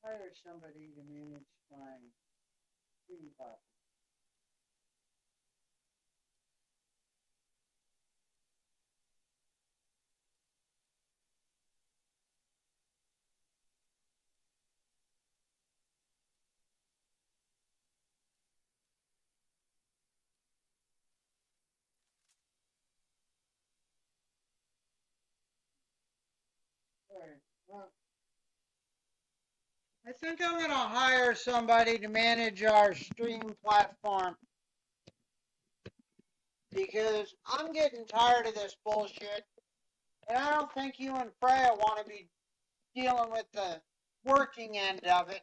hire somebody to manage my stream platform. Alright, well, I think I'm gonna hire somebody to manage our stream platform because I'm getting tired of this bullshit. And I don't think you and Freya want to be dealing with the working end of it.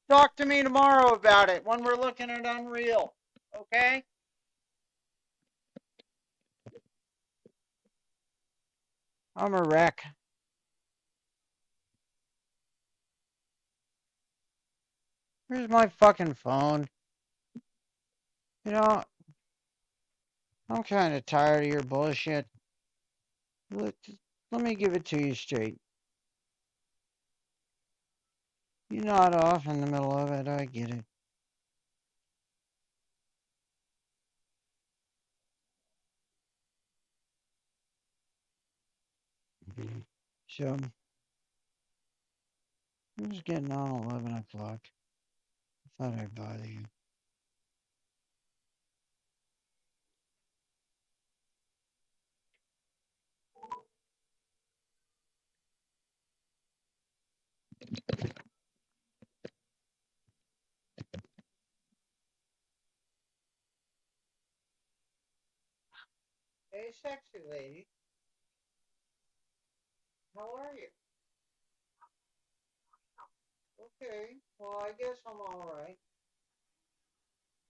Talk to me tomorrow about it when we're looking at Unreal. Okay? I'm a wreck. Where's my fucking phone? You know, I'm kind of tired of your bullshit. Look, let me give it to you straight. You nod off in the middle of it. I get it. So, who's getting on 11 o'clock? I thought I'd bother you. Hey, sexy lady. How are you? Okay. Well, I guess I'm all right.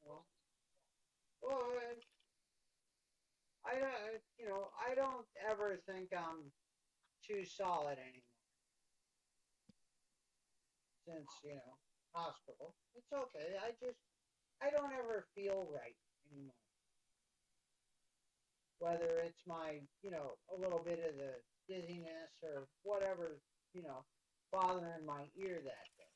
Well, well, I don't, I don't ever think I'm too solid anymore since, hospital. It's okay. I don't ever feel right anymore. Whether it's my, a little bit of the dizziness or whatever, bothering my ear that day.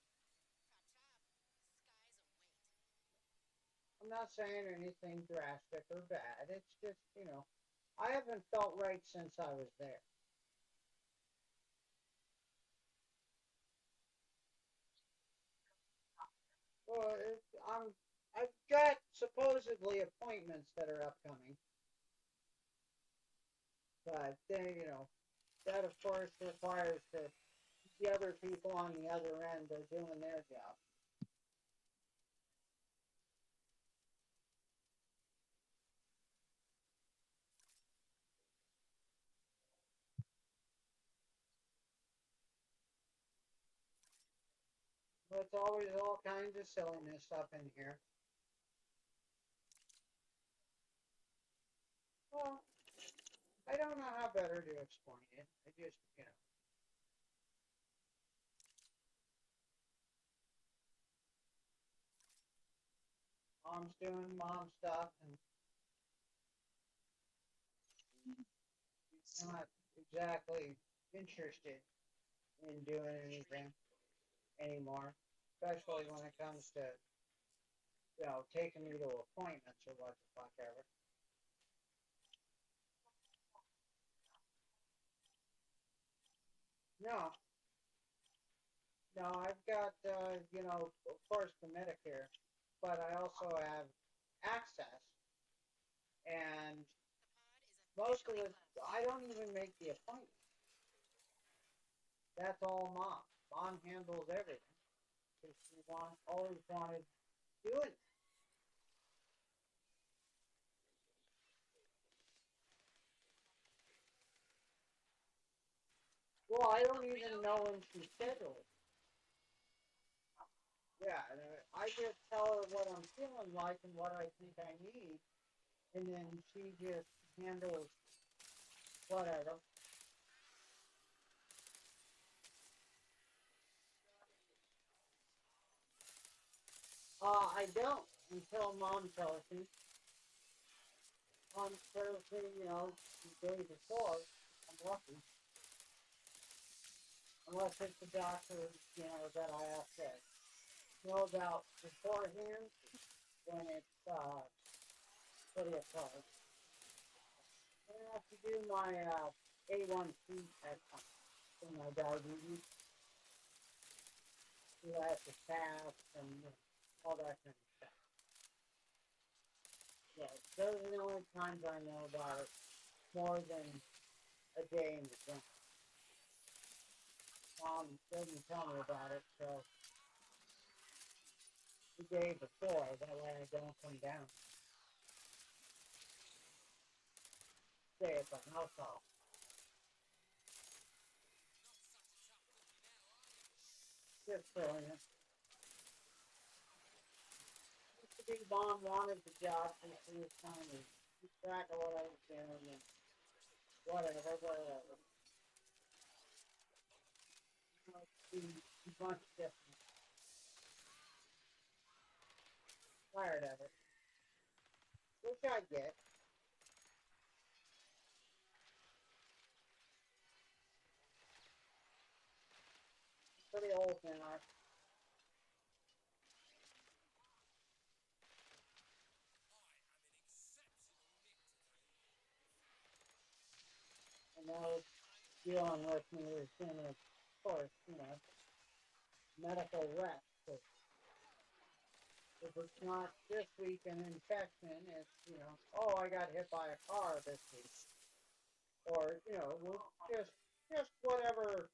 I'm not saying anything drastic or bad. It's just, I haven't felt right since I was there. Well, I've got supposedly appointments that are upcoming, but then, that of course requires that the other people on the other end are doing their job. But it's always all kinds of silliness up in here. Well, I don't know how better to explain it. I just, mom's doing mom stuff and not exactly interested in doing anything anymore, especially when it comes to, taking me to appointments or what the fuck ever. No, no, I've got, of course the Medicare, but I also have access, and most of it, I don't even make the appointment. That's all mom. Mom handles everything because she always wanted doing it. Well, I don't even know when she scheduled it. Yeah, I just tell her what I'm feeling like and what I think I need, and then she just handles whatever. I don't until mom tells me. Mom tells me, the day before. I'm lucky. unless it's the doctor, that I have to know about beforehand when it's what do you call it? When I have to do my A1C test for my diabetes. Do I have to fast and all that kind of stuff. Yeah, those are the only times I know about it more than a day in advance. Mom doesn't tell me about it till the day before, that way I don't come down. Stay at the house all. Just filling it. The big mom wanted the job since she was trying to keep track of what I was doing and whatever. It's much different. Tired of it. Which I get. Pretty old now. And now dealing with me is in a, of course, medical rest. If it's not this week an infection, it's, oh, I got hit by a car this week. Or, just whatever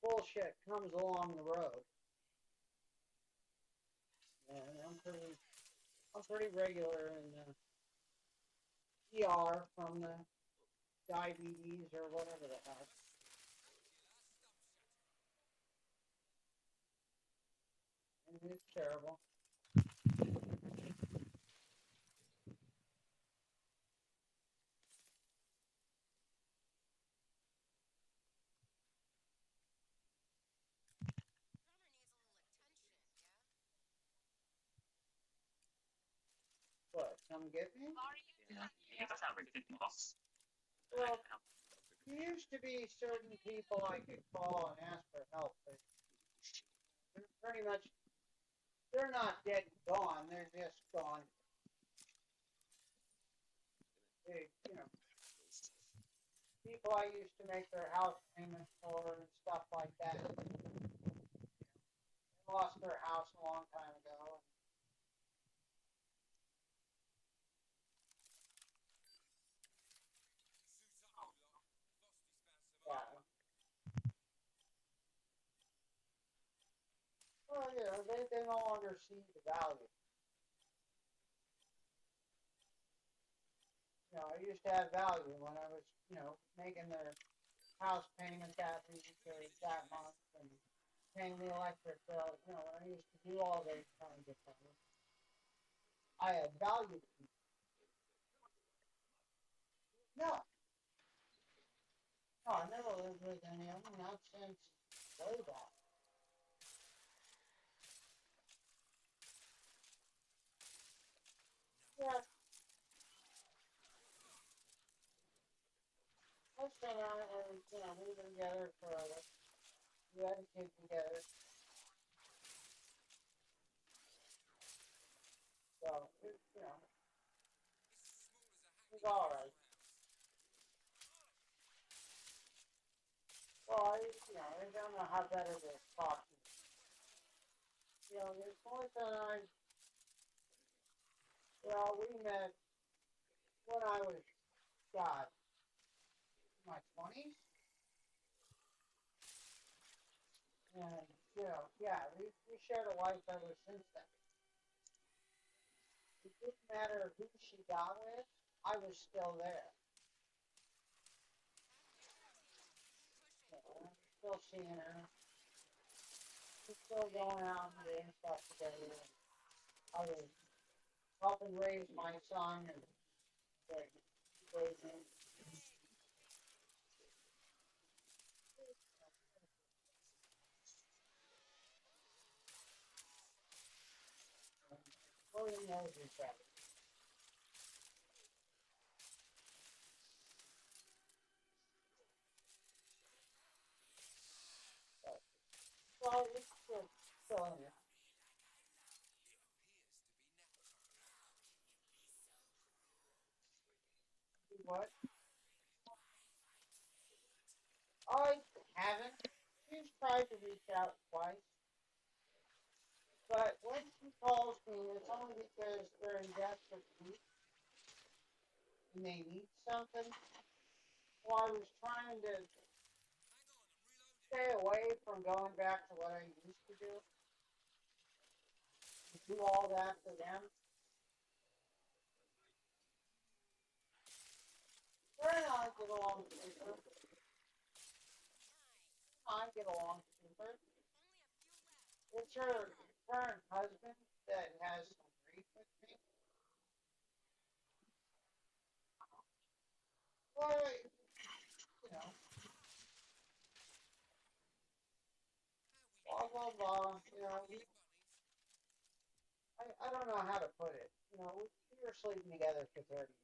bullshit comes along the road. And I'm pretty regular in the ER from the diabetes or whatever the heck. And it's terrible. What, come get me? Well, there used to be certain people I could call and ask for help, but pretty much, they're not dead and gone, they're just gone. They, people I used to make their house payments for and stuff like that. They lost their house a long time ago. Yeah. Well, they no longer see the value. I used to have value when I was, making their house payment that week or that month and paying the electric bill. When I used to do all those kinds of things, I had value to people. No, no, I never lived with any of them, not since way back. Yeah, I spent on it and, we were together forever. We had a kid together. So, it was alright. Well, I don't know how better to talk to you. There's more than we met when I was, God, in my 20s. And, yeah, we shared a life ever since then. It didn't matter who she got with, I was still there. I'm still seeing her. We're still going out and doing stuff together. I was helping raise my son and raising him. William knows each other. telling you. What? I haven't. She's tried to reach out twice, but when she calls me, it's only because they're in desperate need and they need something. So I was trying to stay away from going back to what I used to do all that for them. Her and I get along super. I get along super. It's her current husband that has some grief with me. Well, you know, blah blah blah. I don't know how to put it. We were sleeping together for 30 years.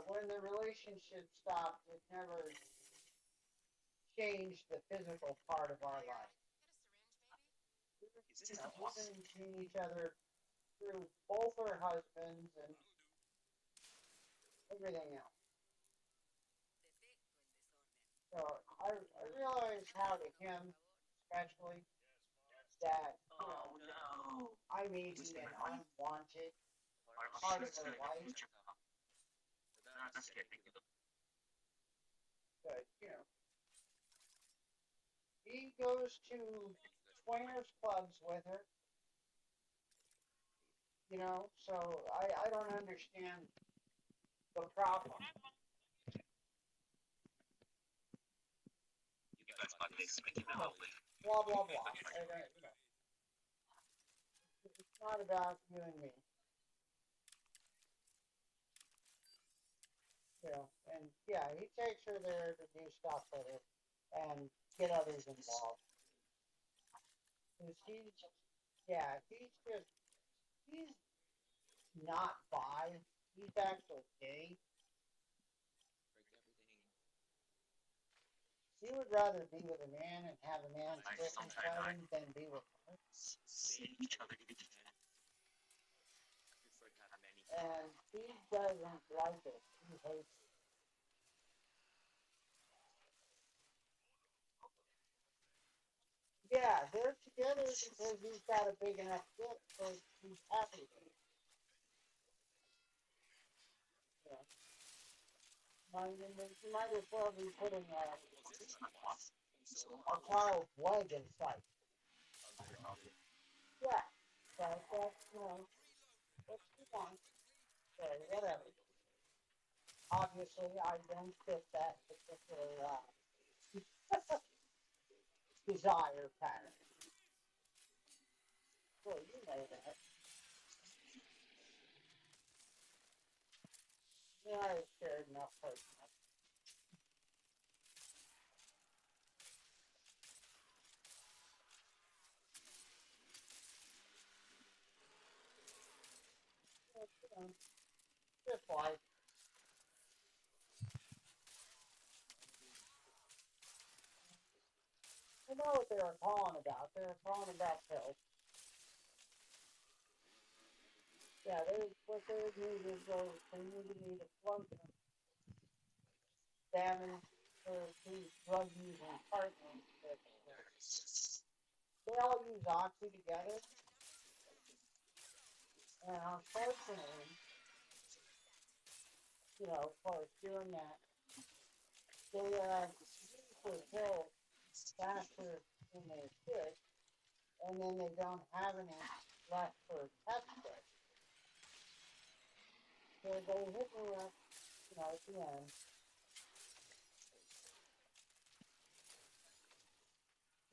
When the relationship stopped, it never changed the physical part of our life. We've been seeing each other through both our husbands and everything else. So I realize how to him, especially, that I may be an unwanted part of her life, but he goes to swingers clubs with her, so I don't understand the problem. Blah blah blah. It's not about you and me. And yeah, he takes her there to do stuff with her and get others involved. 'Cause yeah, he's not bi. He's actually gay. He would rather be with a man and have a man stick inside him than be with her. And he doesn't like it. He hates it. Yeah, they're together because he's got a big enough dick, so he's happy with it. Yeah. Might as well be putting a child's leg in sight. Yeah. So that's what he wants. So whatever. Obviously, I don't fit that particular desire pattern. Well, you know that. I shared enough personal. But, just like, I know what they were calling about. They were calling about pills. Yeah, what they need is they need to float them to drug using partners. They all use oxy together, and unfortunately, as far as doing that, they use the pill faster than they should, and then they don't have any left for test kits. So they hit me up, at the end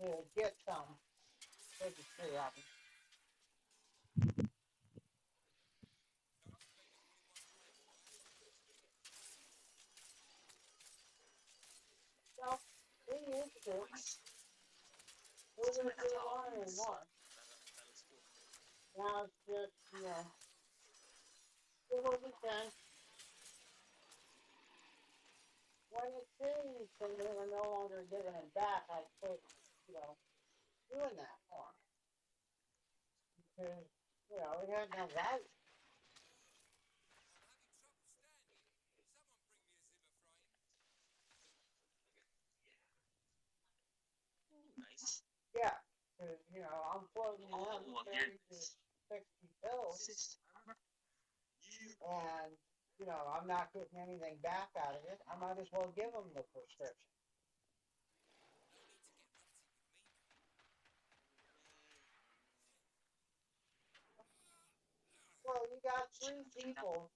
to get some. Maybe three of them. So they used it. We're going to do it on anymore. Now it's just, do what we can when it's days and they were no longer giving him back, I quit, doing that for him. Because, he had no value. Nice. Yeah. Because, I'm floating around 30 to 60 pills and, I'm not getting anything back out of it. I might as well give him the prescription. Well, you got three people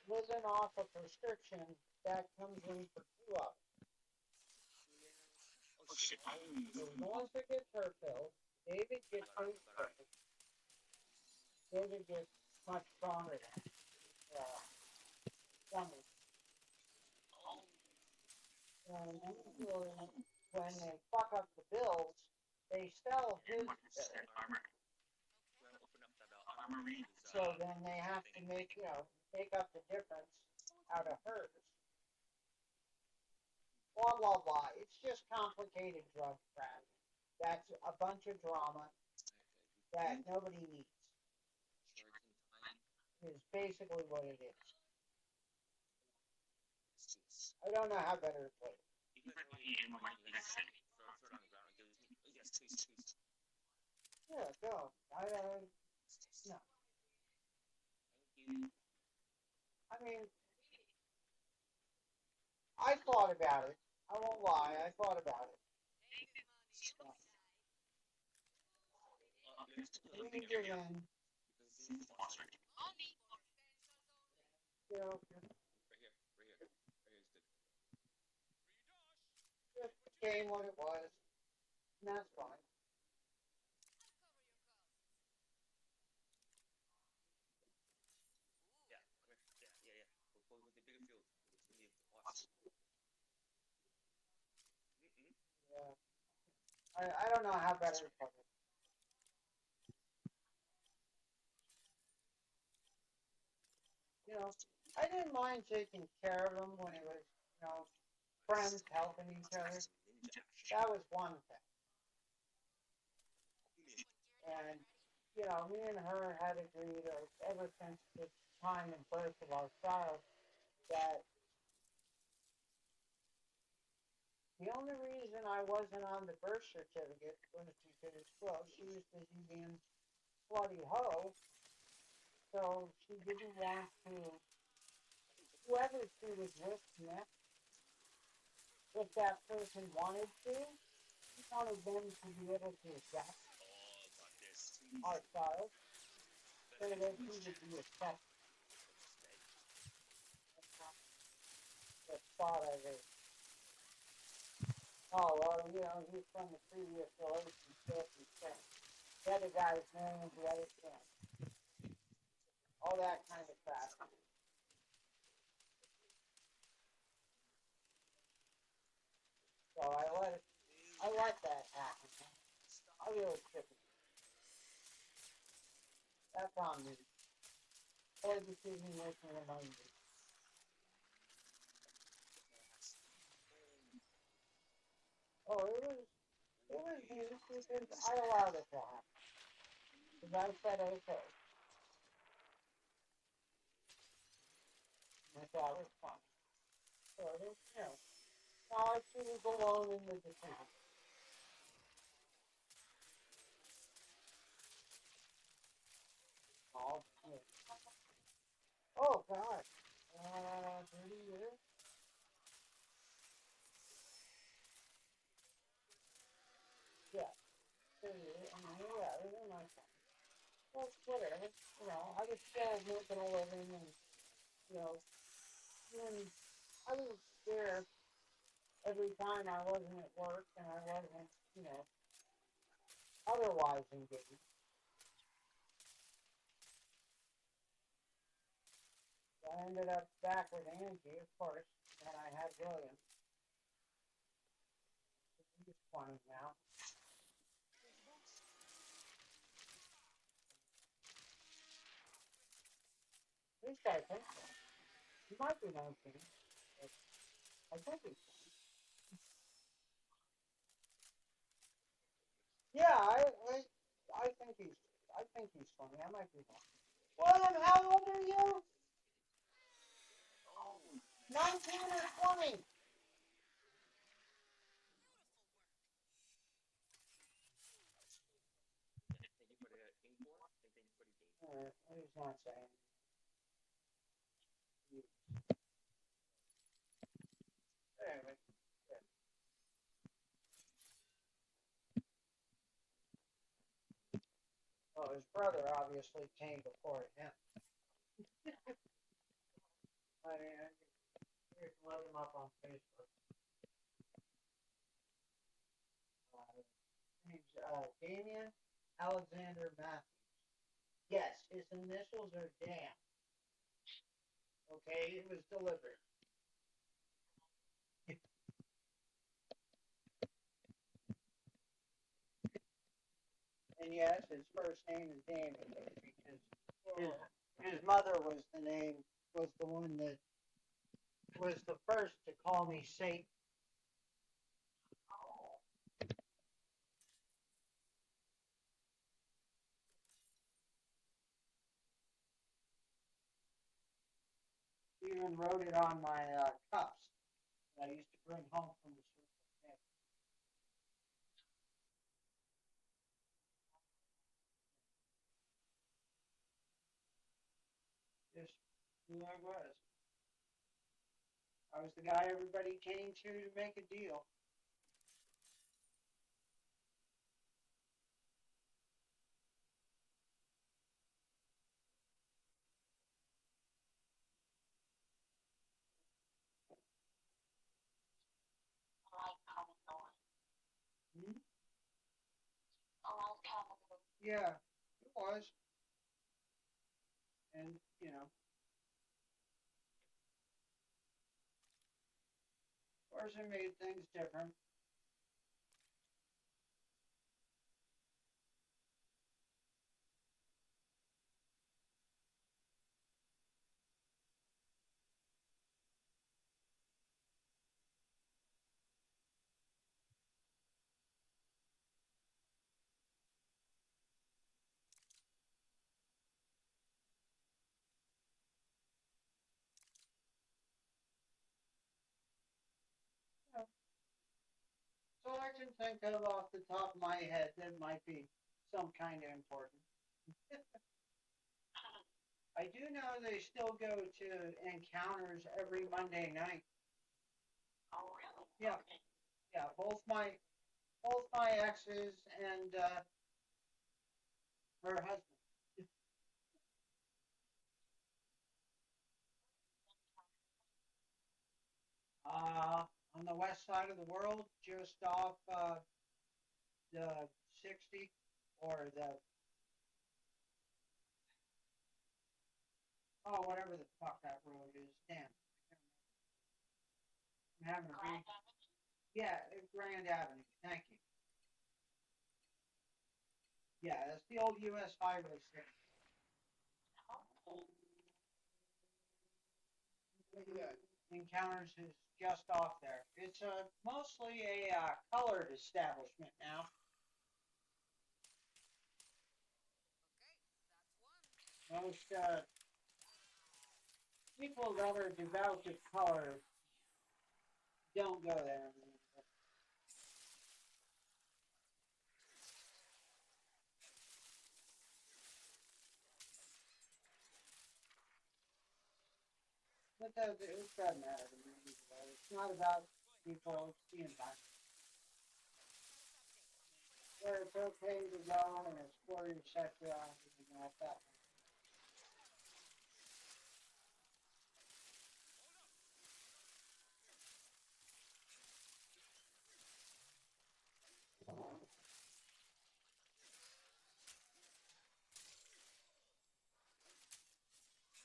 living off a prescription that comes in for two of them. Oh shit. There's Melissa gets her pills, David gets his pills, David gets much stronger than Dummy. And usually when they fuck up the bills, they sell his pills. Armor. Open up that armory. So then they have to make up the difference out of hers. Blah, blah, blah. It's just complicated drug crap. That's a bunch of drama that nobody needs, is basically what it is. I don't know how better to put it. Yeah, go. No. I mean, I thought about it. I won't lie. I thought about it. We can give in. Just became what it was, and that's fine. Yeah. I don't know how better to put it. I didn't mind taking care of him when it was, friends helping each other. That was one thing. And, me and her had agreed ever since the time and birth of our child that the only reason I wasn't on the birth certificate was because, well, she was busy being bloody hoe, so she didn't want to, whoever she was with next, if that person wanted to, she wanted them to be able to adapt our child so that he would be accepted. The thought of it, oh, well, he's from the previous relationship and stuff. The other guy's marrying the other kid. All that kind of crap. So I let that happen. I really shouldn't. That's on me. Poor decision making among me. Oh, it was me because I allowed it to happen. Because I said okay. And I thought it was fun. So it is, now I choose alone in the decision. Oh, yeah. Oh God. 30 years? Yeah. 30 years. I mean, yeah, it was my fun. Well, whatever. I was still making a living and, you know, and I was there every time I wasn't at work and I wasn't, otherwise engaged. So I ended up back with Angie, of course, and I had William. He's 20 now. At least I think so. He might be 19. I think he's funny. Yeah, I think he's funny. I might be wrong. William, how old are you? Oh, 19 or 20? thank you for the info. Thank you for the game. He's not saying. Anyway, yeah. Well, his brother obviously came before him. I mean, you can look him up on Facebook. Name's Damian Alexander Matthews. Yes, his initials are Dan. Okay, it was deliberate. And yes, his first name is Damien because his, his mother was the one that was the first to call me Satan. She even wrote it on my cups that I used to bring home from the circle. Just who I was. I was the guy everybody came to make a deal. Hmm? Yeah, it was. And, you know, of course, it made things different. You know, so I can think of off the top of my head that might be some kind of important. I do know they still go to encounters every Monday night. Yeah, yeah. Both my exes and her husband. On the west side of the world, just off the 60 or the whatever the fuck that road is. Damn, I'm having a brain. Yeah, Grand Avenue. Thank you. Yeah, that's the old U.S. Highway 6. Yeah, Encounters is just off there. It's mostly a colored establishment now. Most people that are devout to color don't go there. But it doesn't matter to me. It's not about people, it's the environment. Where it's okay to go and explore your sexuality and all that.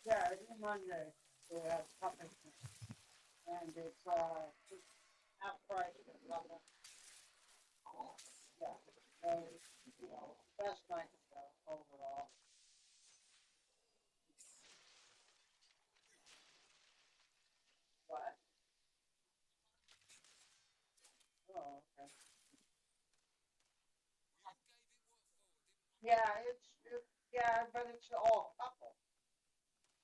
Yeah, every Monday they have puppet and it's half price for level. Yeah, so best night overall. But Yeah, yeah, but it's all couple.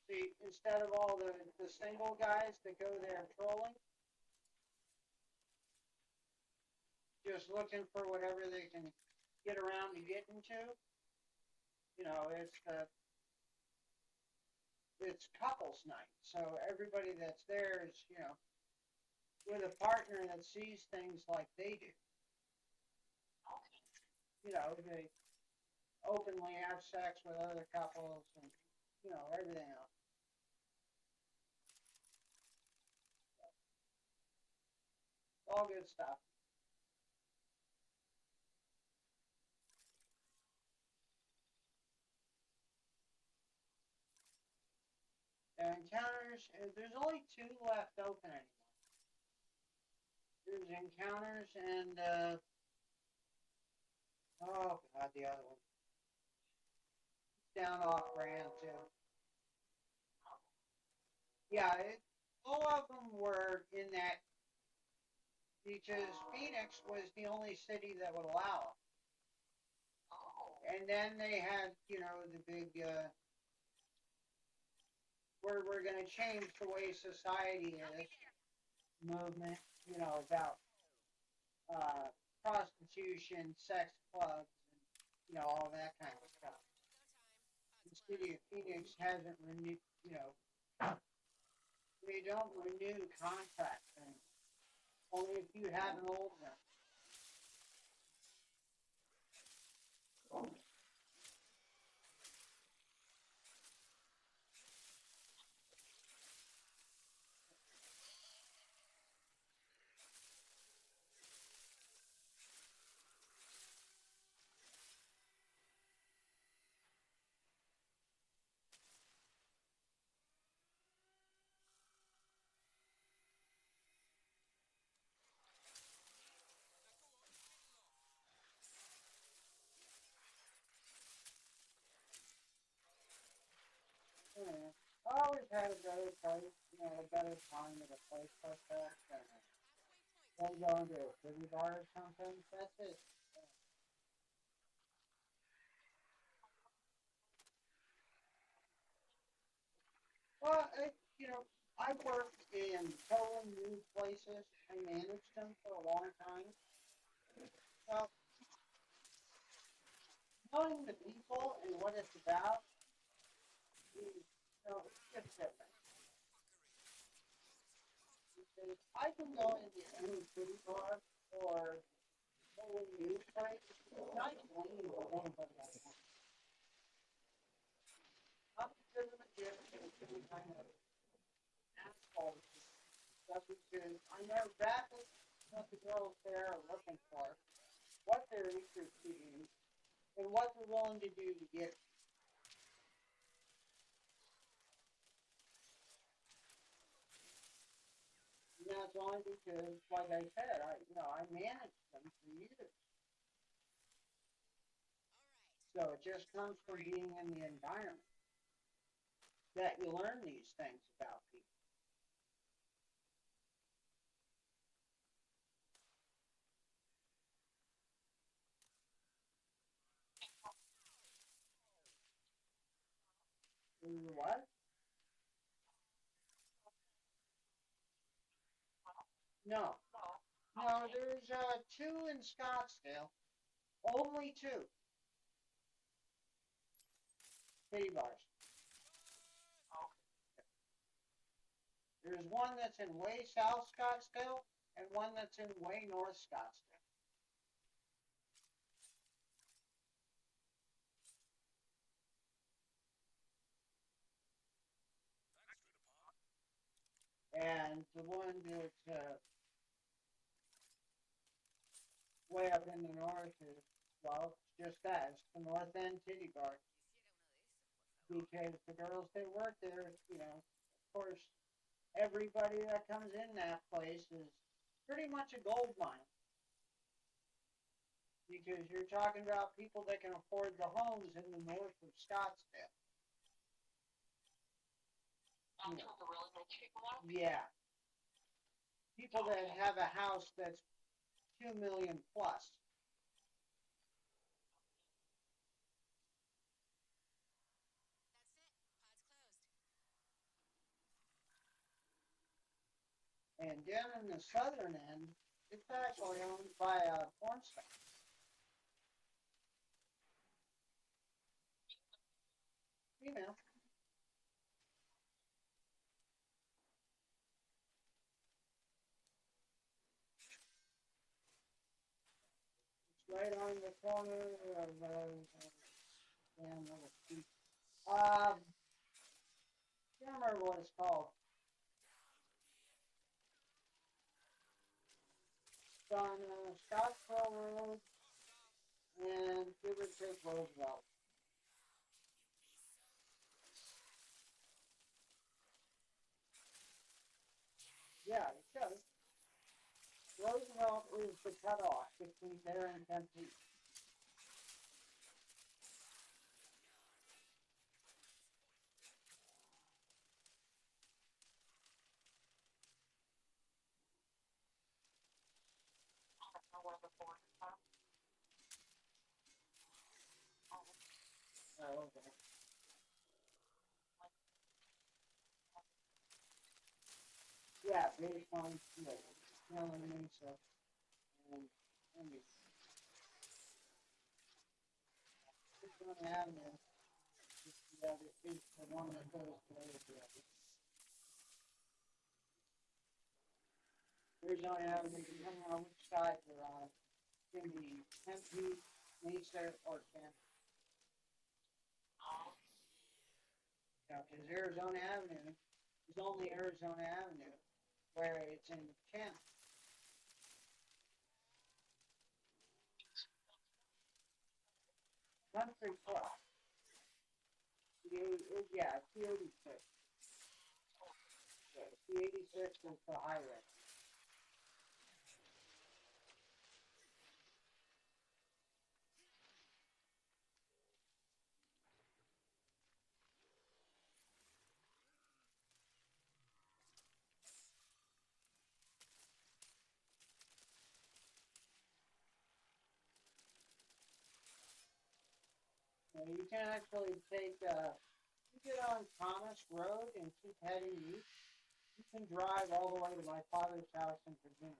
See, instead of all the single guys that go there trolling, just looking for whatever they can get around to get into, it's couples night. So everybody that's there is, with a partner that sees things like they do. They openly have sex with other couples and, everything else. All good stuff. And encounters, there's only two left open anymore. There's encounters and, oh god, the other one. Down off brand too. Yeah, all of them were in that because Phoenix was the only city that would allow it. And then they had, the big, we're going to change the way society is movement, about prostitution, sex clubs, and, all that kind of stuff. The city of Phoenix hasn't renewed, they don't renew contracts, and only if you have an old one. Yeah. I always had a better place, a better time at a place like that than going to a city bar or something. That's it. Well, I worked in totally new places. I managed them for a long time. Well, knowing the people and what it's about is, it's just different. Because I can go into any city bar or totally new place, and I can leave with anybody I want. Not because of the gift and any kind of asshole stuff, because I know exactly what the girls there are looking for, what they're interested in, and what they're willing to do to get it. And that's only because, like I said, I managed them for years. So it just comes from being in the environment that you learn these things about people. What? No. No, there's two in Scottsdale. Only two city bars. There's one that's in way South Scottsdale and one that's in way North Scottsdale. And the one that's way up in the north is, well, it's just that. It's the North End Titty Bar. Because the girls that work there, of course, everybody that comes in that place is pretty much a gold mine. Because you're talking about people that can afford the homes in the north of Scottsdale. You know, yeah. People that have a house that's 2 million plus. And down in the southern end, it's actually owned by a porn star. You know, it's right on the corner of damn little street. Can't remember what it's called. It's on Scottsville Road and give or take Roosevelt. Yeah, it does. Roosevelt is the cutoff between there and Tempe. Oh, okay. Yeah, baseline, yeah, Snelling Mesa, and Indy. Arizona Avenue is the other, is the one that goes to Roosevelt. Arizona Avenue, depending on which side you're on, can be Tempe, Mesa, or San. Yeah, because Arizona Avenue is only Arizona Avenue, where it's in Chan. Country Club. Yeah, C86. Yeah, C86 is the highway. You can actually take, you get on Thomas Road and keep heading east. You can drive all the way to my father's house in Virginia.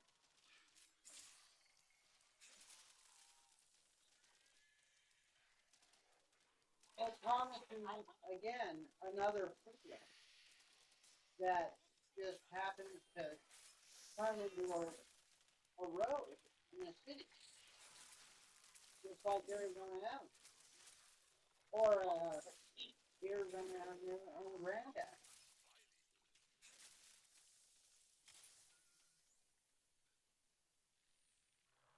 Well, Thomas is, again, another freeway that just happens to turn into a road in the city, just like Arizona Avenue. Or Arizona Avenue on Grandad.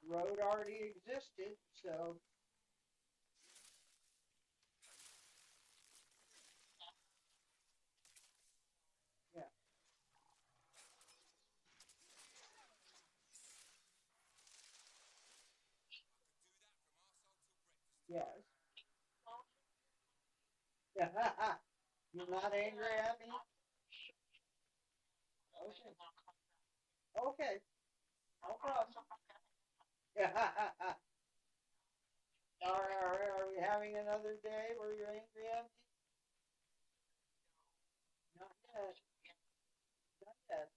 Road already existed, so yeah, yes. Yeah, you're not angry at me? Okay, okay, no problem. Yeah. Are we having another day where you're angry at me? Not yet. Not yet.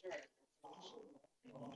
Yeah, absolutely. Sure.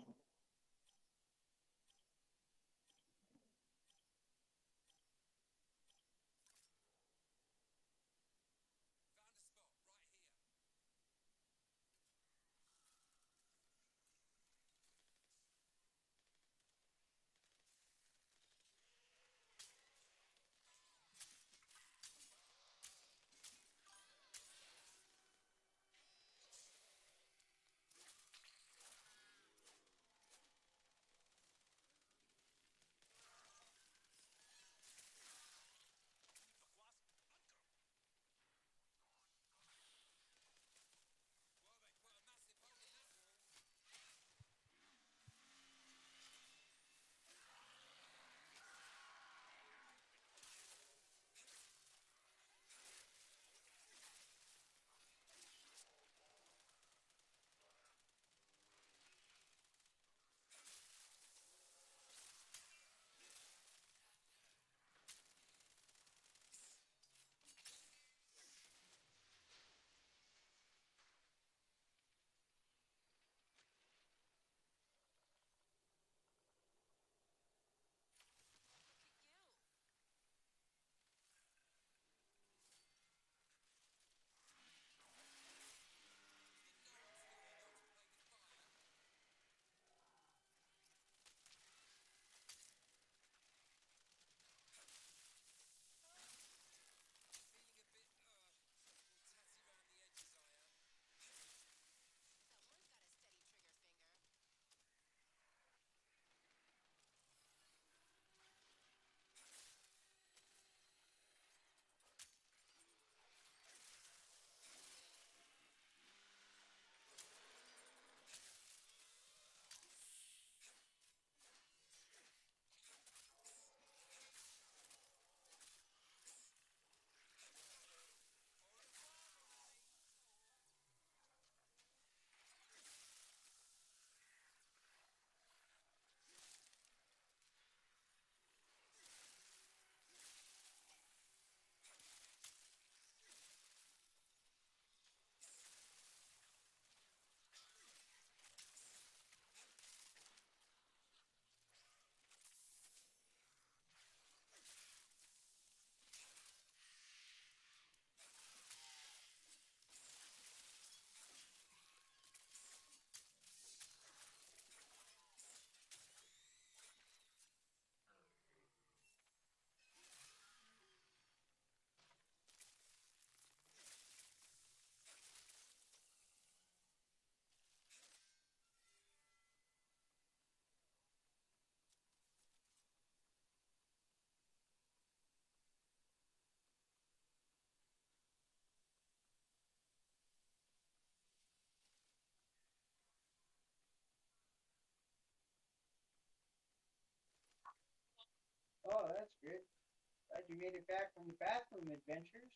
Good. Glad you made it back from the bathroom adventures.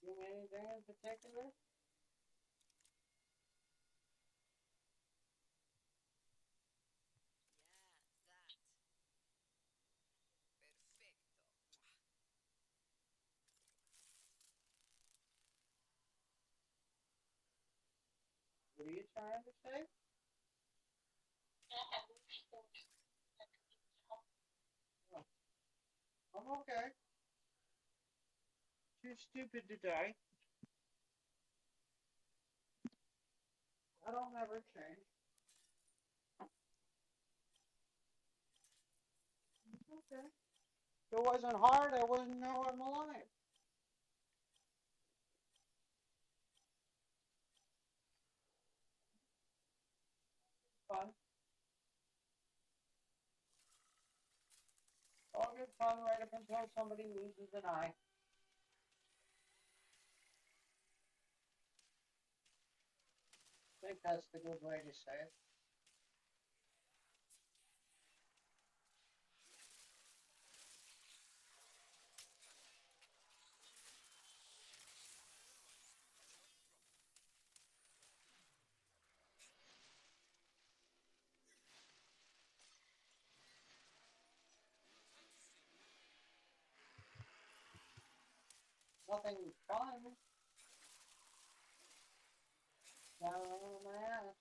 Do anything in particular? What are you trying to say? Oh, I'm okay. Too stupid to die. I don't ever change. Okay. If it wasn't hard, I wouldn't know I'm alive. Fun. All good fun right up until somebody loses an eye. I think that's the good way to say it. Nothing fun. Down on my ass.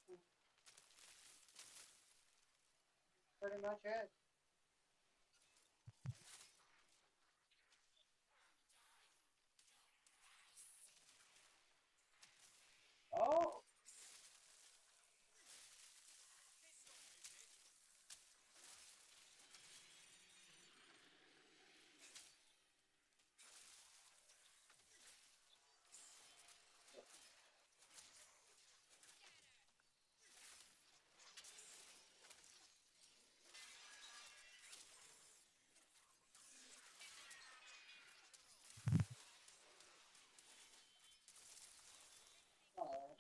Pretty much it. Oh, oh.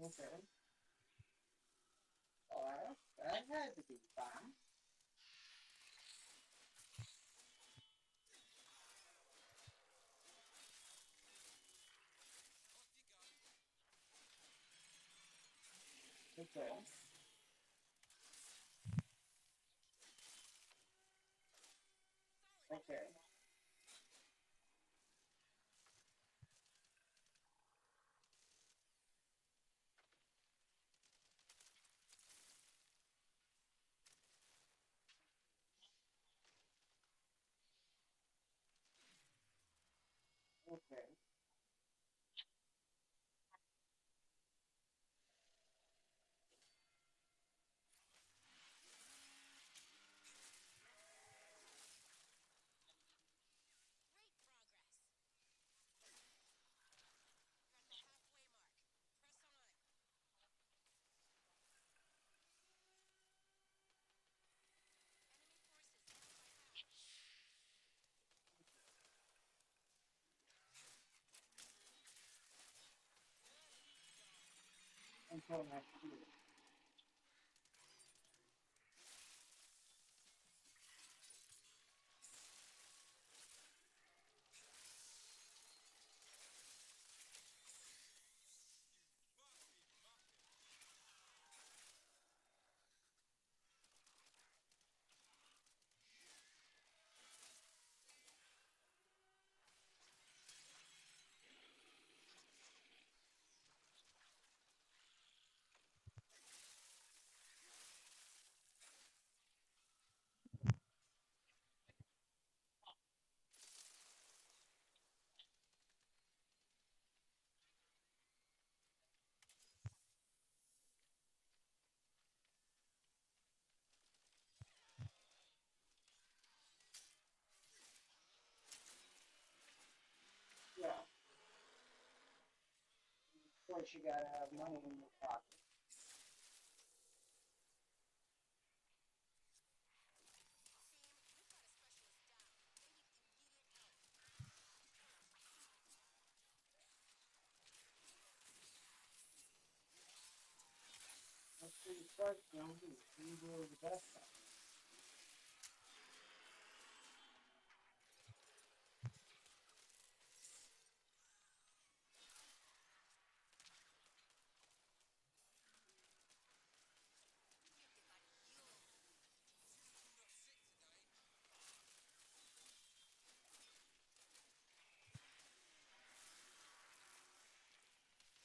Okay. Well, that had to be fun. Okay. Okay. Okay. Until next year. course, you gotta have money in your pocket. That's pretty fresh, don't you? You were the best at it.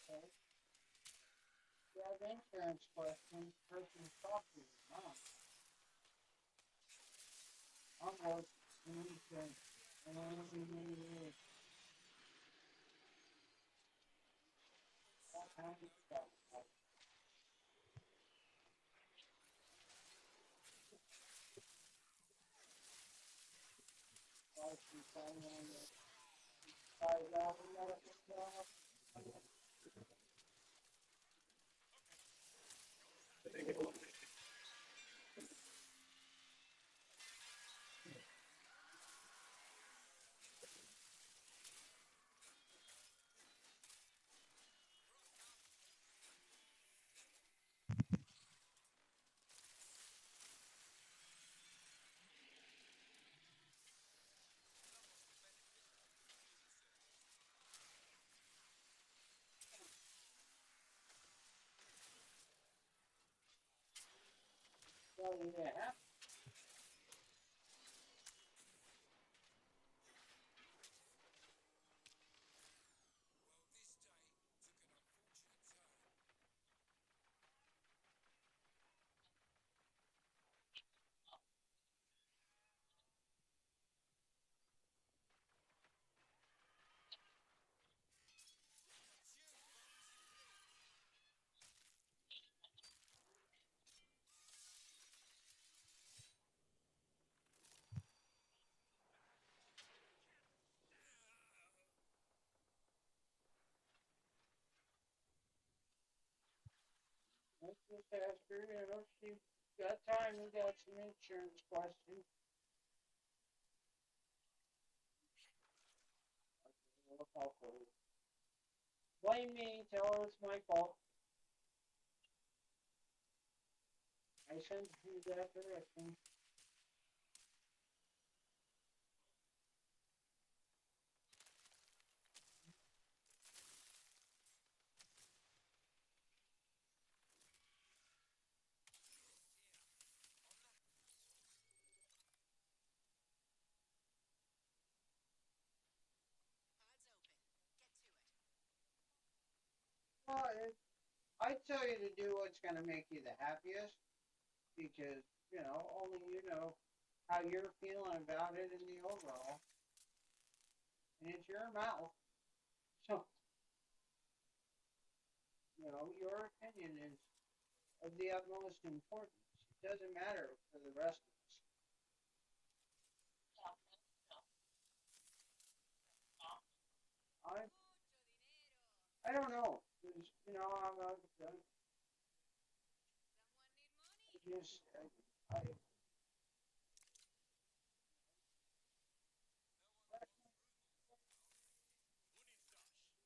Okay. You have insurance questions, person talk to you, mom. I'm working insurance. All kinds of stuff. Life and finance, $5 medical stuff. So yeah, let's just ask her, she got time, we got some insurance questions. We'll help her. Blame me, tell her it's my fault. I sent you that direction. Well, I tell you to do what's going to make you the happiest because, only you know how you're feeling about it in the overall. And it's your mouth. So, your opinion is of the utmost importance. It doesn't matter for the rest of us. I, I don't know. 'Cause, I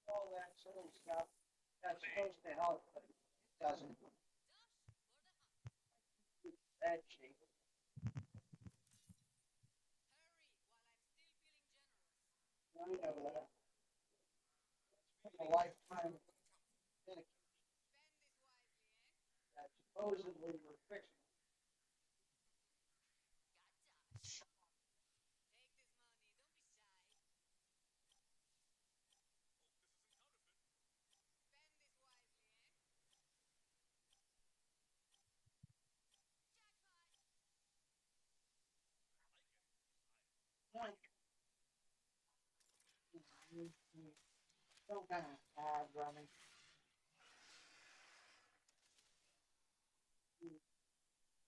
all that sort of stuff that's supposed to help, but it doesn't. That shape. I know that. A lifetime dedication that supposedly we're fixing. Some kind of ad running.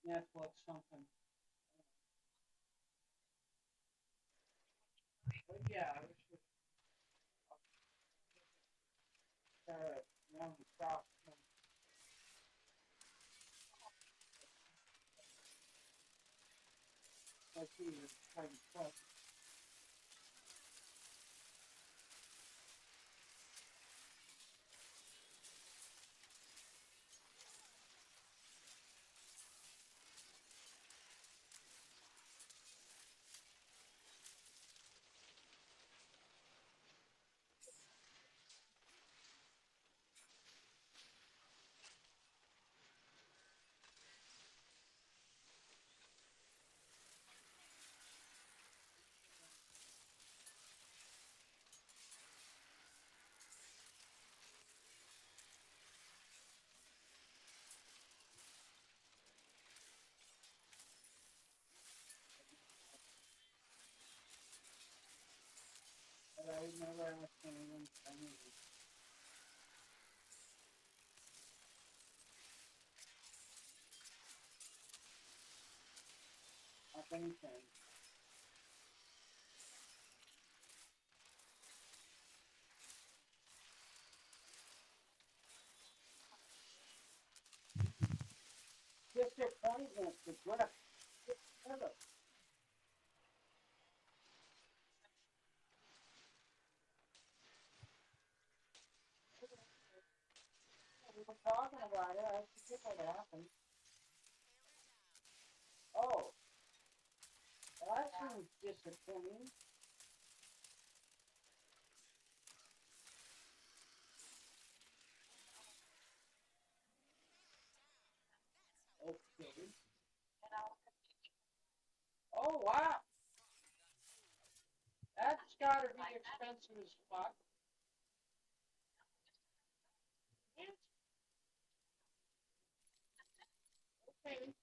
Netflix something. But yeah, it's just, you know, I see you're trying to talk. But I never asked anyone anything. Not anything. Disappointment, regret. Never. We were talking about it. I forget what happened. Oh, that seems disappointing. Okay. Oh, wow. That's got to be expensive as fuck. Okay.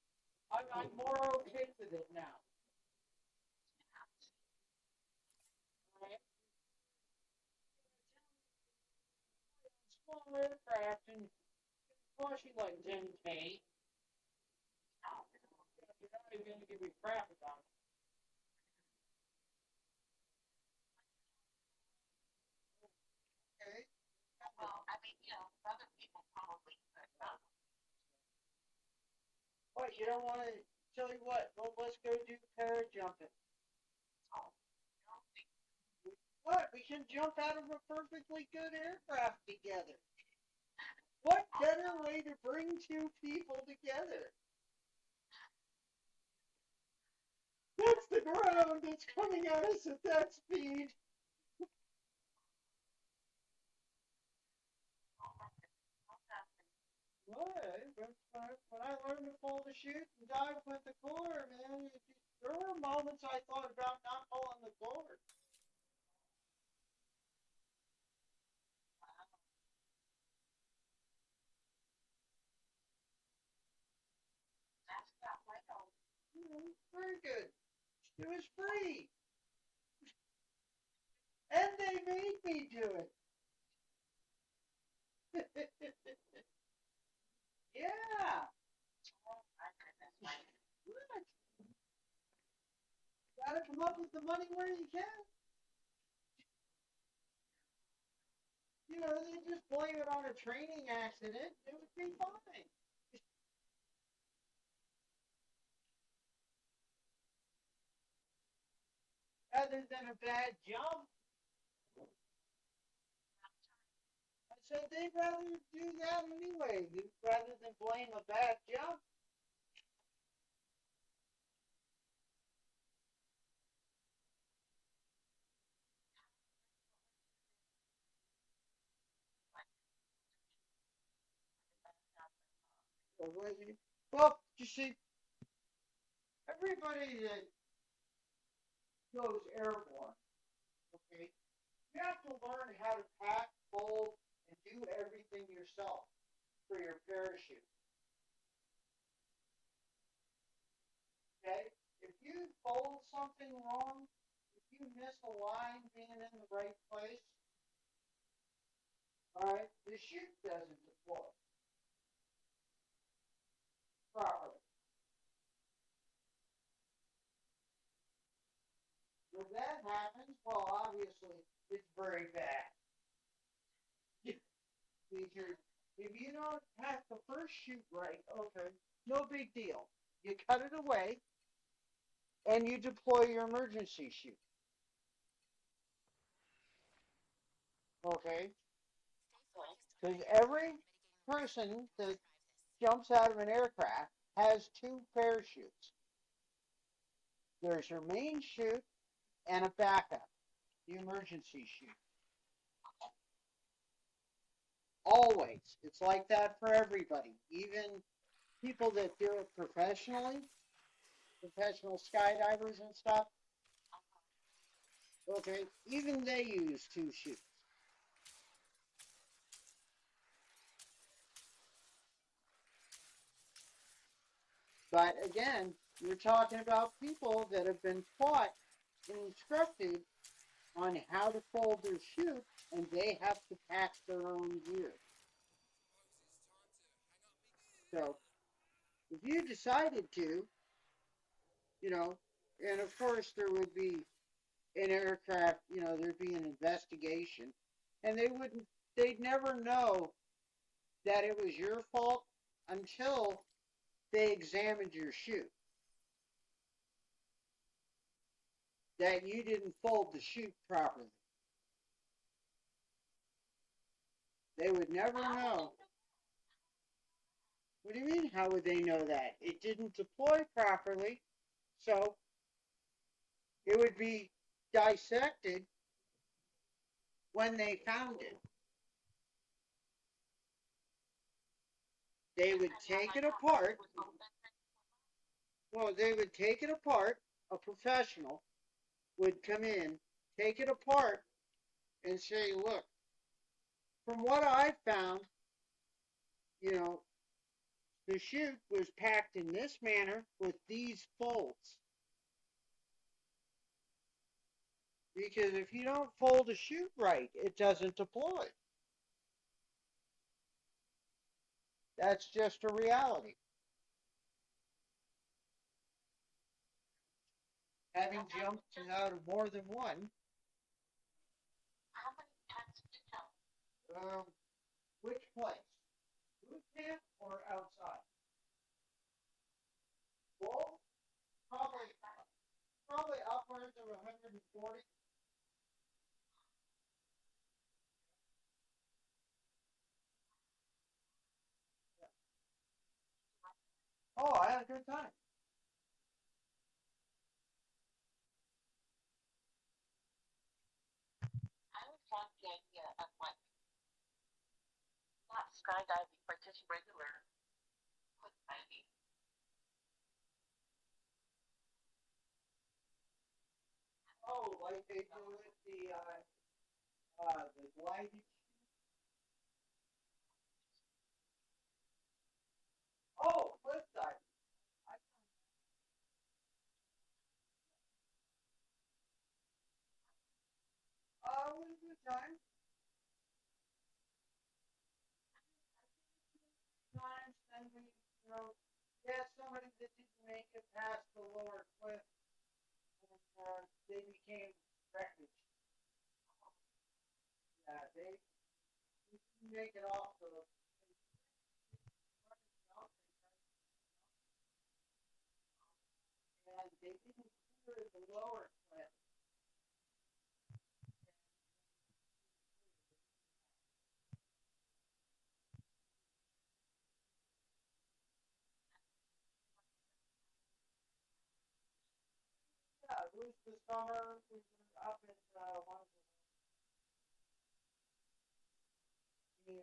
I'm more okay with it now. Right? Small aircraft and costing like 10K. You're not even going to give me crap about it. Okay. What, you don't want to tell you what? Well, let's go do parajumping. What? We can jump out of a perfectly good aircraft together. What better way to bring two people together? That's the ground that's coming at us at that speed. What? When I learned to pull the chute and dive with the cord, man, there were moments I thought about not pulling the cord. Very good. It was free. And they made me do it. Yeah. What? Gotta come up with the money where you can. You know, they just blame it on a training accident. It would be fine. Rather than a bad jump. I said they'd rather do that anyway, rather than blame a bad jump. Well, you see, everybody that goes airborne, okay, you have to learn how to pack, fold, and do everything yourself for your parachute. Okay? If you fold something wrong, if you miss a line being in the right place, all right, the chute doesn't deploy properly. When that happens, well, obviously, it's very bad. Because if you don't pack the first chute right, okay, no big deal. You cut it away, and you deploy your emergency chute. Okay? Because every person that jumps out of an aircraft has two parachutes. There's your main chute and a backup, the emergency chute. Always. It's like that for everybody. Even people that do it professionally, professional skydivers and stuff. Okay, even they use two chutes. But again, you're talking about people that have been taught and instructed on how to fold their chute, and they have to pack their own gear. So if you decided to, you know, and of course there would be an aircraft, there'd be an investigation, and they'd never know that it was your fault until they examined your chute. That you didn't fold the chute properly. They would never know. What do you mean, how would they know that? It didn't deploy properly, so it would be dissected when they found it. They would take it apart. Well, they would take it apart. A professional would come in, take it apart, and say, look, from what I found, you know, the chute was packed in this manner with these folds. Because if you don't fold a chute right, it doesn't deploy. That's just a reality. Having jumped out of more than one, which place? Boot camp or outside? Well, probably upwards of 140. Oh, I had a good time. Oh, like they do with the gliding. Oh, flip side. It was a good time. Times, then we had somebody that didn't make it past the lower cliff, and they became wreckage. Yeah, they didn't make it off the and they didn't clear the lower cliff. Yeah, it was the summer. We were up at one of the and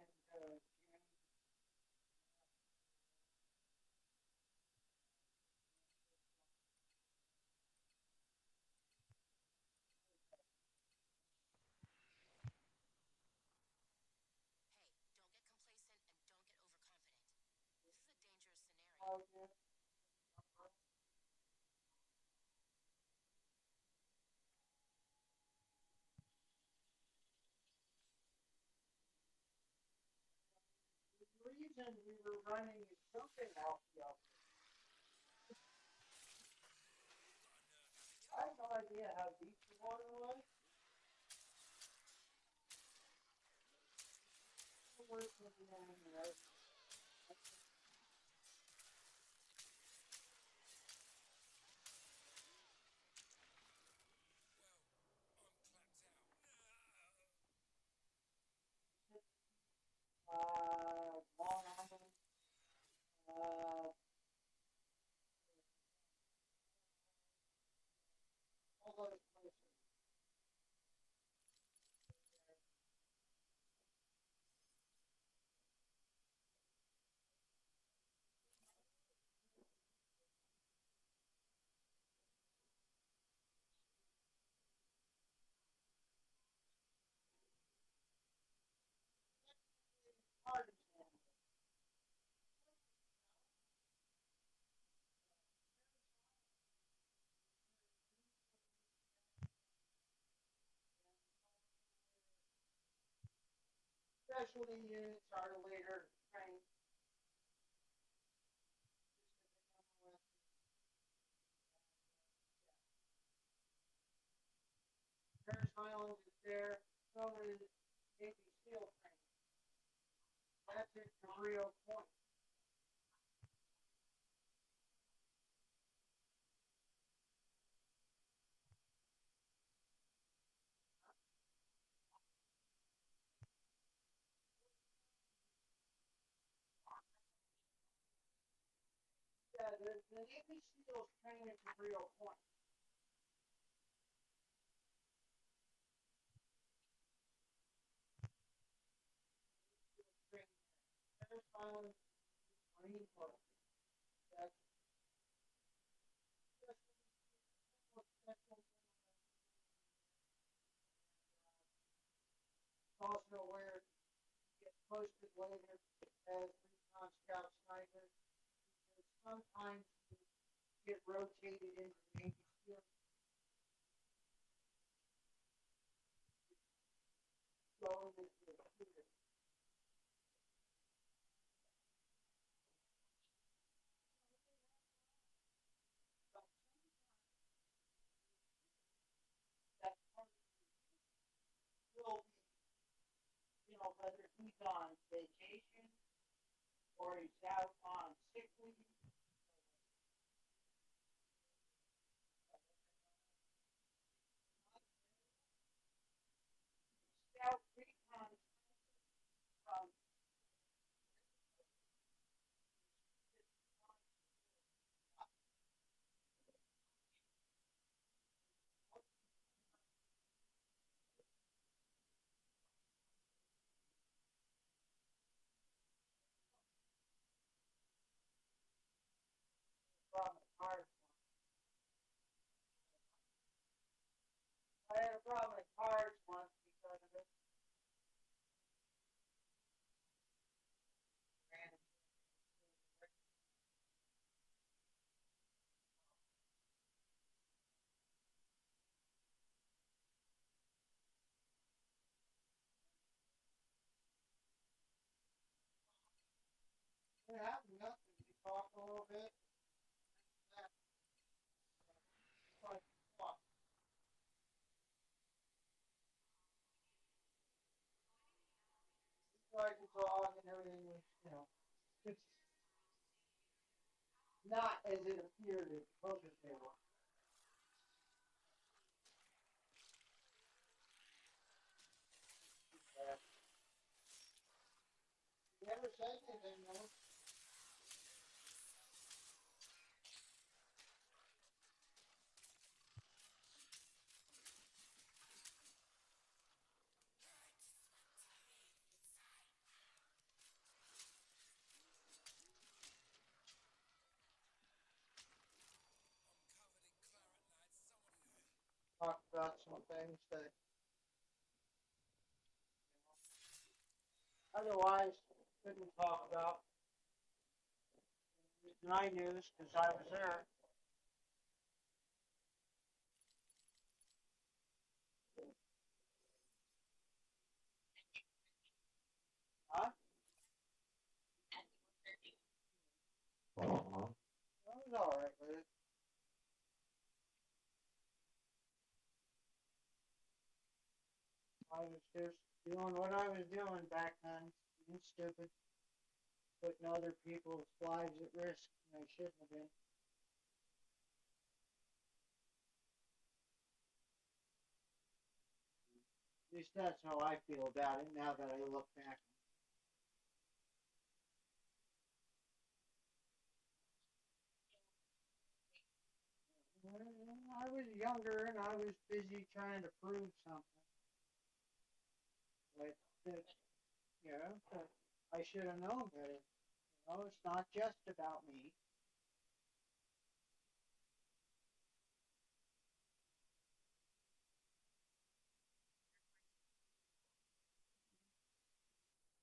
the reason we were running is something off the other. I have no idea how deep the water was. all those places. Partisan. Specialty units are later trained. Paris Island is there. So is Navy SEAL training. That's at Cabrillo Point. Yeah, the Navy SEALs train at Cabrillo Point. Paris Island Marine Corps. That's also where it gets posted later as recon scout sniper. Because sometimes you get rotated into the Navy SEAL going into the theater. That will be, whether he's on vacation or he's out on sick leave. Scout recon from the cards. I had a problem with cards once because of it. Yeah, nothing. You talk a little bit. Like, fuck. Like to talk and everything was, it's not as it appeared at the poker table. Yeah. You never said anything, though. Talk about some things that otherwise couldn't talk about. And I knew because I was there. Huh? I was all right with it. I was just doing what I was doing back then, being stupid, putting other people's lives at risk when they shouldn't have been. At least that's how I feel about it now that I look back. was younger and I was busy trying to prove something. But that, but I should have known better. It's not just about me.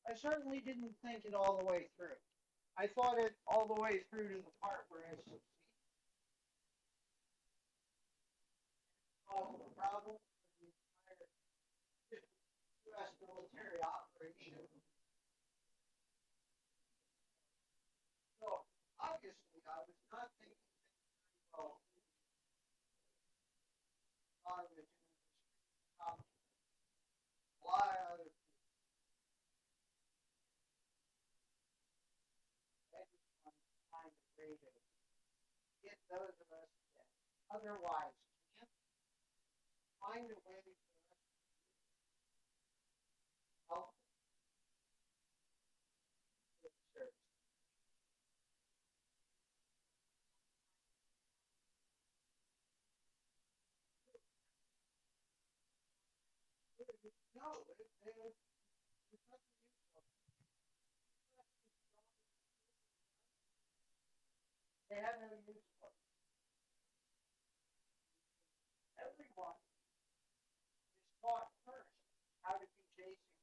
I certainly didn't think it all the way through. I thought it all the way through to the part where I succeeded. Solved the problem of the entire U.S. military operation. So obviously, I was not thinking very well. I was doing a lot of other people. I just wanted to find a way to get those of us that otherwise can't find a way for us to help with service. No, there's nothing useful. They have no use for it. Everyone is taught first how to be chasing him.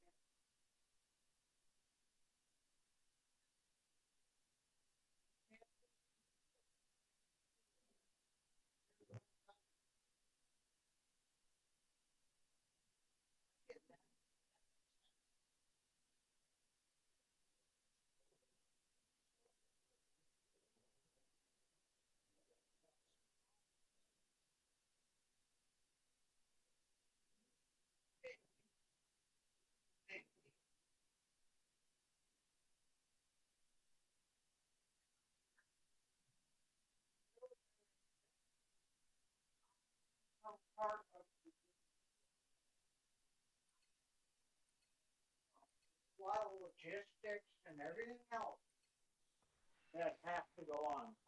Part of a lot of logistics and everything else that have to go on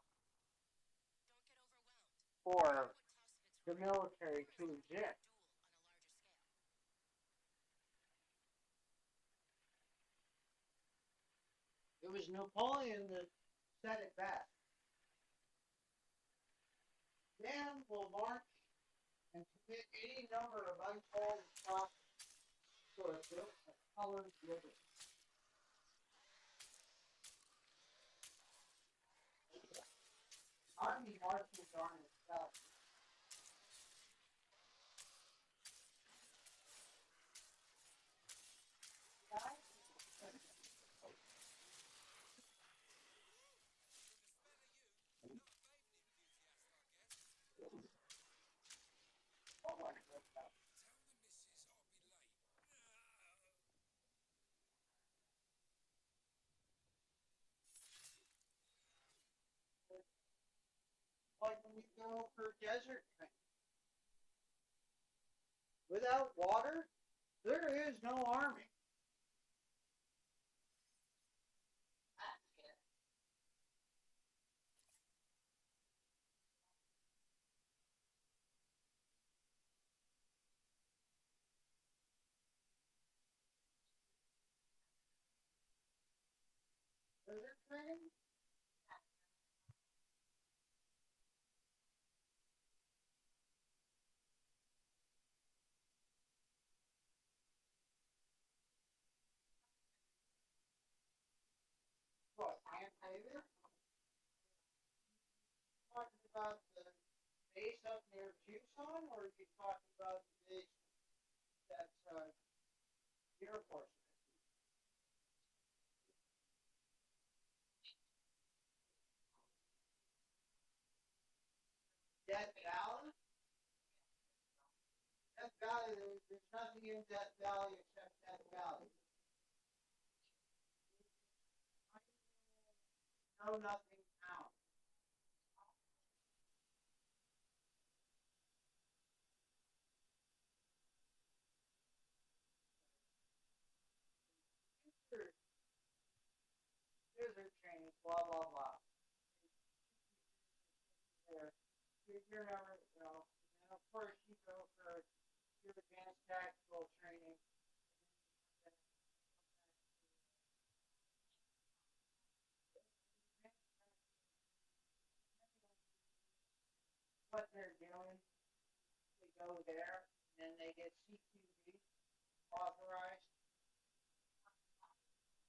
for the military to exist. It was Napoleon that said it best. Man will march and commit any number of untold atrocities for a bit of colored liberty. Army marches on itself. Like when you go for desert training. Without water, there is no army. Desert training? What, Camp David? Talking about the base up near Tucson, or are you talking about the base that's Air Force? Death Valley? Death Valley, there's nothing in Death Valley except Death Valley. No, nothing out. Desert training, blah, blah, blah. You're never, First, you go for your advanced tactical training. What they're doing, they go there, and then they get CQB authorized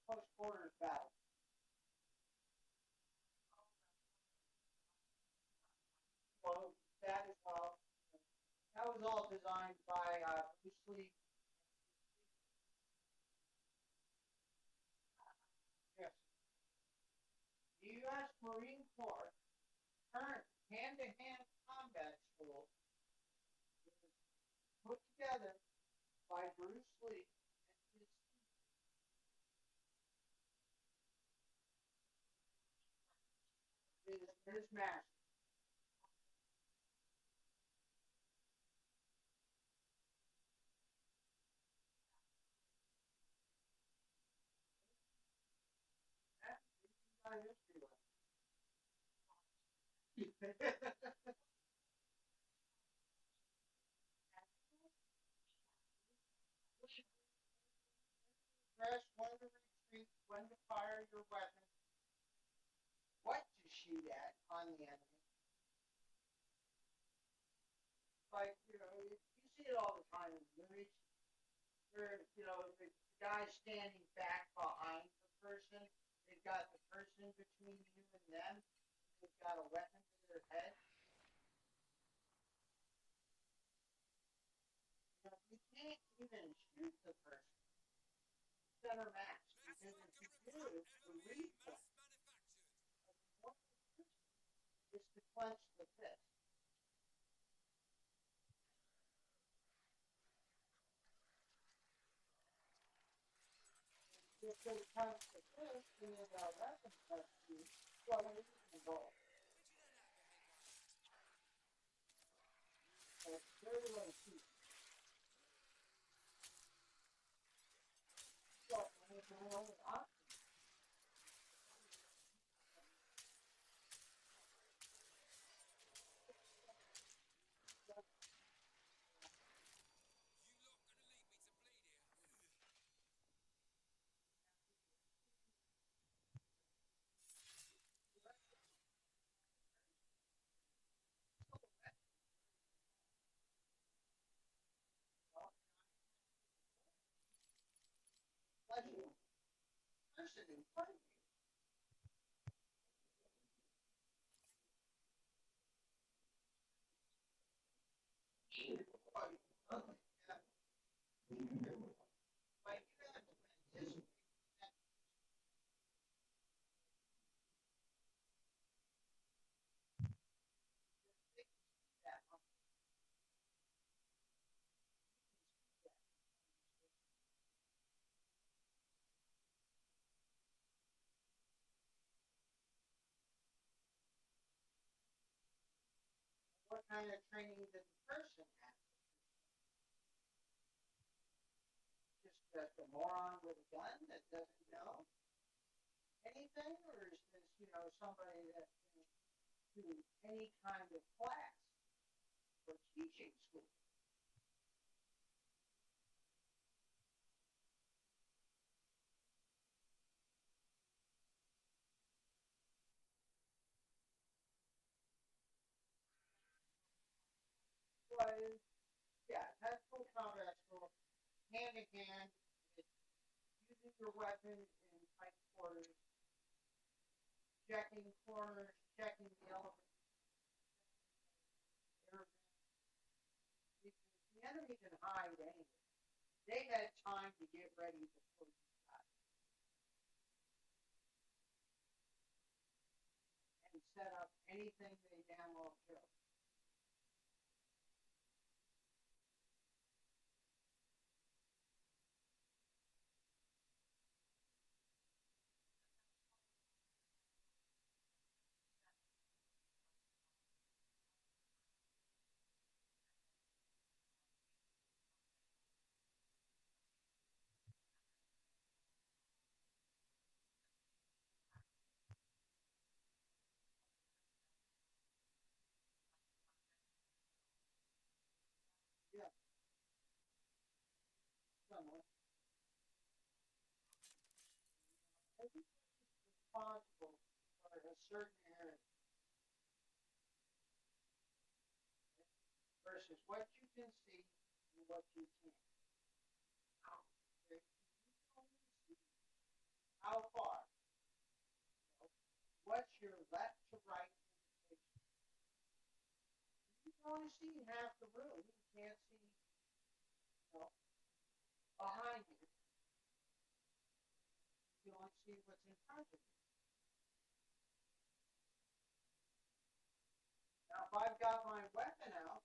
close quarters battle. Well, that is all. That was all designed by Bruce Lee. Yes, the U.S. Marine Corps current hand-to-hand combat school was put together by Bruce Lee and his master. That is history lesson. Press when to retreat, when to fire your weapon, what to shoot at on the enemy. Like, you see it all the time in movies where, the guy's standing back behind the person. They've got the person between you and them. They've got a weapon to their head. You can't even shoot the person center mass because if you do, the reflex of the normal person is to clench the fist. If they clench the fist and then the weapon cuts you, well, then you can roll. So it's very low key. So, and it's the only option. Well, pleasure. Person in front of you. Oh, yeah. Like, you have to anticipate that they can see that on that. What kind of training did the person have? Just a moron with a gun that doesn't know anything, or is this, somebody that can do any kind of class or teaching school? Was, yeah, tactical combat school, hand in hand, it's using your weapon in tight quarters, checking corners, checking the elements, air, because the enemy can hide anywhere. They had time to get ready before you got and set up anything they damn well could. responsible for a certain area versus what you can see and what you can't. Okay? You can only see how far. You know, what's your left to right indication? You can only see half the room. You can't see, behind you. You only see what's in front of you. Now, if I've got my weapon out,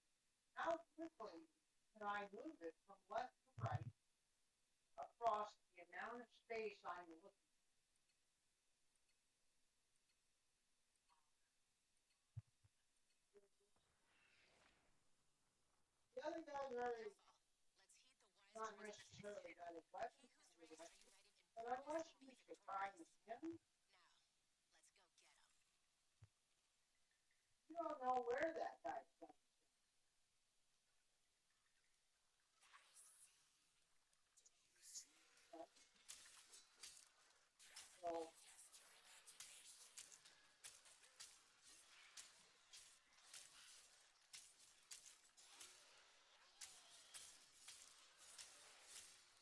how quickly can I move it from left to right across the amount of space I'm looking? The other guy's already not necessarily got his weapon pointed at you, but unless you surprise him, you don't know where that guy's going. So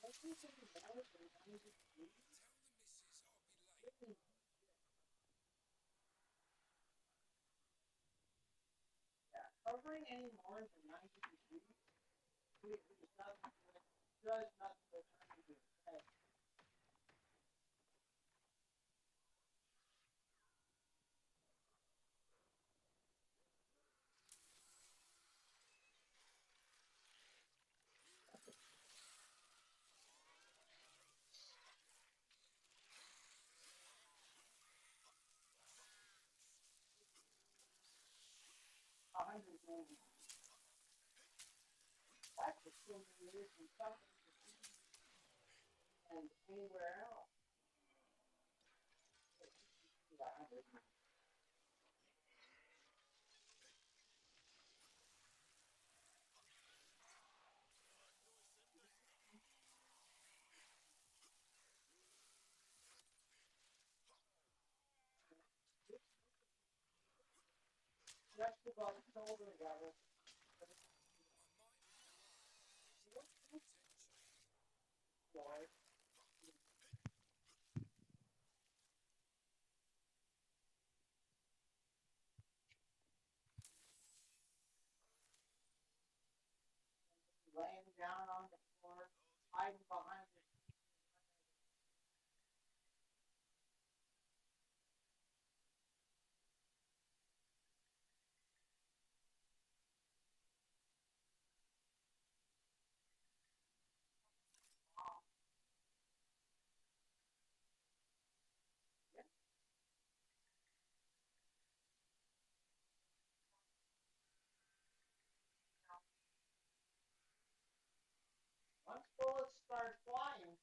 everything about the 90 degrees really, yeah, covering any more than 90 degrees is nothing but, does nothing but turn into a head. A hundred million. That's assuming there isn't something and anywhere else. Just above shoulder level. Lord, laying down on the floor, hiding behind the yeah. Once bullets start flying,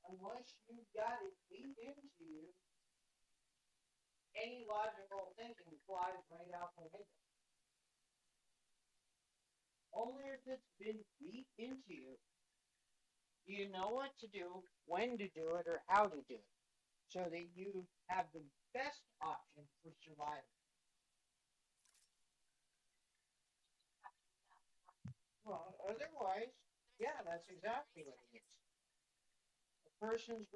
unless you got it beat into you, any logical thinking flies right out the window. Only if it's been beat into you do you know what to do, when to do it, or how to do it, so that you have the best option for survival. Well, otherwise, yeah, that's exactly what it is. A person's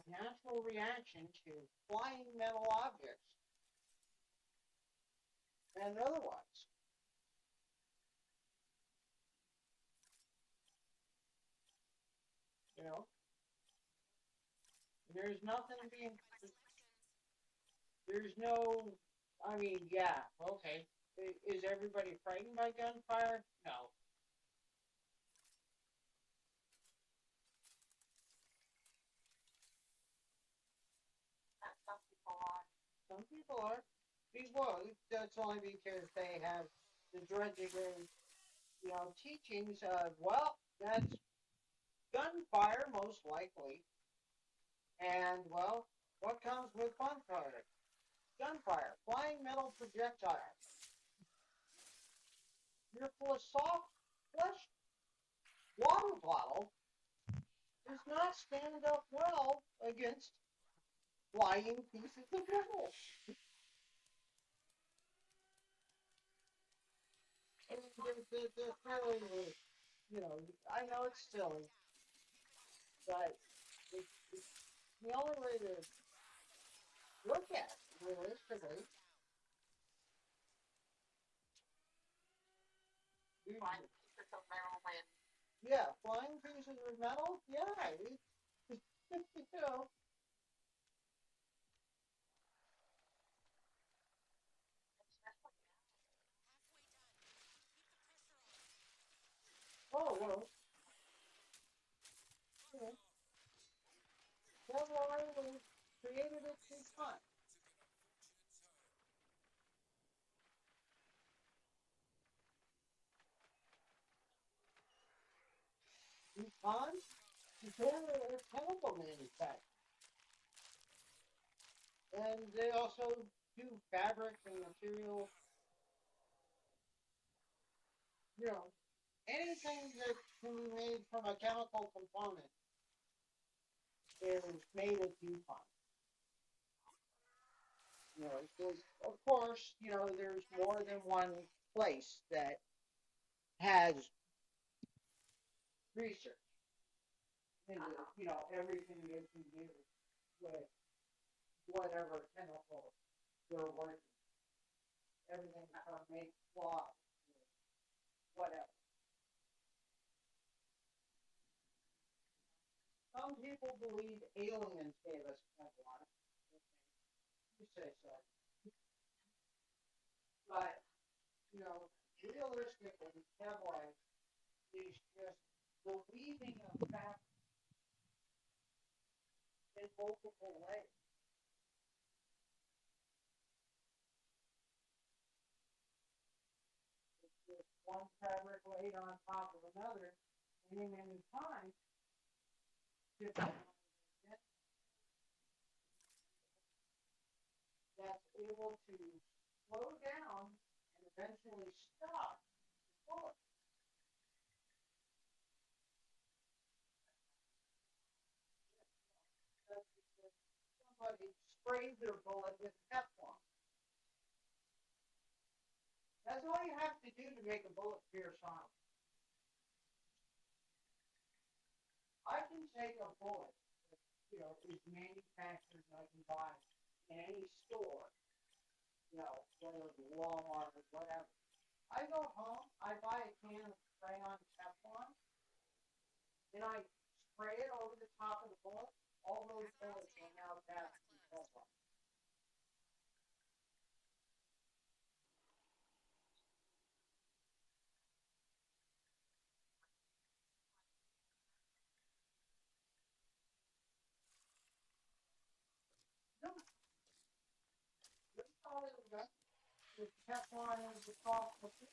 natural reaction to flying metal objects and otherwise. You know, there's nothing being. There's no. I mean, yeah, okay. Is everybody frightened by gunfire? No. Some people are. Well, that's only because they have the dreaded, teachings of, well, that's gunfire most likely, and well, what comes with gunfire? Gunfire, flying metal projectiles. You're full of soft flesh water bottle does not stand up well against flying pieces of metal. And the feeling was, I know it's silly, but it's the only way to look at it realistically. Flying pieces of metal when Yeah, flying pieces of metal. Yeah, you know. Oh well, you know, that line was created at the time. DuPont, they're a chemical manufacturer, and they also do fabric and material. You know, anything that can be made from a chemical component is made at DuPont. So of course, there's more than one place that has research into, everything they can do with whatever chemical they're working. Everything from make cloth, whatever. Some people believe aliens gave us marijuana. You say so. But, realistically, Kevlar is just the weaving of fabric in multiple layers. It's just one fabric laid on top of another, many times, that's able to slow down and eventually stop the bullet. That's because somebody sprayed their bullet with Teflon. That's all you have to do to make a bullet pierce armor. I can take a bullet that, is manufactured and I can buy in any store, whether it's Walmart or whatever. I go home, I buy a can of spray on Teflon, then I spray it over the top of the bullet. All those bullets will now pass through Teflon. No, that's all it is. The Teflon is the cost of it.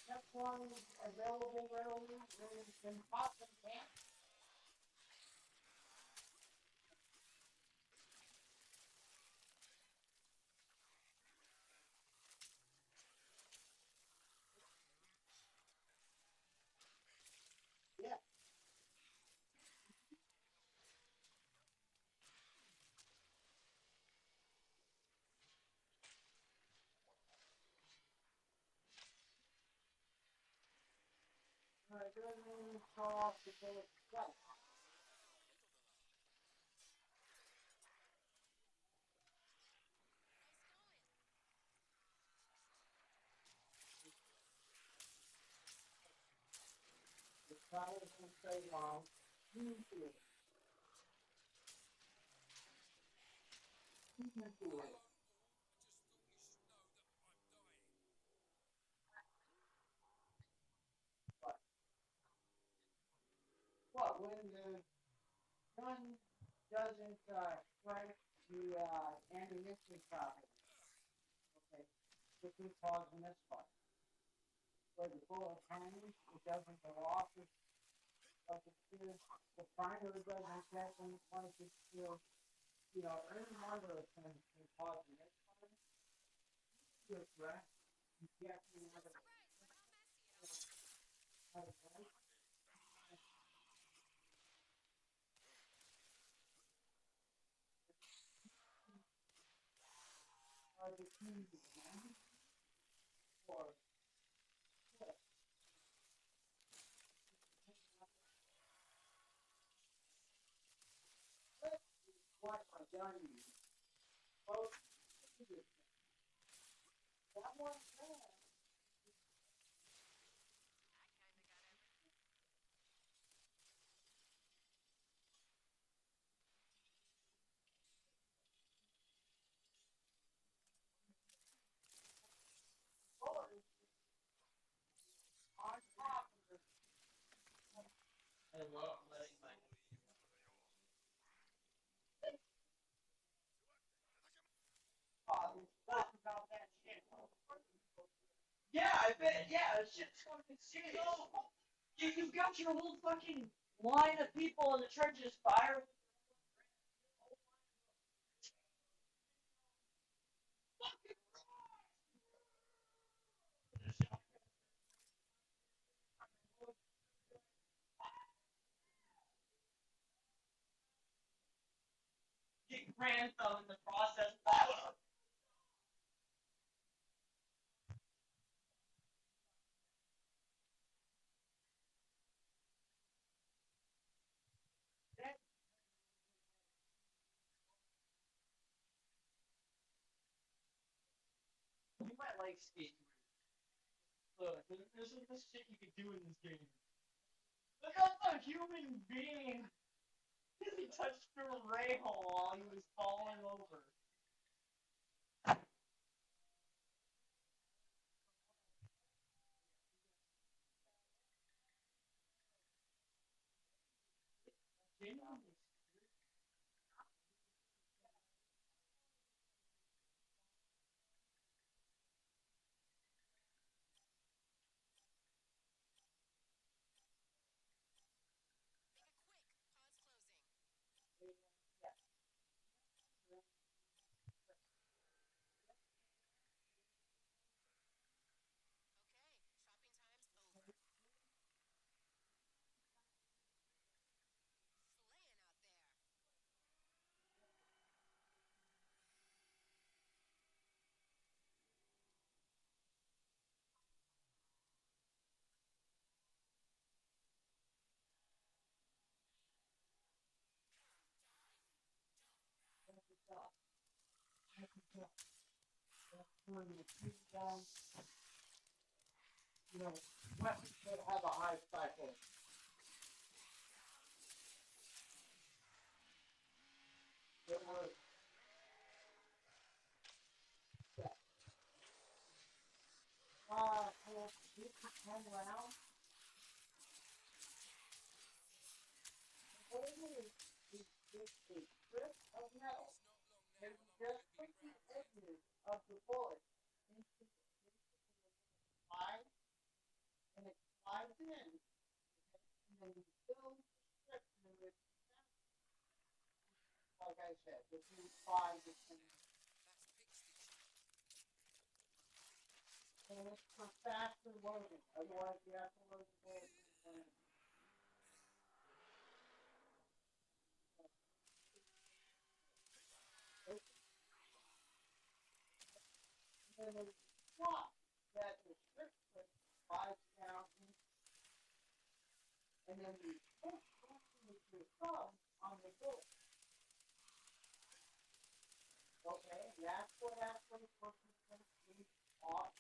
Teflon is available readily in pots and pans. Yeah. It doesn't even show off the bullet itself. The tire can stay long. Usually, usually. But, when the gun doesn't strike the ammunition properly, okay, this is causing this fire. Where the bullet hangs, it doesn't go off as it should. The primary doesn't get in like it should. Any one of those things can cause an misfire. Just right. You get another. are the keys again? Or what? What I've done you. Both that one there. On top of the I love letting my talk about that shit. Yeah, I bet. Yeah, that shit's fucking serious. You've got your whole fucking line of people in the trenches fire. Get Grantham in the process. You might like skate. Look, there's this shit you can do in this game. Look at the human being. He touched through a ray hole while he was falling over. Genuinely. You know, weapons should have a high cycle. It was you could hang around. What it is a strip of metal. And you just put the edges of the bullet into slide, and it slides in, and then you fill the strip with, like I said, between 5 to 10. And it's for faster loading. Otherwise, you have to load the bullet in. And then there's a slot that the strip slides down, and then you push with your thumb on the bullet. Okay, and that's what actually pushes them off.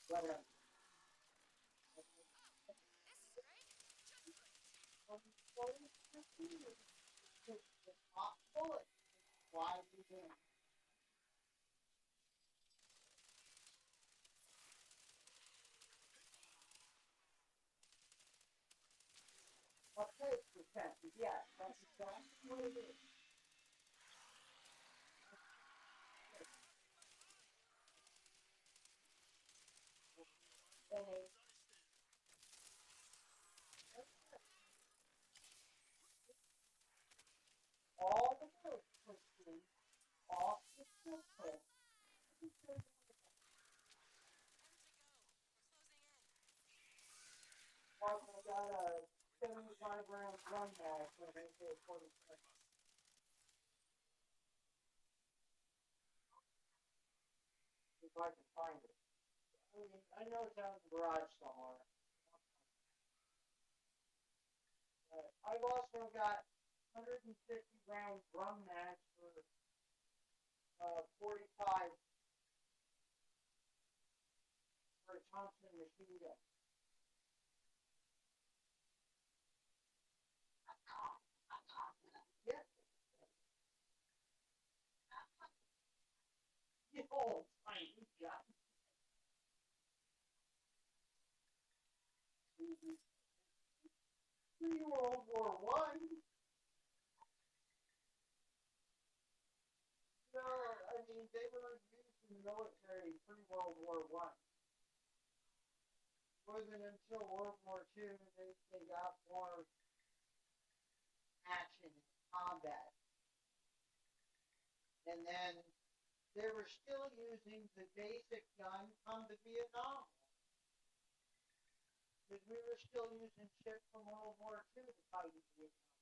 Whatever. The top bullet slides in. Okay, protected. Yes, that's exactly what it is. And all the bullets Plus, I got a 75 round drum mag for an AK-47. If I can find it. I mean, I know it's out in the garage somewhere. I've also got 150 round drum mags for 45 for a Thompson machine gun. Yeah. You old tiny gun. Pre-World War One. No, I mean they were used in the military pre-World War One. Wasn't until World War Two they got more action and combat, and then they were still using the basic gun from the Vietnam, because we were still using shit from World War Two to fight in Vietnam.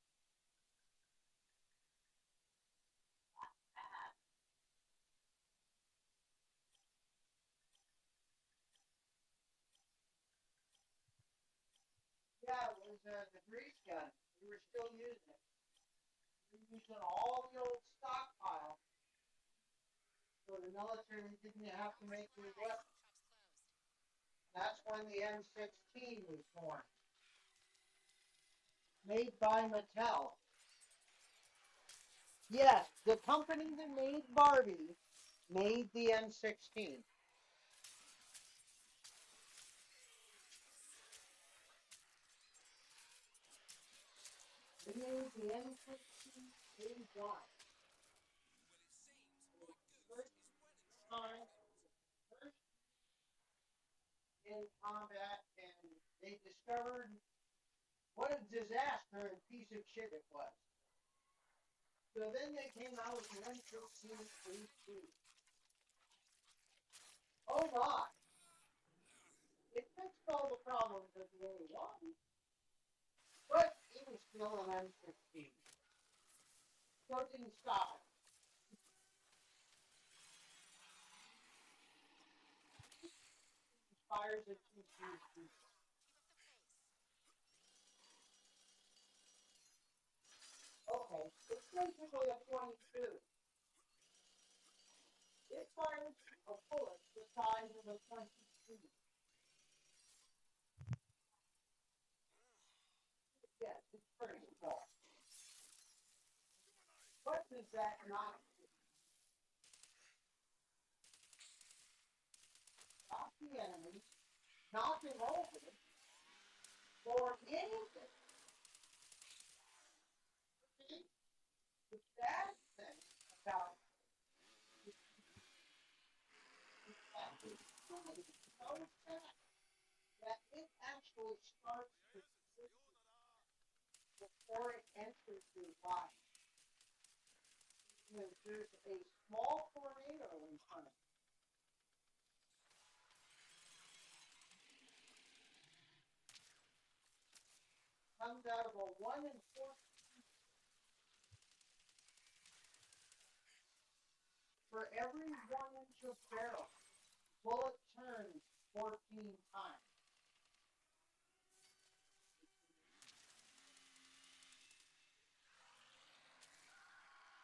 Yeah, it was the grease gun. We were still using it. We were using all the old stockpile, so the military didn't have to make new weapons. That's when the M16 was born, made by Mattel. Yes, the company that made Barbie made the M16. They made the M16 A1. First time, first in combat, and they discovered what a disaster and piece of shit it was. So then they came out with the M16 A2. Oh my! It fixed all the problems of the A1, but it was still an M16. So it didn't stop it. Fires at two. Okay, it's basically a 22. It fires a bullet the size of a 22. Yes, it's pretty small. What does that not do? Not the enemy, not the over, or anything. See, the bad thing about that is so fast that it actually starts to shoot before it enters your body. There's a small tornado in front of it. Comes out of a 1 in 4. For every 1 inch of barrel, bullet turns 14 times.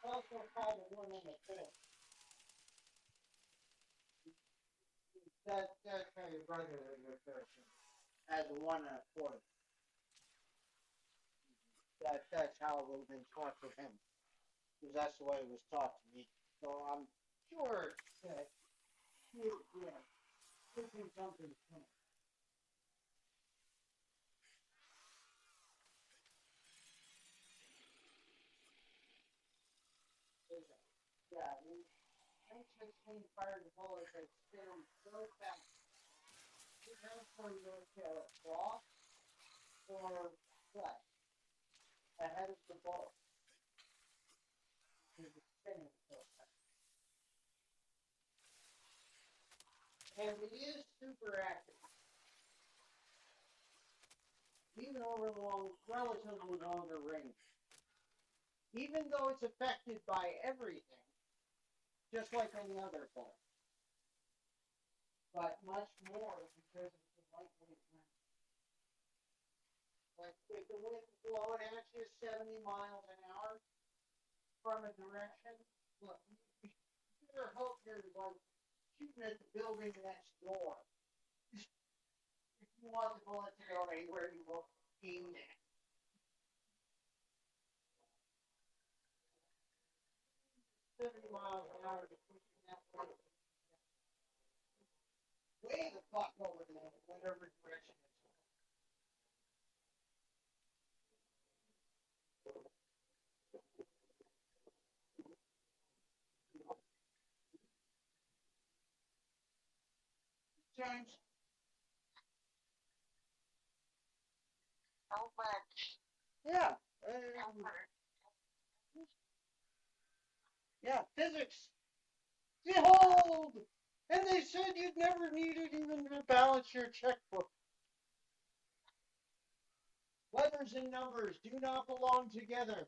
Also called a 1 in a 4. That's how your brother refers to it, as a 1 and a quarter. That's how it would have been taught to him, because that's the way it was taught to me. So I'm sure that thinking something's coming. Yeah, M16 fired the bullet that spin so fast. It knows where you're going to cross or flesh ahead of the bullet. Because it's spinning so fast. and it is super accurate, even over relatively longer range. Even though it's affected by everything, just like any other bullet, but much more because of the lightweight lens. Like if the wind blowing at you 70 miles an hour from a direction, look, you better hope you're like shooting at the building next door. If you want the bullet to go anywhere you want aimed at. $70 miles an hour to pushing that way the fuck over there, whatever direction it's going. James? So much Yeah. effort. Yeah, physics. Behold! And they said you'd never need it even to balance your checkbook. Letters and numbers do not belong together.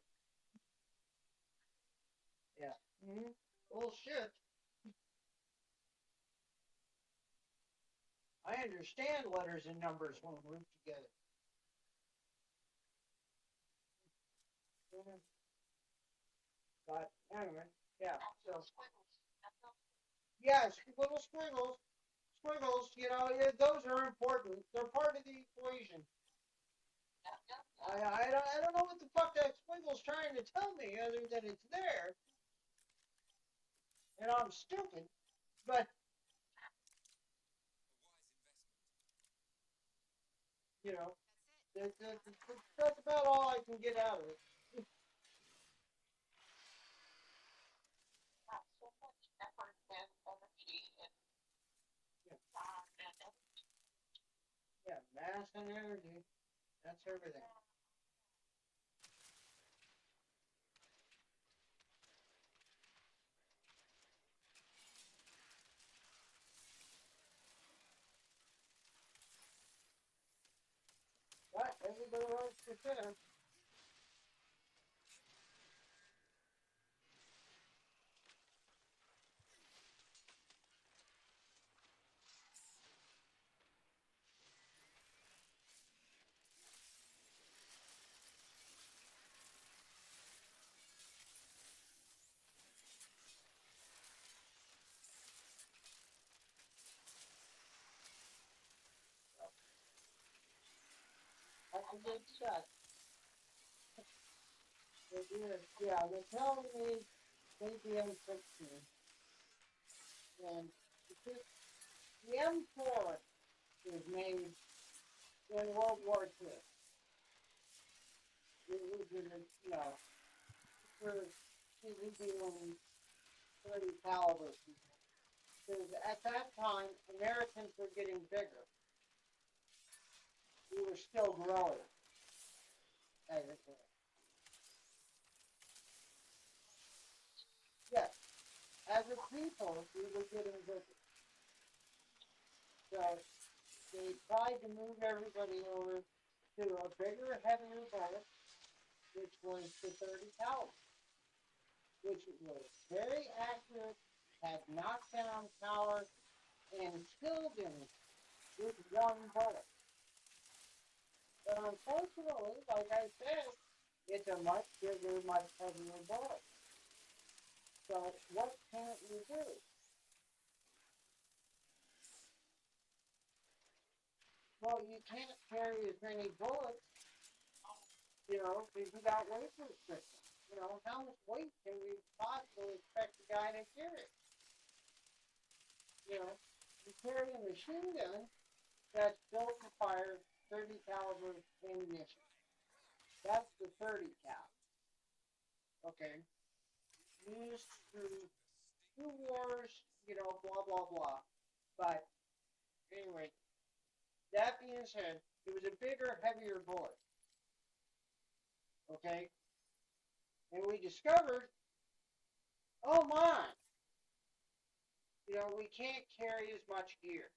Yeah. Mm-hmm. Bullshit. I understand letters and numbers when grouped together. Mm-hmm. But anyway, yeah. So yes, little squiggles, yeah, those are important. They're part of the equation. I don't know what the fuck that squiggle's trying to tell me other than it's there. And I'm stupid, but you know, that's about all I can get out of it. So much effort and energy and Yeah, time and yeah, mass and energy. That's everything. But everybody likes to say, that's a good shot. It is. Yeah, they're telling me APM-16. And the M4 was made in World War II. It was, you know, for dealing 30 caliber people. Because at that time, Americans were getting bigger. We were still growing. As it were. Yes, as a people, we were getting bigger. So they tried to move everybody over to a bigger, heavier bullet, which was the 30 caliber, which was very accurate, had knockdown power, and killed him with one bullet. But unfortunately, like I said, it's a much bigger, much heavier bullet. So what can't you do? Well, you can't carry as many bullets, because you got weight restrictions. How much weight can you possibly expect the guy to carry? You carry a machine gun that's built to fire 30 caliber ammunition. That's the 30 cal. Okay. Used through two wars, blah blah blah. But anyway, that being said, it was a bigger, heavier bullet. Okay? And we discovered, oh my, we can't carry as much gear.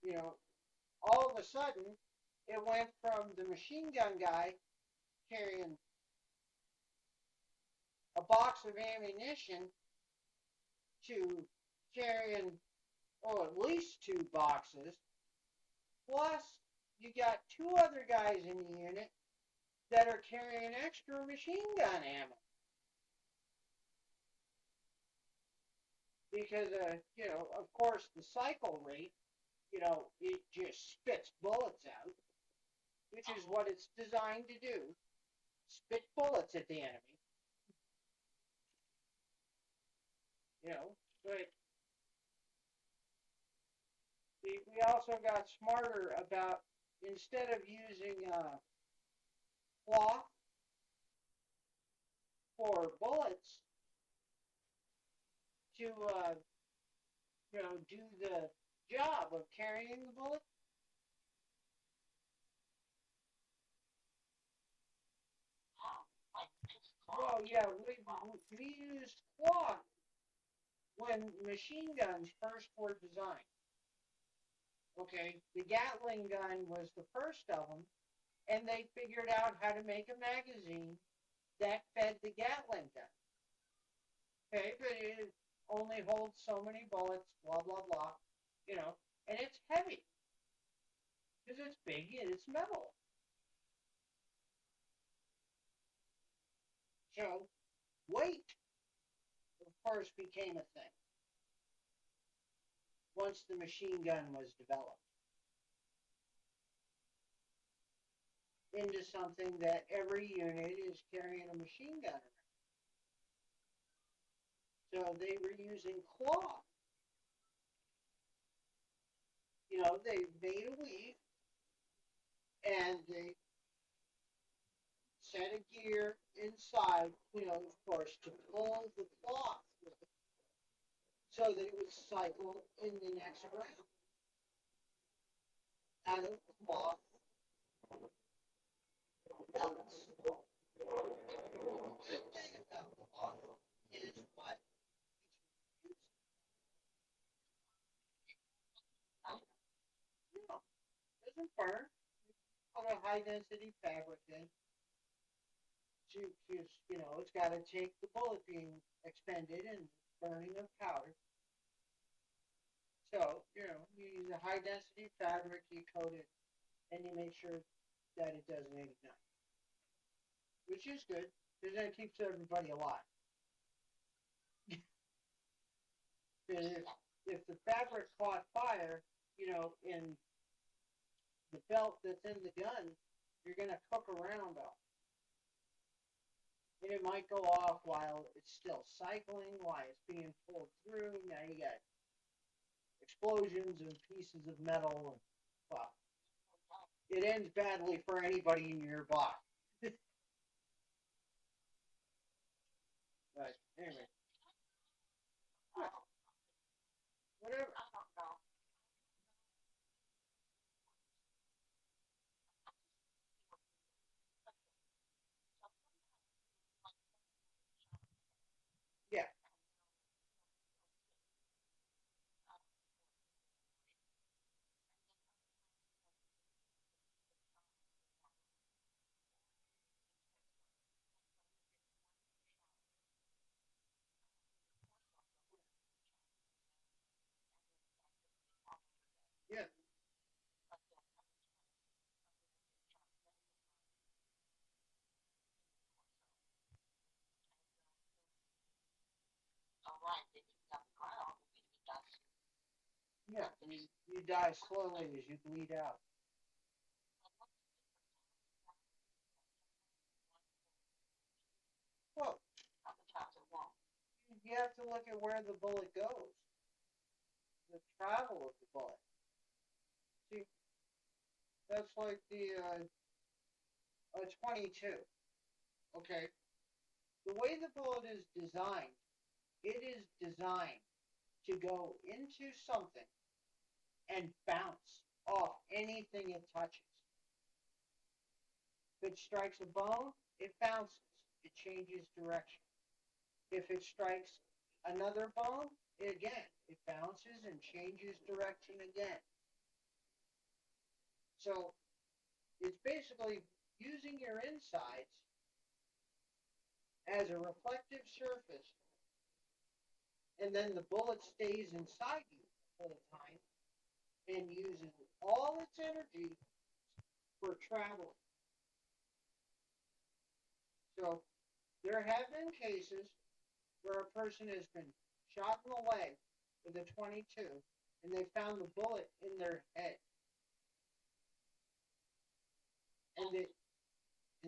You know, all of a sudden, it went from the machine gun guy carrying a box of ammunition to carrying, oh, at least two boxes. Plus, you got two other guys in the unit that are carrying extra machine gun ammo. Because, of course, the cycle rate, it just spits bullets out, which is what it's designed to do. Spit bullets at the enemy. But we also got smarter about, instead of using cloth for bullets to do the job of carrying the bullet. Well, yeah, we used cloth when machine guns first were designed. Okay, the Gatling gun was the first of them, and they figured out how to make a magazine that fed the Gatling gun. Okay, but it only holds so many bullets, blah, blah, blah, and it's heavy because it's big and it's metal. So, weight, of course, became a thing once the machine gun was developed into something that every unit is carrying a machine gun around. So they were using cloth. They made a weave and they set a gear inside, of course, to pull the cloth with it so that it would cycle in the next round. Out of cloth pelts. The good thing about cloth is what it's no, it doesn't burn. Put a high density fabric in. It's got to take the bullet being expended and burning of powder. So, you use a high density fabric, you coat it, and you make sure that it doesn't ignite. Which is good, because that keeps everybody alive. if the fabric caught fire, in the belt that's in the gun, you're going to cook around them. And it might go off while it's still cycling, while it's being pulled through. Now you got explosions and pieces of metal. And, well, it ends badly for anybody nearby. But anyway, whatever. Yeah, yeah, yeah. You die slowly as you bleed out. Well, you have to look at where the bullet goes, the travel of the bullet. See, that's like the 22. Okay, the way the bullet is designed, it is designed to go into something and bounce off anything it touches. If it strikes a bone, it bounces. It changes direction. If it strikes another bone, again, it bounces and changes direction again. So it's basically using your insides as a reflective surface, and then the bullet stays inside you the whole time and uses all its energy for traveling. So there have been cases where a person has been shot in the leg with a 22 and they found the bullet in their head. And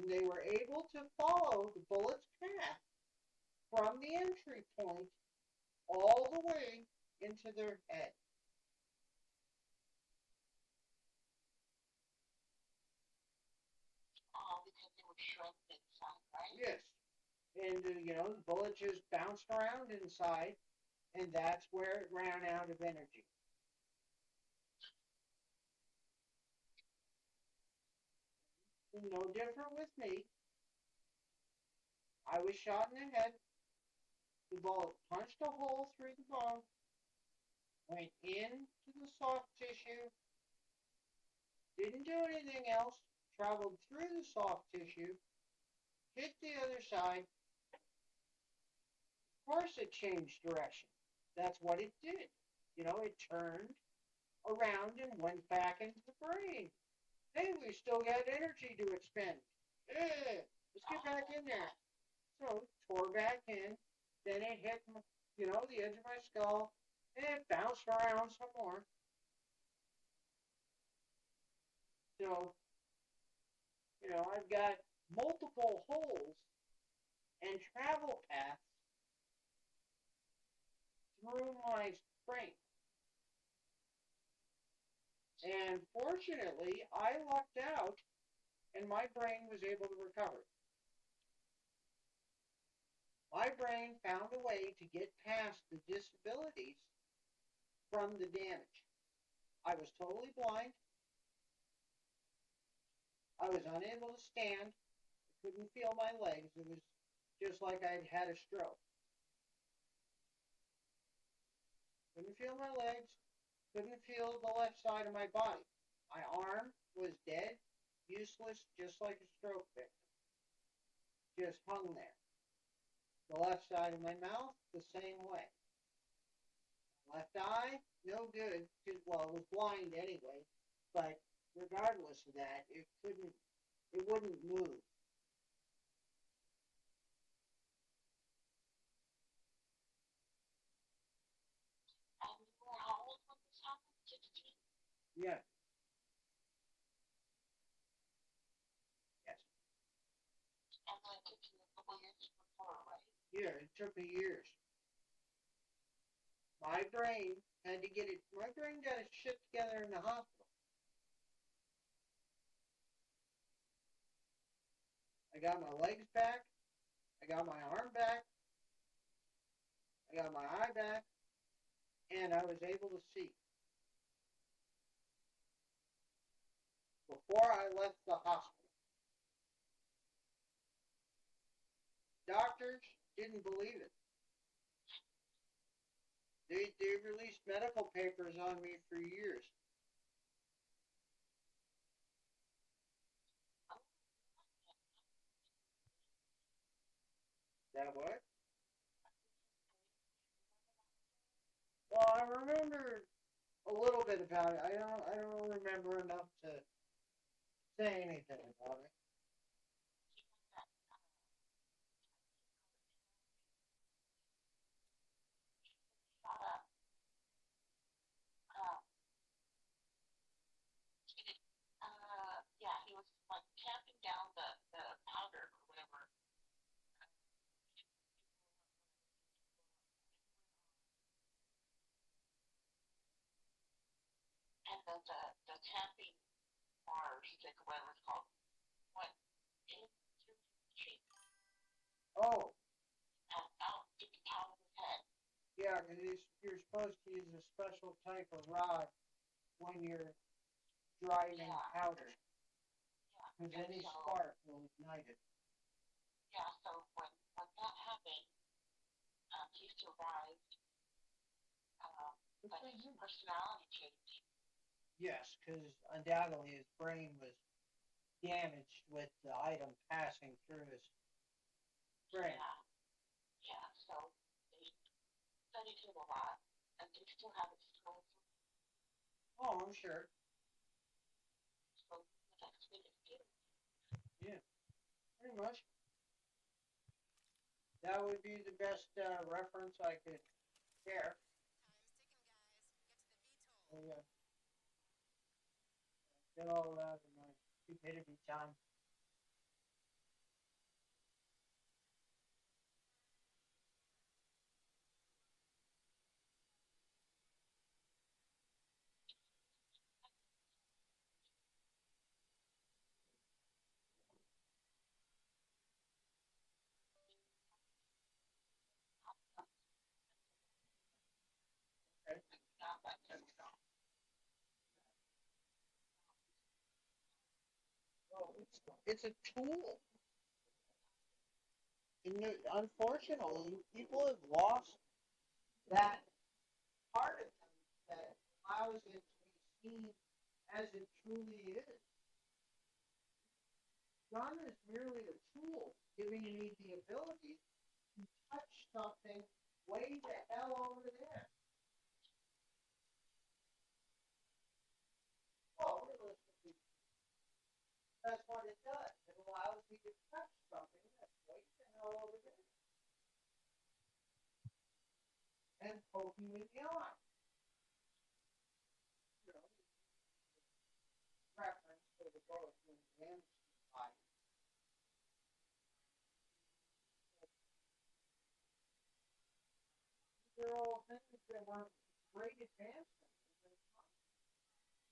they were able to follow the bullet's path from the entry point all the way into their head. Because they were shredded inside, right? Yes. And, the bullet just bounced around inside, and that's where it ran out of energy. No different with me. I was shot in the head. The bullet punched a hole through the bone, went into the soft tissue, didn't do anything else, traveled through the soft tissue, hit the other side. Of course, it changed direction. That's what it did. It turned around and went back into the brain. Hey, we still got energy to expend. Let's get back in there. So, tore back in. Then it hit, the edge of my skull, and it bounced around some more. So, I've got multiple holes and travel paths through my brain. And fortunately, I lucked out and my brain was able to recover. My brain found a way to get past the disabilities from the damage. I was totally blind. I was unable to stand. I couldn't feel my legs. It was just like I'd had a stroke. Couldn't feel my legs. Couldn't feel the left side of my body. My arm was dead, useless, just like a stroke victim. Just hung there. The left side of my mouth, the same way. Left eye, no good. Well, it was blind anyway, but regardless of that, it wouldn't move. And you were how old when this happened? 16? Yeah, yes. And then it took you a couple years before, right? Yeah, it took me years. My brain my brain got its shit together in the hospital. I got my legs back. I got my arm back. I got my eye back. And I was able to see. Before I left the hospital, doctors didn't believe it. They released medical papers on me for years. That what? Well, I remember a little bit about it. I don't remember enough to say anything about it. Shot up. Uh, yeah, he was like tamping down the powder or whatever. And then the tamping bars, like whatever it's called, went into his cheek Oh, and out to the top of his head. yeah, because you're supposed to use a special type of rod when you're driving Yeah. powder, Yeah. because And any so, spark will ignite it. yeah, so when that happened, survived, but his personality changed. Yes, because undoubtedly his brain was damaged with the item passing through his brain. Yeah, yeah. So they studied him a lot, and they still haven't discovered him. Oh, I'm sure. So the next biggest deal. Yeah, pretty much. That would be the best reference I could share. Oh, yeah, get all that in my stupidity time. Okay. Not that kind of stuff. Well, it's a tool. And unfortunately, people have lost that part of them that allows it to be seen as it truly is. Gun is merely a tool giving me the ability to touch something way the hell over there. Oh, realistically, that's what it does. It allows me to touch something that's way the hell over there and poke you in the eye. You know, reference to the bullet wound damage to the body. They're all things that were great advancements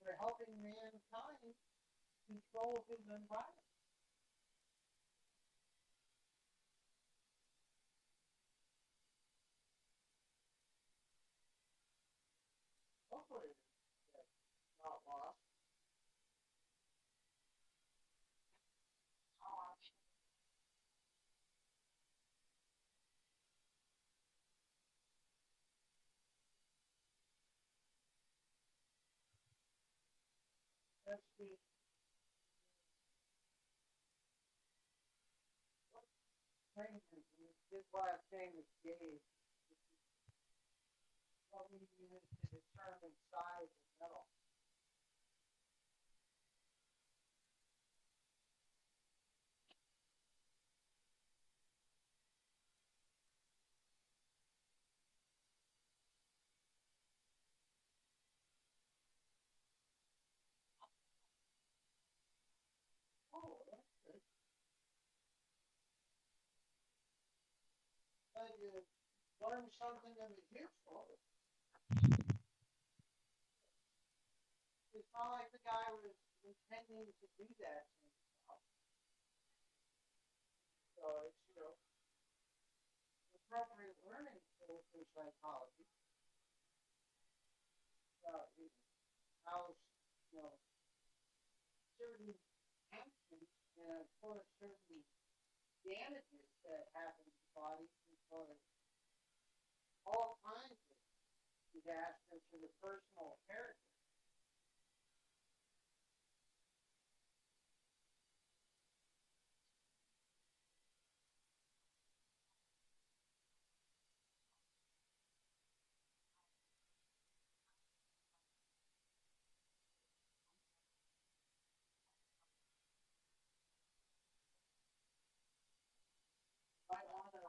for helping mankind control his environment. Hopefully, it's not lost. Oh, That's the thing. This last name is Dave. What we use to determine size of metal. Oh, that's good. Glad you learned something that was useful. It's not like the guy was intending to do that to himself. So it's, appropriate learning tool for psychology. You know, how, certain actions and of course certain damages that happen to the body can cause all kinds of disasters to the personal character. Right on the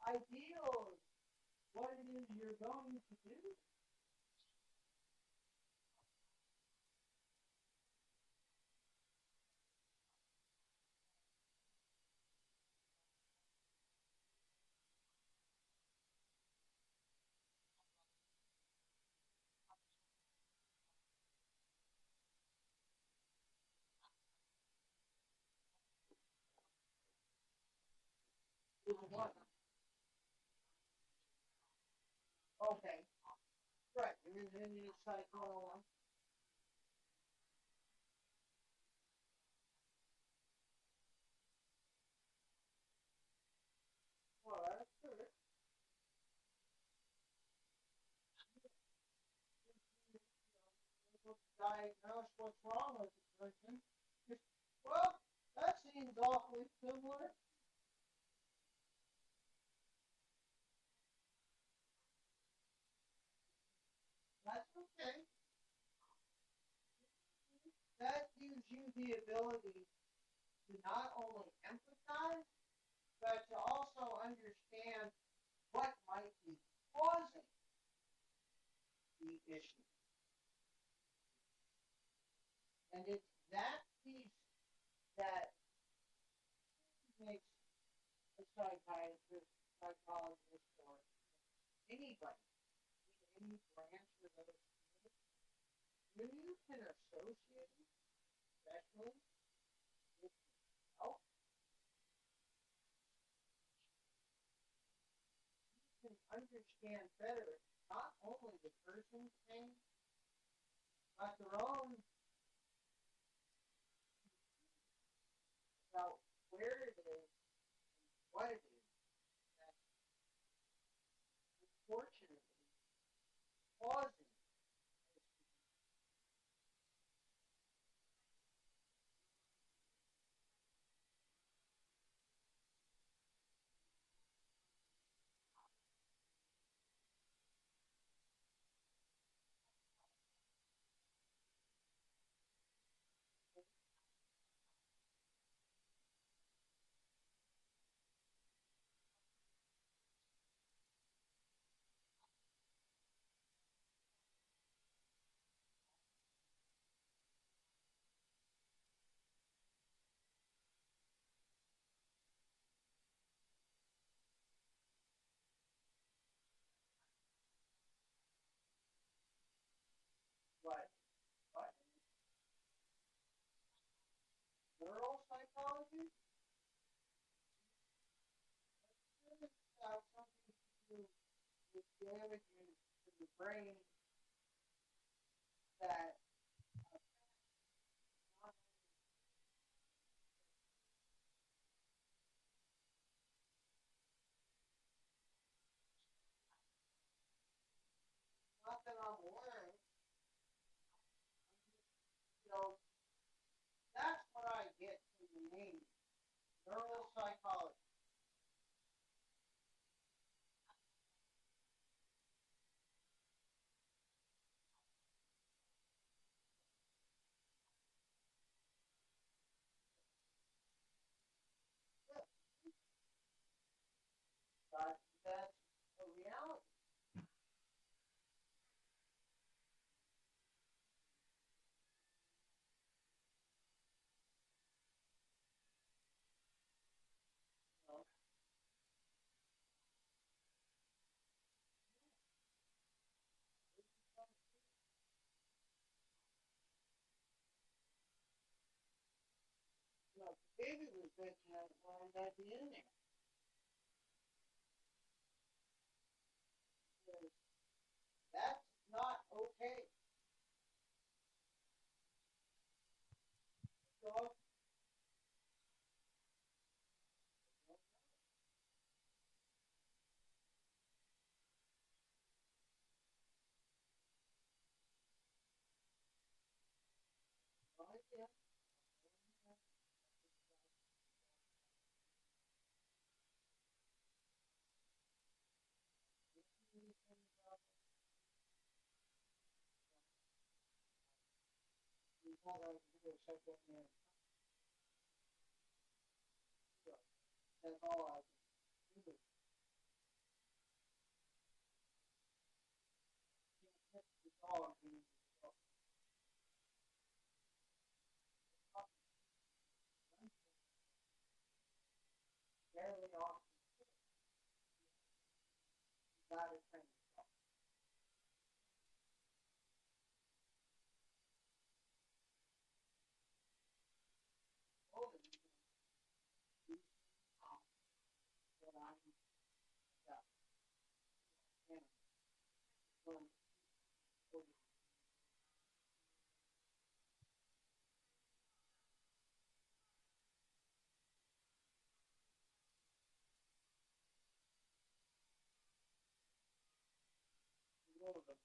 ideal of what it is you're going to do. Is what? Okay. Right. You're in the psycho. diagnose what's wrong with the person. Well, that seems awfully similar. That's okay. That gives you the ability to not only empathize, but to also understand what might be causing the issue. And it's that piece that makes a psychiatrist, psychologist, or anybody in any branch of those fields, when you can associate, especially with yourself, you can understand better not only the person's pain, but their own about where it is, what it is that unfortunately causing this. What neuropsychology doesn't have something to do with damages to the brain that not, not that I'm aware of. You know, that's what I get from the name neuropsychology. Yeah, but that's a reality. You know, you know, baby was bitching at when I'd be in there. Because that's not okay. So, yeah, we thought I could do a second man. That's all I can do. The dog being fairly often got it trained. Oh, that I'm got and going to the world of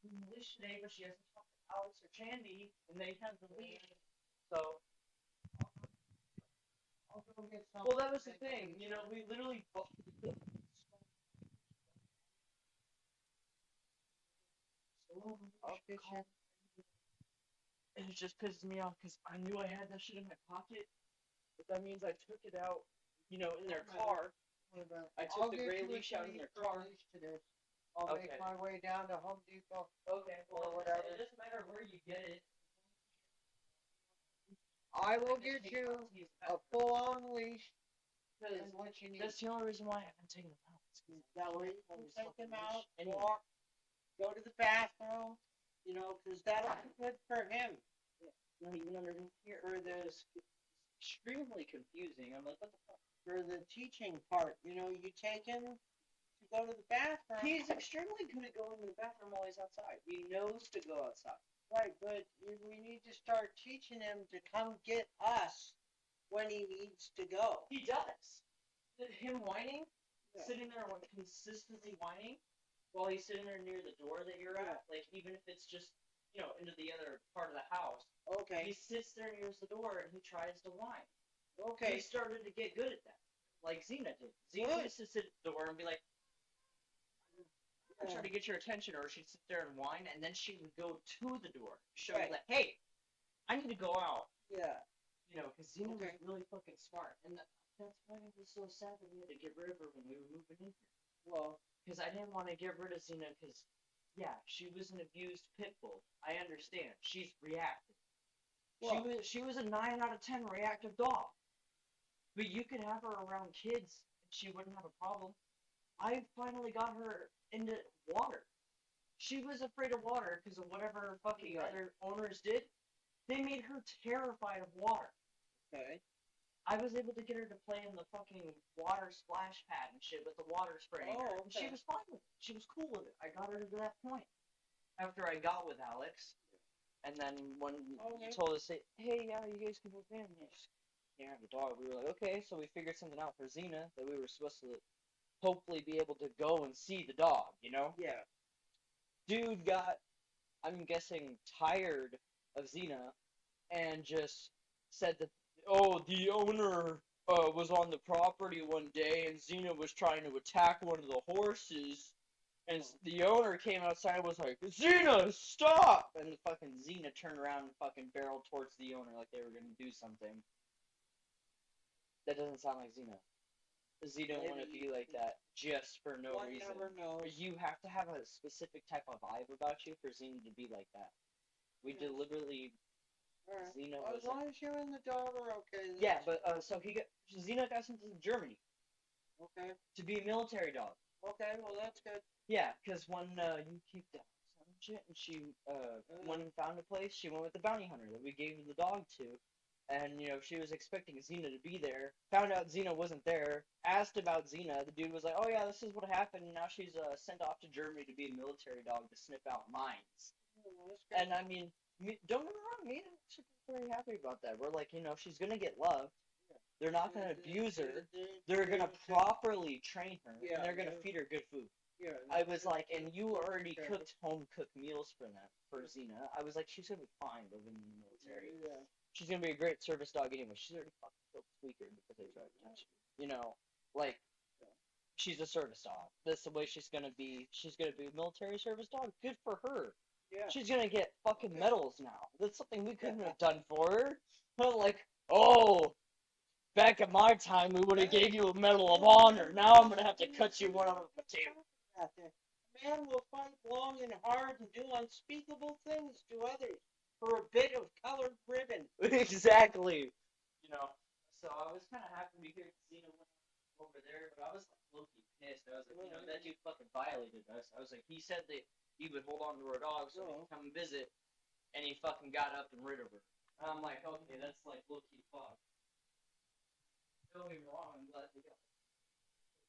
The leash today, but she hasn't talked to Alex or Chandy, and they have the leash. So, I'll go get some. well, that was the thing. You know, we literally. I'll get you. And it just pisses me off because I knew I had that shit in my pocket, but that means I took it out, you know, in their car. I took the gray leash out in their car. Today. I'll make my way down to Home Depot. Okay, well, or whatever. it doesn't matter where you get it. I will get you a full-on leash and what you need. That's the only reason why I haven't taken them out. That way you can take them out, walk, go to the bathroom, you know, because that'll be good for him. No, you know, here For this, extremely confusing. I'm like, what the fuck? for the teaching part, you know, you take him to go to the bathroom. He's extremely good at going to the bathroom while he's outside. He knows to go outside. Right, but we need to start teaching him to come get us when he needs to go. He does. Him whining, Yeah. sitting there consistently whining, while he's sitting there near the door that you're at, like even if it's just, you know, into the other part of the house. Okay. He sits there near the door and he tries to whine. Okay. He started to get good at that, like Xena did. Xena used to sit at the door and be like, try to get your attention, or she'd sit there and whine, and then she would go to the door, show you like, hey, I need to go out. Yeah. You know, because Xena was really fucking smart, and that's why it was so sad that we had to get rid of her when we were moving in here. Well, because I didn't want to get rid of Xena, because yeah, she was an abused pit bull. I understand. She's reactive. Well, she was a 9 out of 10 reactive dog. But you could have her around kids, and she wouldn't have a problem. I finally got her into water. She was afraid of water because of whatever fucking other owners did. They made her terrified of water. Okay. I was able to get her to play in the fucking water splash pad and shit with the water spraying her. And she was fine with it. She was cool with it. I got her to that point. After I got with Alex, and then when he told us, hey, yeah, you guys can move in, you just can't have the dog. We were like, okay, so we figured something out for Xena that we were supposed to hopefully be able to go and see the dog, you know? Yeah. Dude got, I'm guessing, tired of Xena and just said that, oh, the owner was on the property one day and Xena was trying to attack one of the horses. And the owner came outside and was like, Xena, stop! And the fucking Xena turned around and fucking barreled towards the owner like they were gonna do something. That doesn't sound like Xena. Xena wouldn't be like that just for no reason. One never knows. You have to have a specific type of vibe about you for Xena to be like that. We deliberately. Alright. Xena Well, was. as long as you and the dog are okay. Yeah, but so Xena got sent to Germany Okay. to be a military dog. Okay. Well, that's good. Yeah, because when you kicked out some shit, and she went and found a place, she went with the bounty hunter that we gave the dog to, and you know she was expecting Xena to be there. Found out Xena wasn't there. Asked about Xena. The dude was like, "Oh yeah, this is what happened. And now she's sent off to Germany to be a military dog to sniff out mines." And I mean, don't get me wrong, me and Alex are very happy about that. We're like, you know, she's gonna get loved. They're not gonna abuse her. They're gonna properly train her, and they're gonna feed her good food. Yeah. I was like, and you already cooked home-cooked meals for Xena. I was like, she's gonna be fine living in the military. Yeah. She's gonna be a great service dog anyway. She's already fucking killed Squeaker because they tried to touch her. You know, like, she's a service dog. That's the way she's gonna be. She's gonna be a military service dog. Good for her. Yeah. She's gonna get fucking medals now. That's something we couldn't have done for her. Like, oh, back at my time, we would have gave you a Medal of Honor. Now I'm gonna have to cut you one out of the table. Man will fight long and hard and do unspeakable things to others for a bit of colored ribbon. Exactly. You know, so I was kind of happy to hear Xena went over there, but I was like low-key pissed. I was like, you know, that dude fucking violated us. I was like, he said that he would hold on to our dog so he could come and visit, and he fucking got up and rid of her. And I'm like, okay, that's like low-key fuck. Don't get me wrong, I'm glad we got it.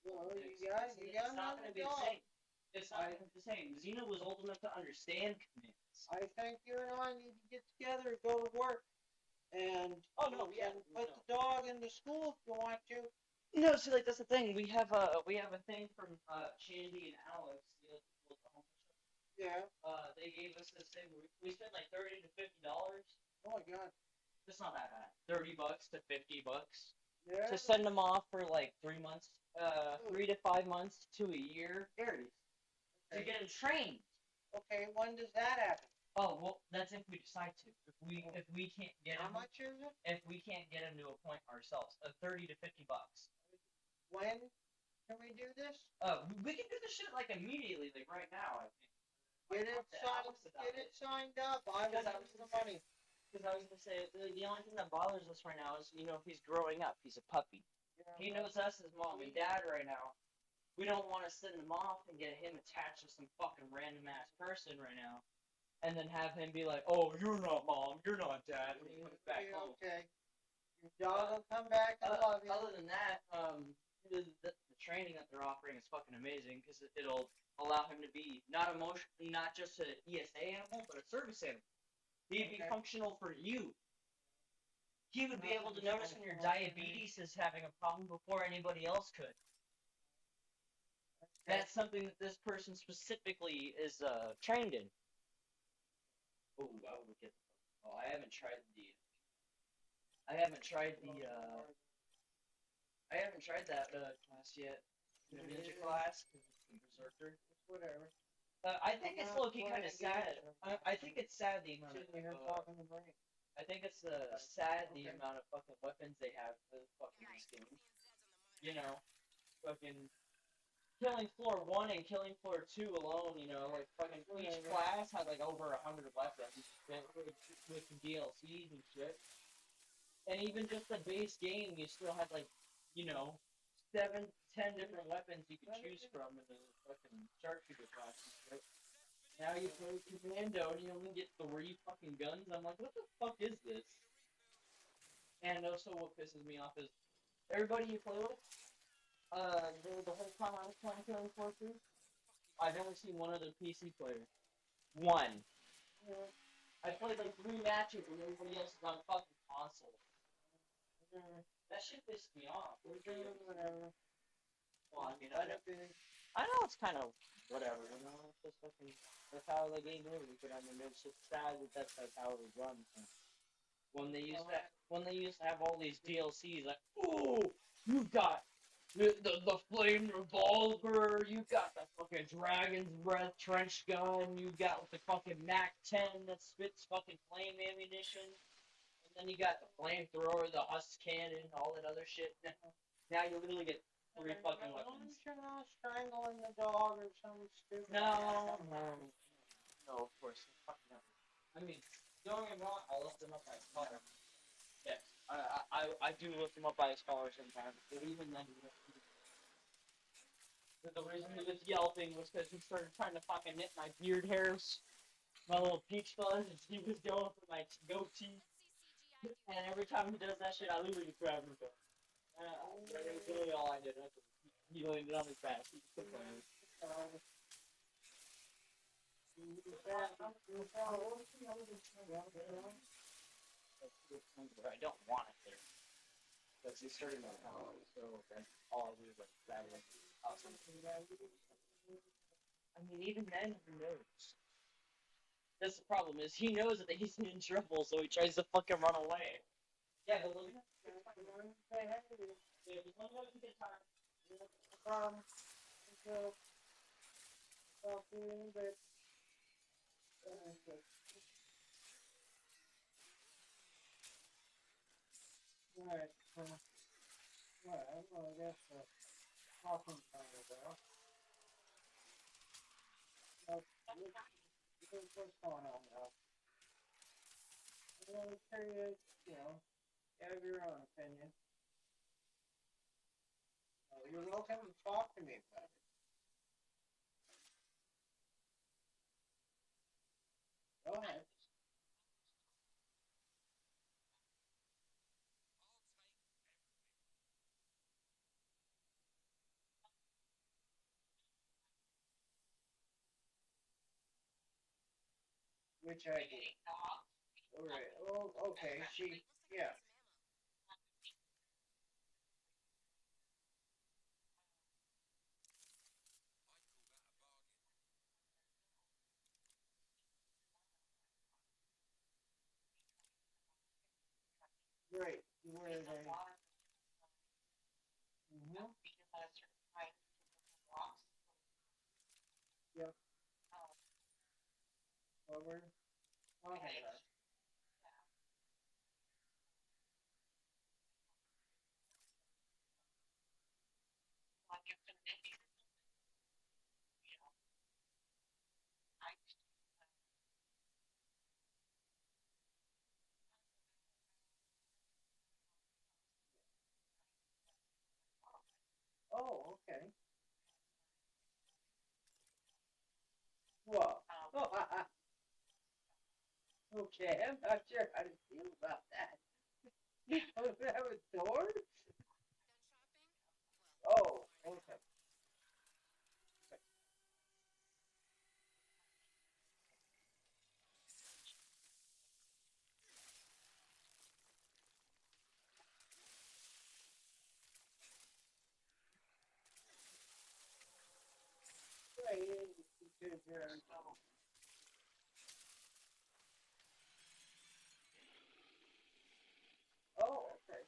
Well, It's not going to be the same. It's not going to be the same. Xena was old enough to understand commands. I think you and I need to get together and go to work. And Oh, no, yeah, put no. the dog into school if you want to. No, see, like that's the thing. We have a thing from Shandy and Alex. Yeah. They gave us this thing. We spent like $30 to $50. Oh my God. It's not that bad. $30 to $50 Yeah. to send them off for like 3 months, 3 to 5 months to a year, Aries, to get them trained. Okay. When does that happen? Oh well, that's if we decide to. If we can't get How them, much is it? if we can't get them to a point ourselves, $30 to $50. When can we do this? We can do this shit like immediately, like right now. I think. Get it signed up. I Because I want was the money. Because I was gonna say the only thing that bothers us right now is he's growing up. He's a puppy. He knows us as mom and dad right now. We don't want to send him off and get him attached to some fucking random ass person right now, and then have him be like, "Oh, you're not mom, you're not dad," when he comes back home. Okay. Your dog will come back and love you. Other than that, the training that they're offering is fucking amazing because it'll allow him to be not just an ESA animal, but a service animal. He'd be functional for you. He would be able to notice when your diabetes is having a problem before anybody else could. That's something that this person specifically is trained in. Oh, I would get. Oh, I haven't tried the. I haven't tried that class yet. The ninja class, because it's the berserker. Whatever. I think it's low-key kind of sad. I think it's sad the amount of. I think it's sad the amount of fucking weapons they have for fucking this game. You know, fucking Killing Floor 1 and Killing Floor 2 alone, like fucking each class had like over 100 weapons with DLCs and shit. And even just the base game, you still had like, 7, 10 different weapons you could choose from in the fucking sharpshooter class and shit. Now you play Commando and you only get 3 fucking guns. I'm like, what the fuck is this? And also what pisses me off is everybody you play with, the whole time I was playing Killing Floor 2, I've only seen one other PC player. One. Yeah. I played like 3 matches and everybody else is on fucking console. That shit pissed me off. Whatever. Well, Well, I mean, I know it's kind of whatever, you know. It's just fucking that's how the game is. But I mean, it's just sad that that's like how it runs. When they used to have all these DLCs, like, oh, you've got the flame revolver, you got the fucking dragon's breath trench gun, you got the fucking Mac 10 that spits fucking flame ammunition, and then you got the flamethrower, the husk cannon, all that other shit. Now you literally get three fucking weapons. Strangling the dog or something stupid. No, of course. Fucking no. I mean, don't get me wrong, I looked them up by color. Yes, I do look him up by his collar sometimes, but even then, the reason he was yelping was because he started trying to fucking nip my beard hairs, my little peach fuzz, and he was going for my goatee. And every time he does that shit, I literally just grab him. That was really all I did. He landed on his back. He just took my I don't want it there. Because he's starting to so then all I do is like grab him. I mean, even then, who knows? That's the problem, is he knows that he's in trouble, so he tries to fucking run away. Yeah, but look at Right. Well, I guess the talking part of that. What's going on now? I'm curious, you know, you have your own opinion. You're welcome to talk to me about it. Go ahead. Which ID? Alright, well, okay, yeah. Great, where are they? Mm-hmm. Yep. Well, we're talking about. Oh, okay. Well, okay, I'm not sure how to feel about that. That was doors? Oh, okay. Right, because you're oh, okay.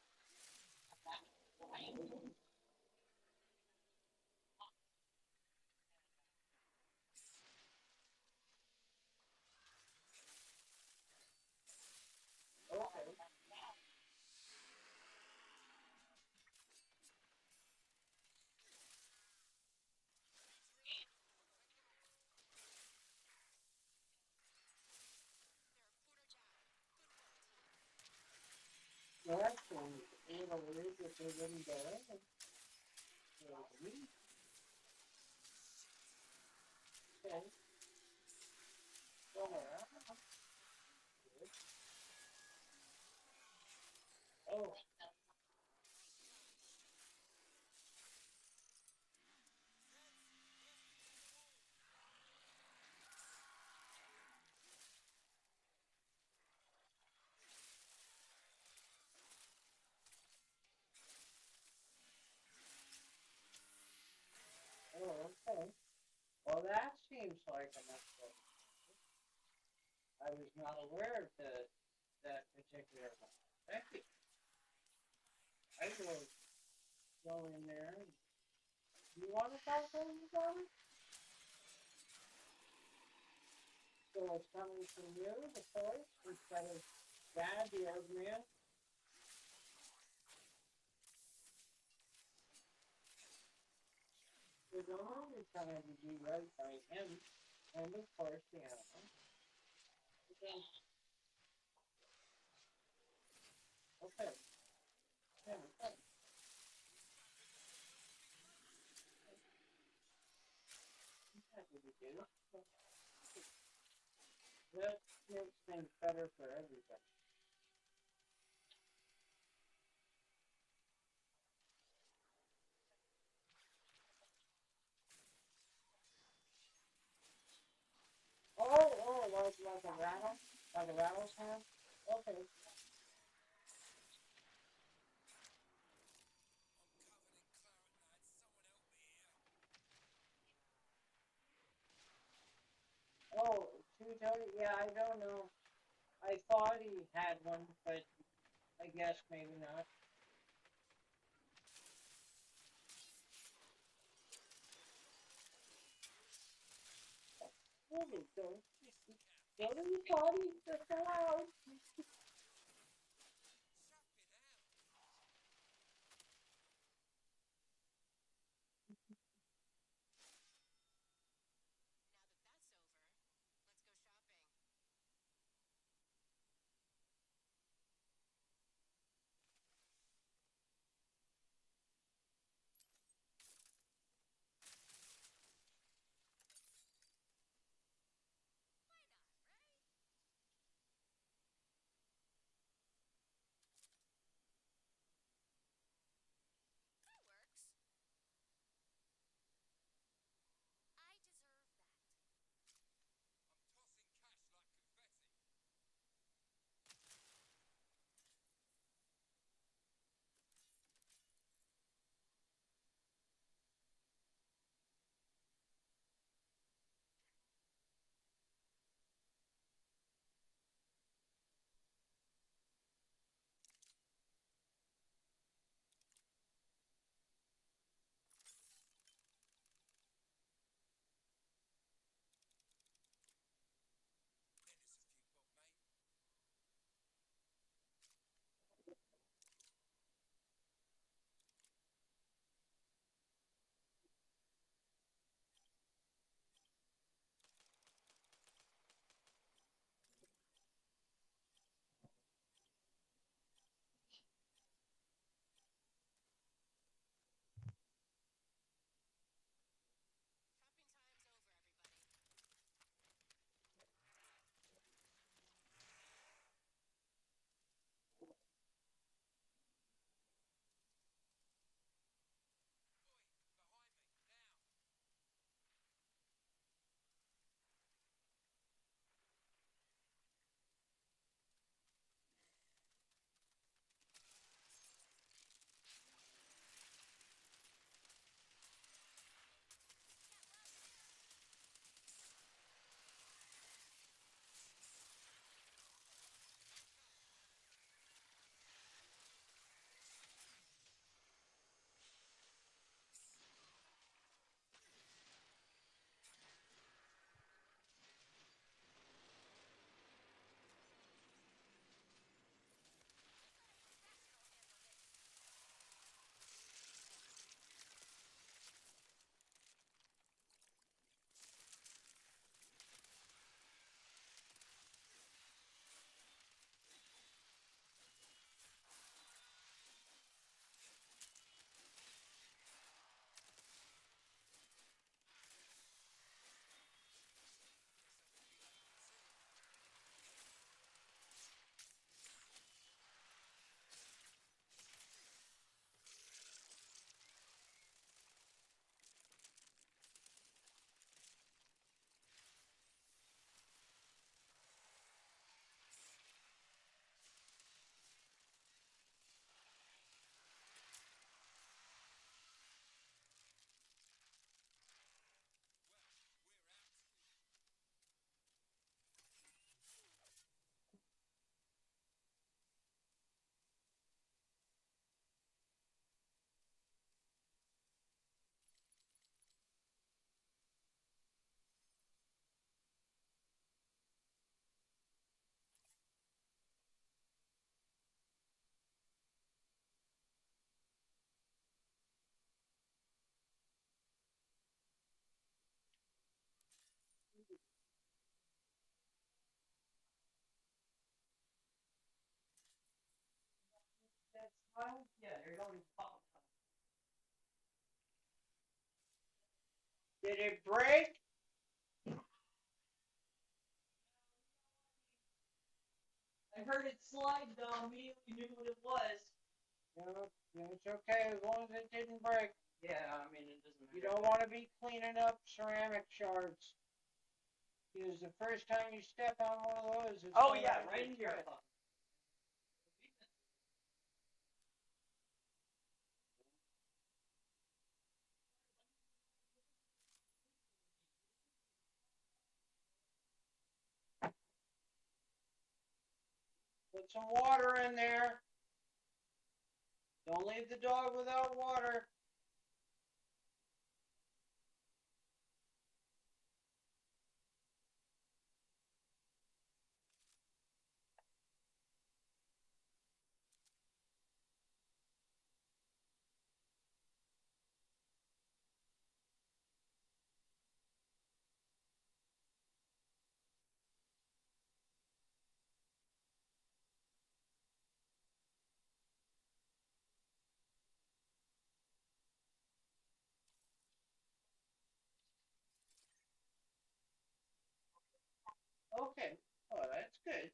Okay. Well, that's cool. You know, believe that they wouldn't go in. Okay. Go around. Oh, like an expert. I was not aware of that particular one. Thank you. I will go in there. Do you want to talk to him about it? So it's coming from you, the voice, instead of Dad, the old man. There's only trying to do right by him, and of course the animal. Okay. Okay. Yeah, okay. Happy to do. That makes things better for everybody. Like a rattle? Like a rattlesnake? Okay. Oh, two-toed? Yeah, I don't know. I thought he had one, but I guess maybe not. Really, go to the party, just allowed. Well, yeah, they're going to pop. Did it break? I heard it slide though, immediately knew what it was. No, it's okay as long as it didn't break. Yeah, I mean, it doesn't matter. You don't want to be cleaning up ceramic shards. Because the first time you step on one of those, it's Oh, going yeah, on right your in here. foot. Put some water in there. Don't leave the dog without water. Okay. Oh, that's good.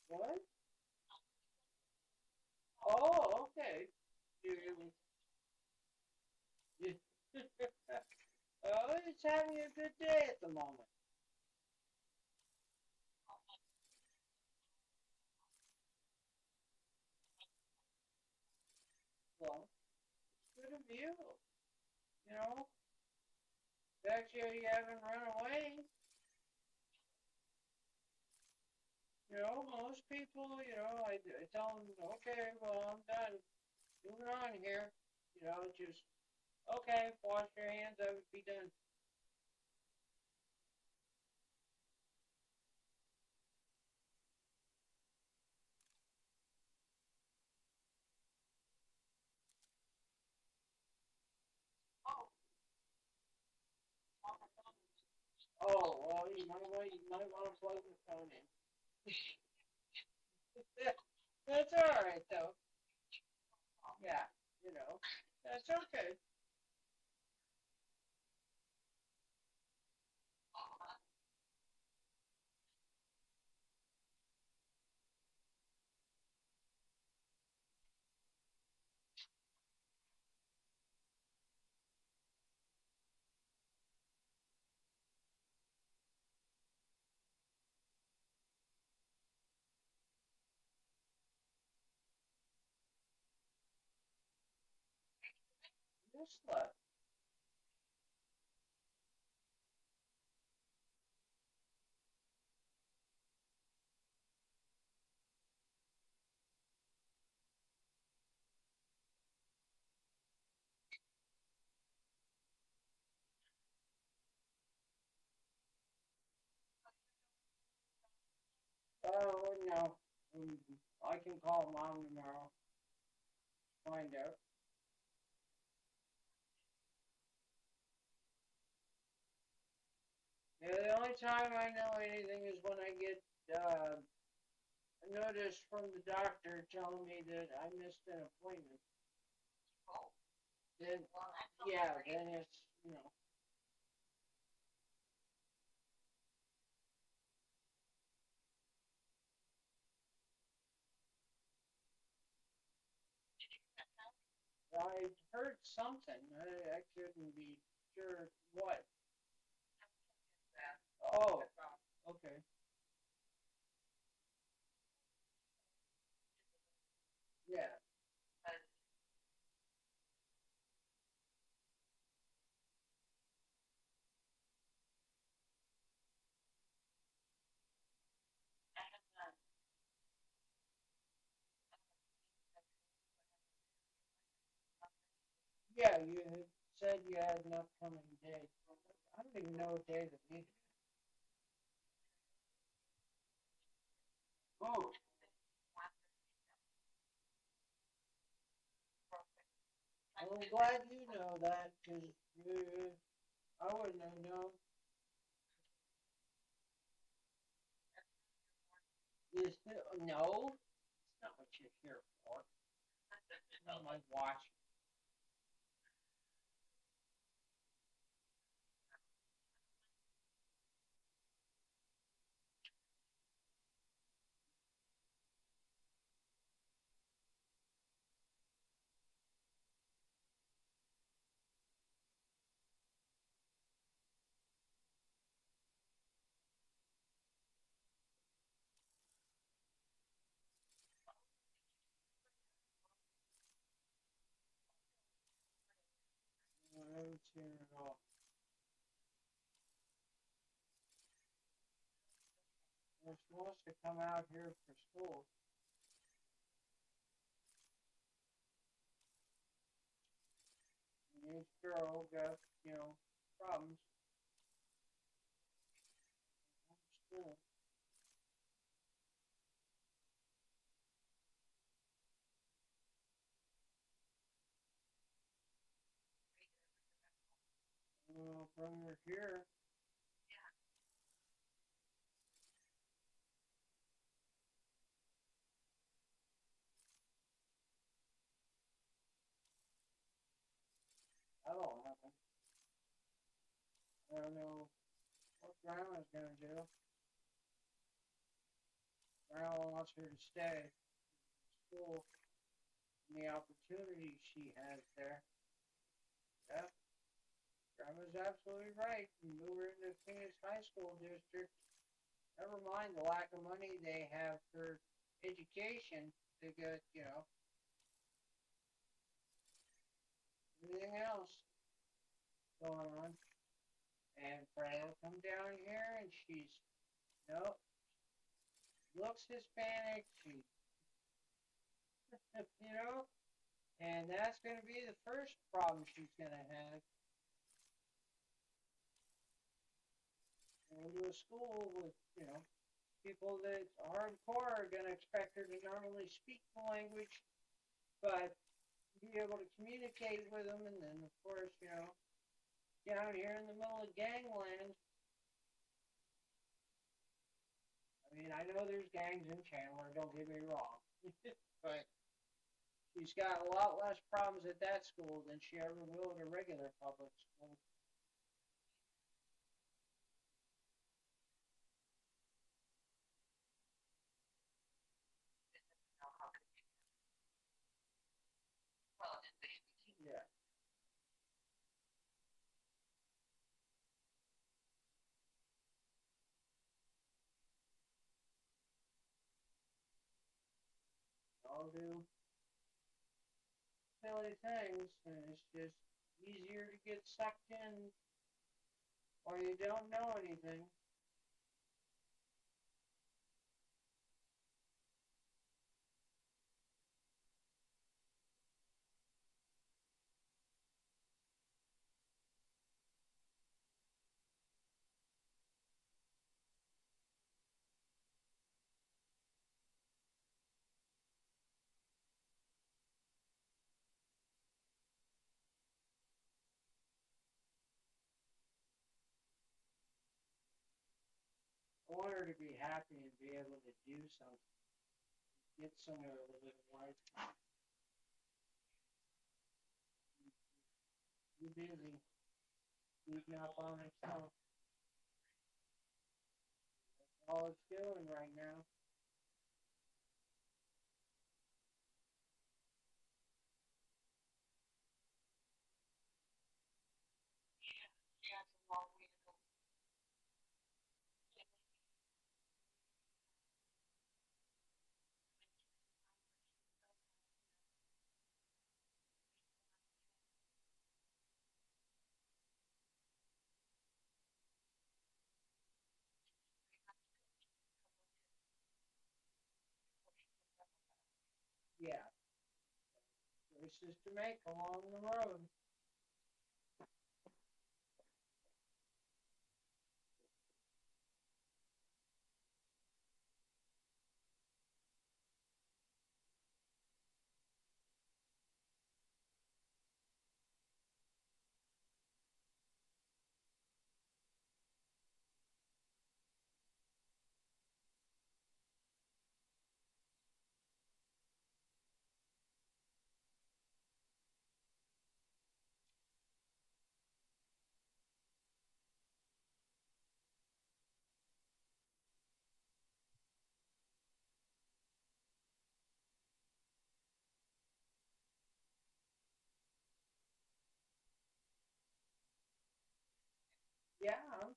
What? Oh, okay. You, oh, it's having a good day at the moment. Well, good of you. You know, actually, you haven't run away. You know, most people, I tell them, okay, well, I'm done. Moving on here. Just, okay, wash your hands, I would be done. Oh, well, you might want to plug your phone in. That's all right, though. Yeah, that's okay. Just left. Oh, no. Mm, I can call mom tomorrow. Find out. Yeah, the only time I know anything is when I get a notice from the doctor telling me that I missed an appointment. Then, yeah, then it's. I heard something. I couldn't be sure what. Oh, okay. Yeah. Yeah, you had said you had an upcoming day. I don't even know what day the meeting is. Oh, I'm glad you know that because I wouldn't have known. No, it's not what you're here for. It's not my watch. I haven't seen it at all. They're supposed to come out here for school. And each girl got, problems. School. Bring her here. That'll happen. I don't know what Grandma's gonna do. Grandma wants her to stay in school and the opportunity she has there. Yeah, Grandma's absolutely right. You move her into Phoenix High School District. Never mind the lack of money they have for education to get, everything else going on. And Freya will come down here and she's, nope, looks Hispanic, she, and that's going to be the first problem she's going to have. Going to a school with, people that hardcore are going to expect her to not only speak the language, but be able to communicate with them. And then, of course, down here in the middle of gangland, I mean, I know there's gangs in Chandler, don't get me wrong, but she's got a lot less problems at that school than she ever will at a regular public school. Yeah. All do silly things, and it's just easier to get sucked in while you don't know anything. I want her to be happy and be able to do something, get somewhere with it in life. Too busy beating up on herself. That's all it's doing right now. She has a long way to go. Yeah. Choices to make along the road.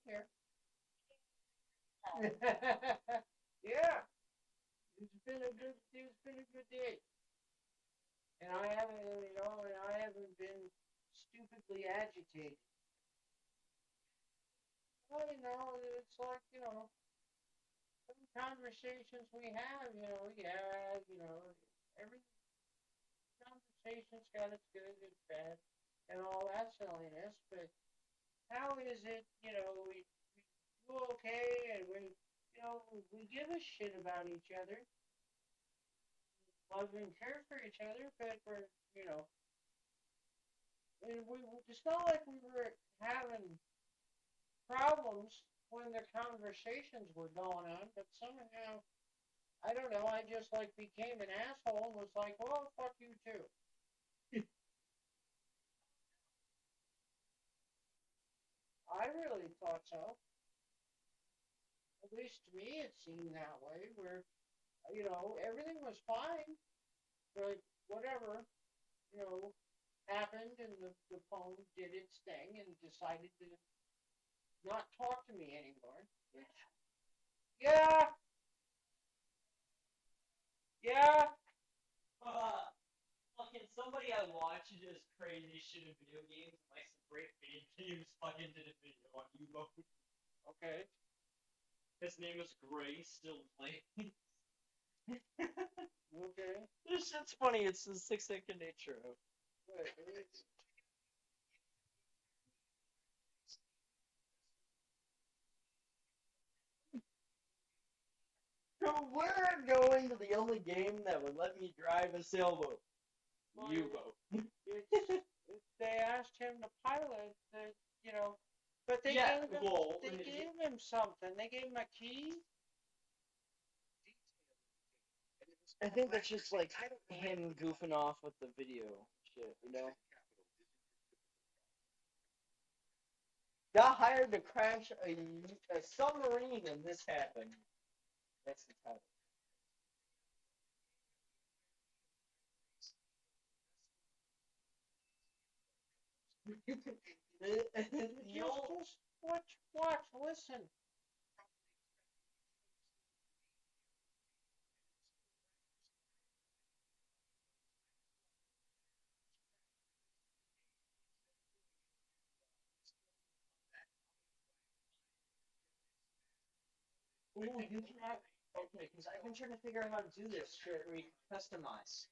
here. Yeah, it's been a good day. And I haven't, been stupidly agitated. Well, it's like, some conversations we have, yeah, every conversation's got its good, its bad, and all that silliness, but how is it, we do okay, and we give a shit about each other, love and care for each other, but we're, it's not like we were having problems when the conversations were going on, but somehow, I don't know, I just like became an asshole and was like, well, fuck you too. I really thought so. At least to me, it seemed that way. Where everything was fine, but whatever happened, and the phone did its thing and decided to not talk to me anymore. Yeah, yeah. Fucking somebody I watch does crazy shit in video games, like some great video games. Fucking did a video on U-Boat. Okay. His name is Gray, still playing. Okay. This shit's funny. It's the 6-second nature of. So we're going to the only game that would let me drive a sailboat. U-Boat. They asked him to pilot but they Yeah, gave him well, they gave him something. They gave him a key. I think that's just like him goofing off with the video shit, Got hired to crash a submarine and this happened. That's the title. Just watch, listen. Ooh, you can have. Okay, because I've been trying to figure out how to do this shit where you can customize.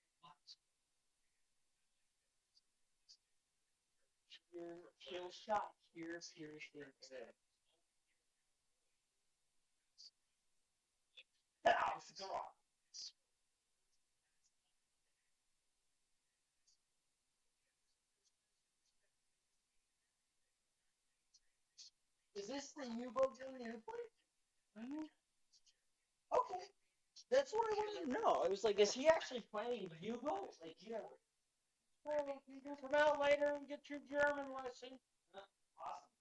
Your kill shot. Here's the thing. Is this the U-boat game you play? Okay. That's what I wanted to know. I was like, is he actually playing U-boat? Like, yeah. Well, you can come out later and get your German lesson. Awesome.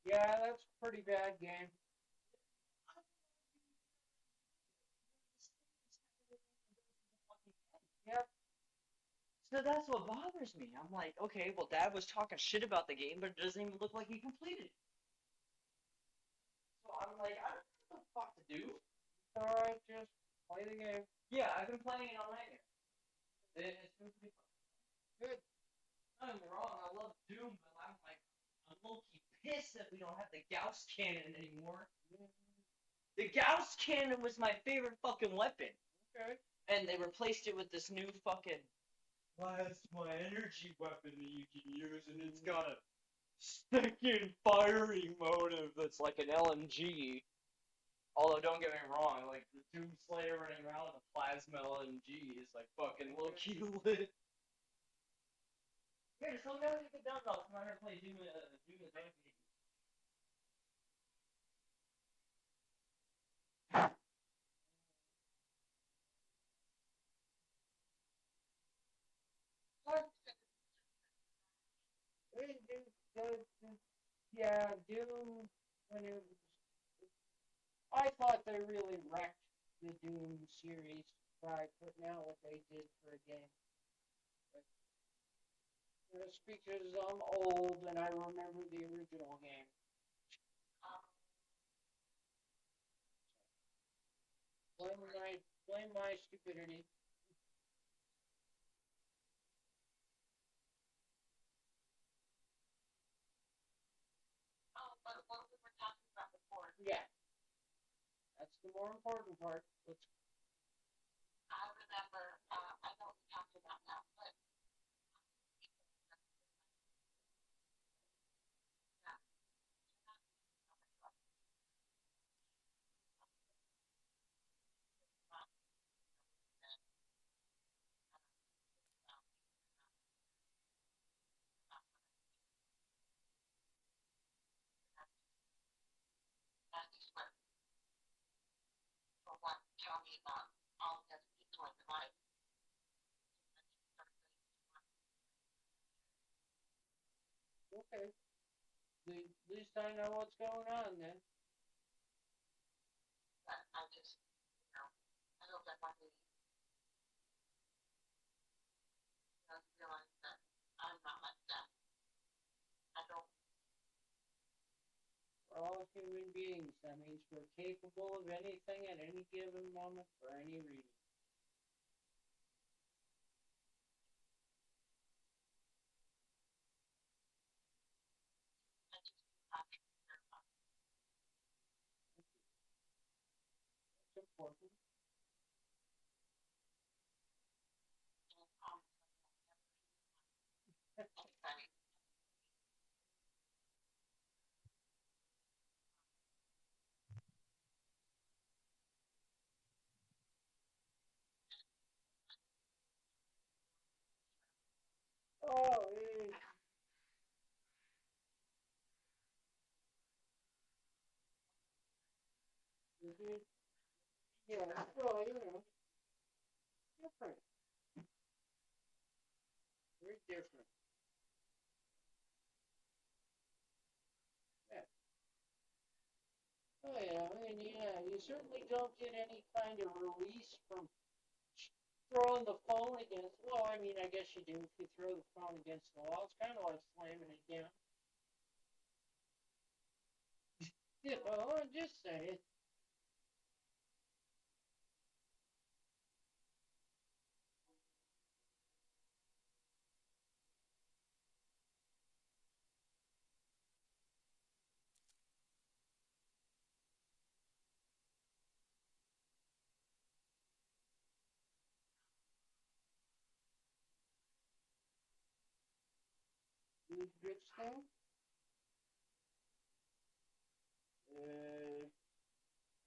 Yeah, that's a pretty bad game. Yep. So that's what bothers me. I'm like, okay, well, Dad was talking shit about the game, but it doesn't even look like he completed it. So I'm like, I don't know what the fuck to do. Alright, just play the game. Yeah, I've been playing it all night. It's been pretty fun. Good. Don't get me wrong, I love Doom, but I'm like, I'm low-key pissed that we don't have the Gauss cannon anymore. The Gauss cannon was my favorite fucking weapon. Okay. And they replaced it with this new fucking. That's my energy weapon that you can use, and it's got a second firing motive that's like an LMG. Although, don't get me wrong, like the Doom Slayer running around with a plasma LMG is like fucking low-key lit. Yeah, just let me know when you get done, though. I'm gonna play Doom Advance. Yeah, Doom. When it was, I thought they really wrecked the Doom series by putting out what they did for a game. That's because I'm old and I remember the original game. Um, Blame my stupidity. oh, but what we were talking about before, Yeah, that's the more important part. Let's. I remember, I know we talked about that, but yeah, that's what, for what, tell me about all the other people in your life. Okay. At least I know what's going on then. But I just, you know, I hope that one day, you know, you realize that I'm not like that. I don't, We're all human beings. That means we're capable of anything at any given moment for any reason. I just, I'm sure about It's important. anybody. Oh, yeah, well, different. Very different. Yeah. Oh yeah, I mean, yeah, you certainly don't get any kind of release from throwing the phone against. Well, I mean, I guess you do if you throw the phone against the wall. It's kind of like slamming it down. You know, I'm just saying. Use Bridgestone.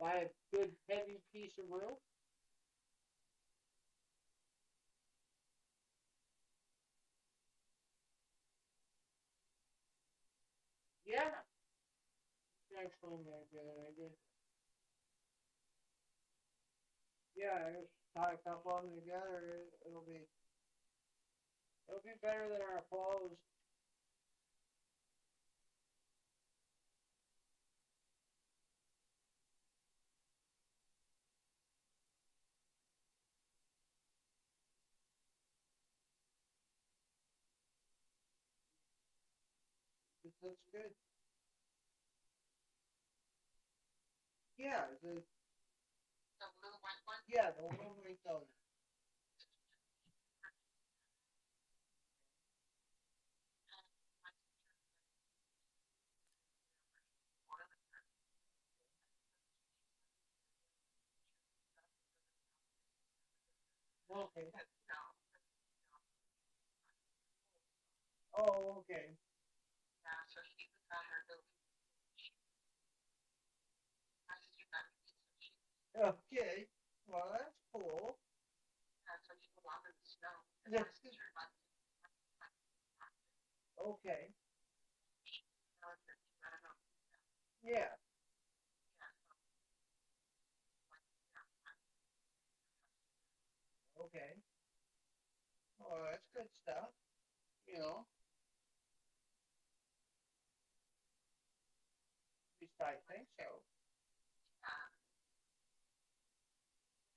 Buy a good heavy piece of rope. Yeah, actually a good idea. Yeah, just tie a couple of them together. It'll be better than our clothes. That's good. Yeah, The blue white one, yeah, the one with the. Okay. no, Oh, okay. yeah, so she got her little, my sister got me some shoes. Okay. Well, that's cool. Yeah, so she can walk in the snow. And Yeah. my sister likes it. Okay. I don't know. Yeah. Yeah, so, like, yeah, Okay. Oh, that's good stuff. You know, at least I think so.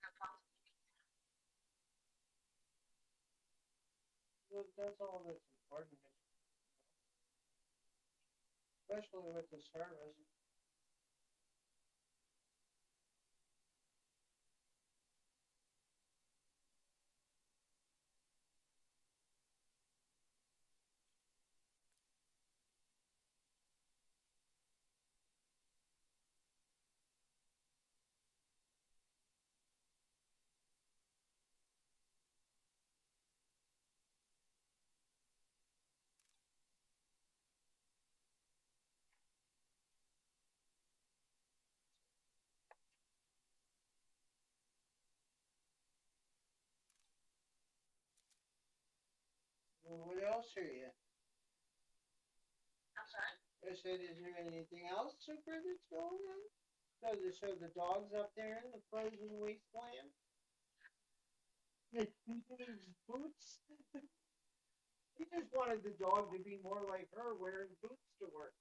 no problem. That's all that's important. important, especially with the service. Well, what else are you? I'm sorry? I said, is there anything else super that's going on? So the dog's up there in the frozen wasteland? His boots? He just wanted the dog to be more like her, wearing boots to work.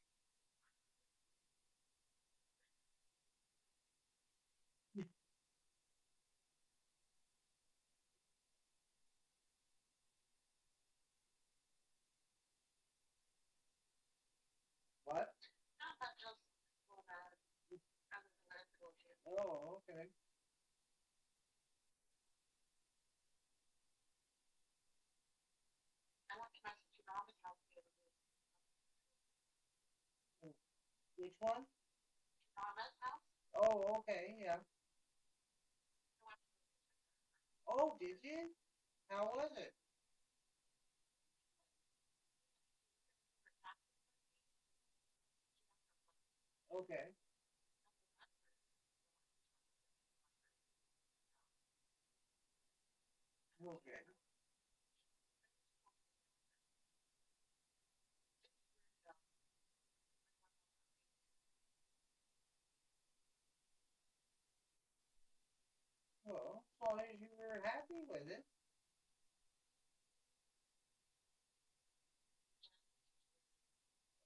What? No, not just for other than that, Oh, okay. I went to my sister Mama's house the other day. Which one? Mama's house? Oh, okay, yeah. I went Oh, did you? How was it? Okay. Okay. Well, as long as you were happy with it.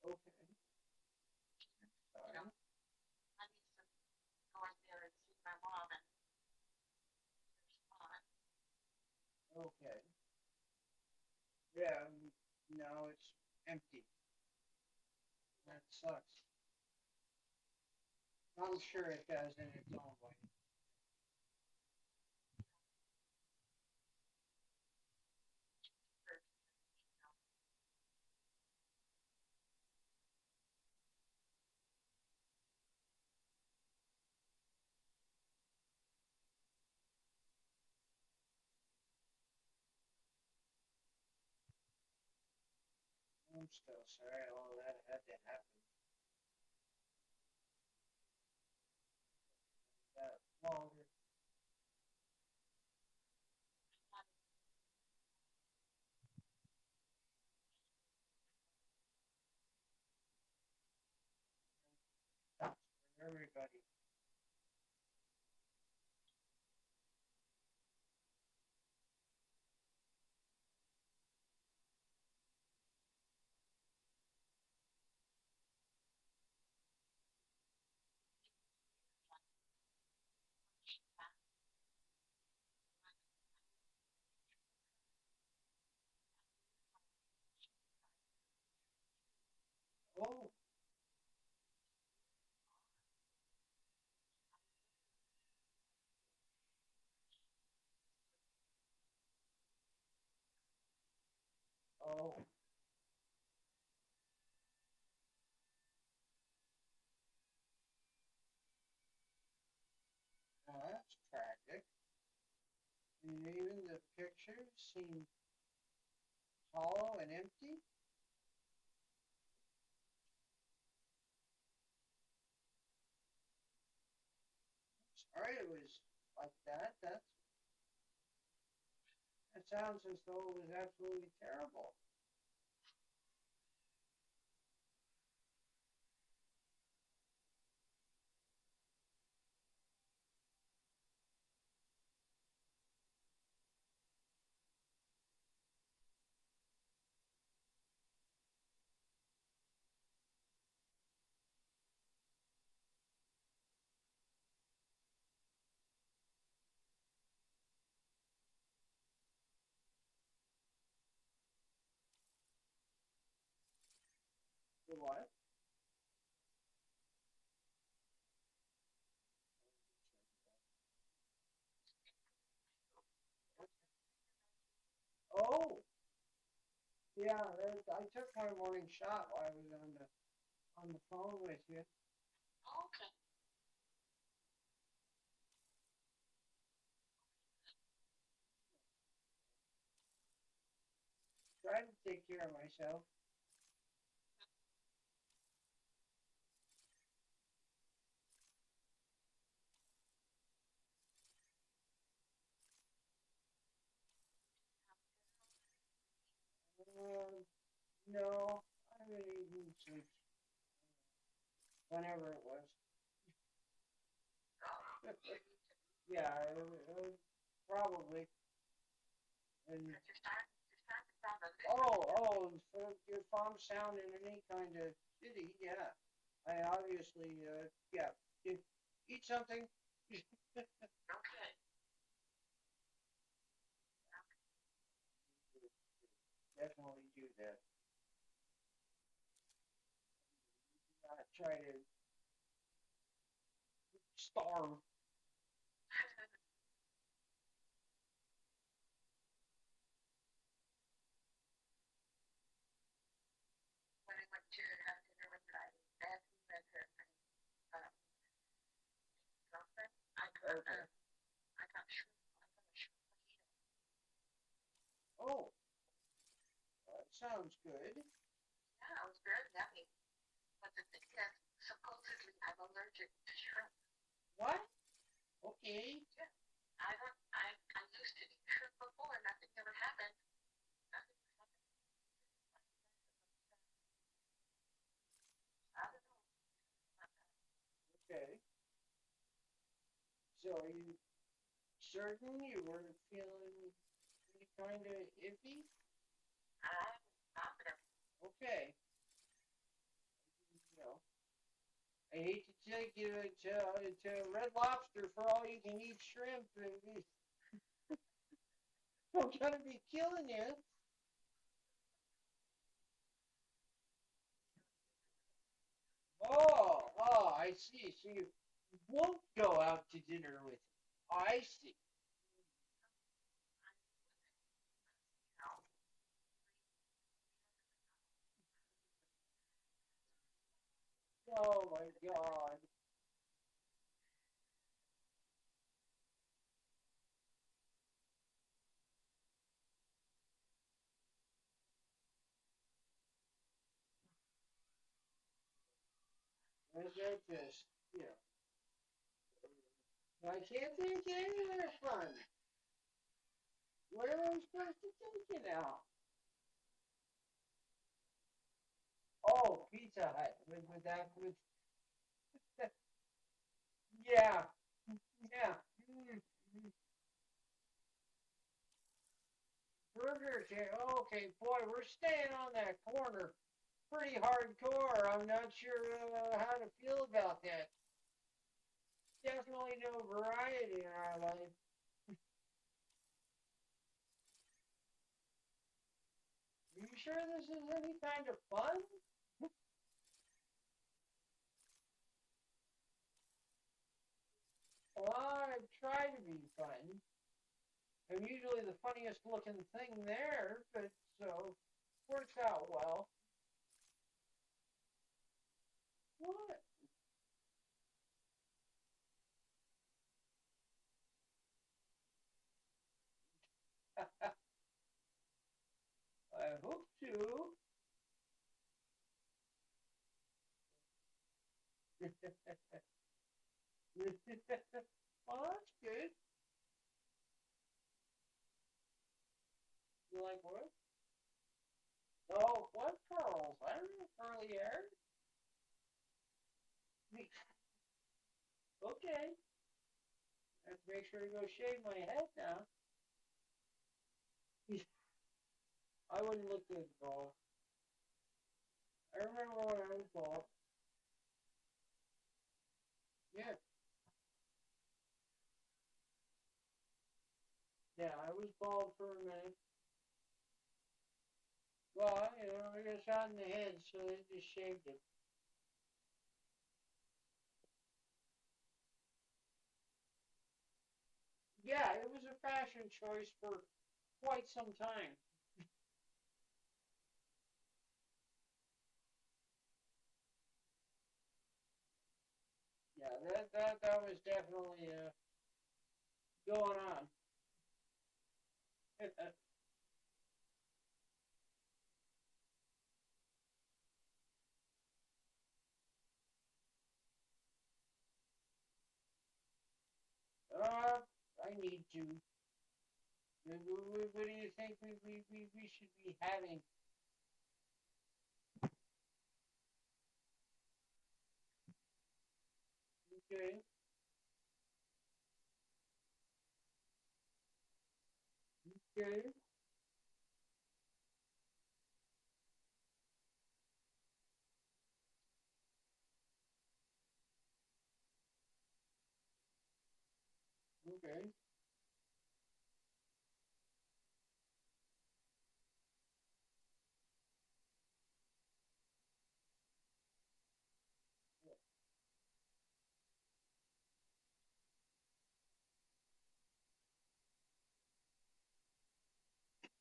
Okay. Sorry. I need to go in there and see my mom and respond. Okay. Yeah, now it's empty. That sucks. I'm sure it does in its own way. I'm still sorry all that had to happen. That longer. That's for everybody. Oh, oh, well, that's tragic. And even the pictures seem hollow and empty. Sorry it was like that. That sounds as though it was absolutely terrible. what? Oh, yeah. I took my morning shot while I was on the phone with you. Okay. Tried to take care of myself. No, I haven't eaten since whenever it was. Yeah, probably. And You're starting to sound a bit. so your phone sounding any kind of shitty. Yeah, I obviously, yeah. Eat something. Okay. Definitely do that. Not try to starve. When I went to have dinner with my nephew and her uh, girlfriend, Okay. I got shrimp. I got a shrimp fajita. Oh, that sounds good. Yeah, it was very yummy. But the thing is, supposedly I'm allergic to shrimp. What? Okay. Yeah. I used to eat shrimp before, nothing ever happened. Nothing ever happened. I don't know. Okay. So are you certain you weren't feeling any kind of iffy? I'm positive. Okay. You know, I hate to take you to Red Lobster for all you can eat shrimp. I'm gonna be killing you. I see. So you won't go out to dinner with him. I see. Oh my God. Let's like this. Yeah. I can't take you anywhere fun. Where am I supposed to take you now? Oh, Pizza Hut. With that, with yeah, yeah. Mm. Burger King. Okay, boy, we're staying on that corner pretty hardcore. I'm not sure how to feel about that. Definitely no variety in our life. Are you sure this is any kind of fun? Well, I try to be fun. I'm usually the funniest looking thing there, but so works out well. What? I hope to. Well, that's good. You like what? Oh, what curls? I don't know curly hair. Okay. I have to make sure to go shave my head now. I wouldn't look good bald. I remember when I was bald. Yeah, yeah, I was bald for a minute. Well, I got shot in the head, so they just shaved it. Yeah, it was a fashion choice for quite some time. Yeah, that was definitely going on. I need to. What do you think we should be having? Okay, okay, okay.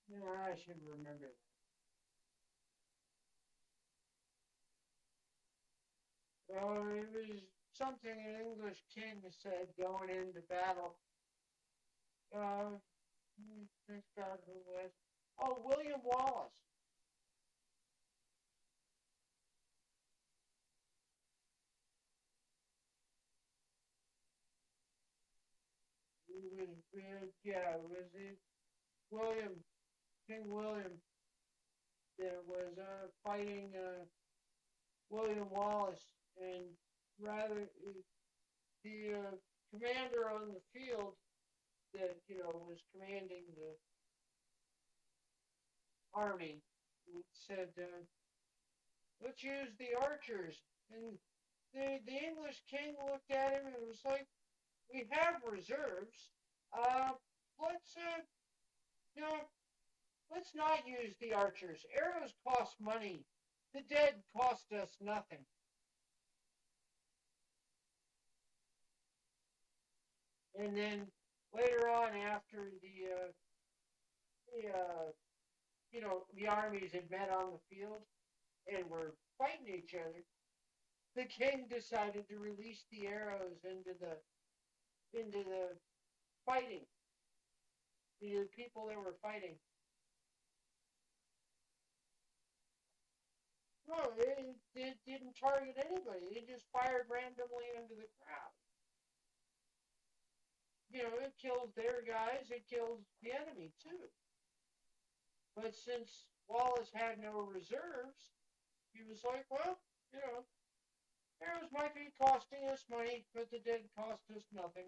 Yeah, I should remember. It was something an English king said going into battle. Uh, thank God who was. Oh, William Wallace. It was, yeah, it was William, King William that was fighting William Wallace, and rather the commander on the field that was commanding the army said, "Let's use the archers." And the English king looked at him and was like, "We have reserves. Uh, let's you know, let's not use the archers. Arrows cost money. The dead cost us nothing." And then later on, after the armies had met on the field and were fighting each other, the king decided to release the arrows into the fighting, the people that were fighting. No, it didn't target anybody. It just fired randomly into the crowd. It kills their guys. It kills the enemy too. But since Wallace had no reserves, he was like, well, you know, arrows might be costing us money, but the dead cost us nothing.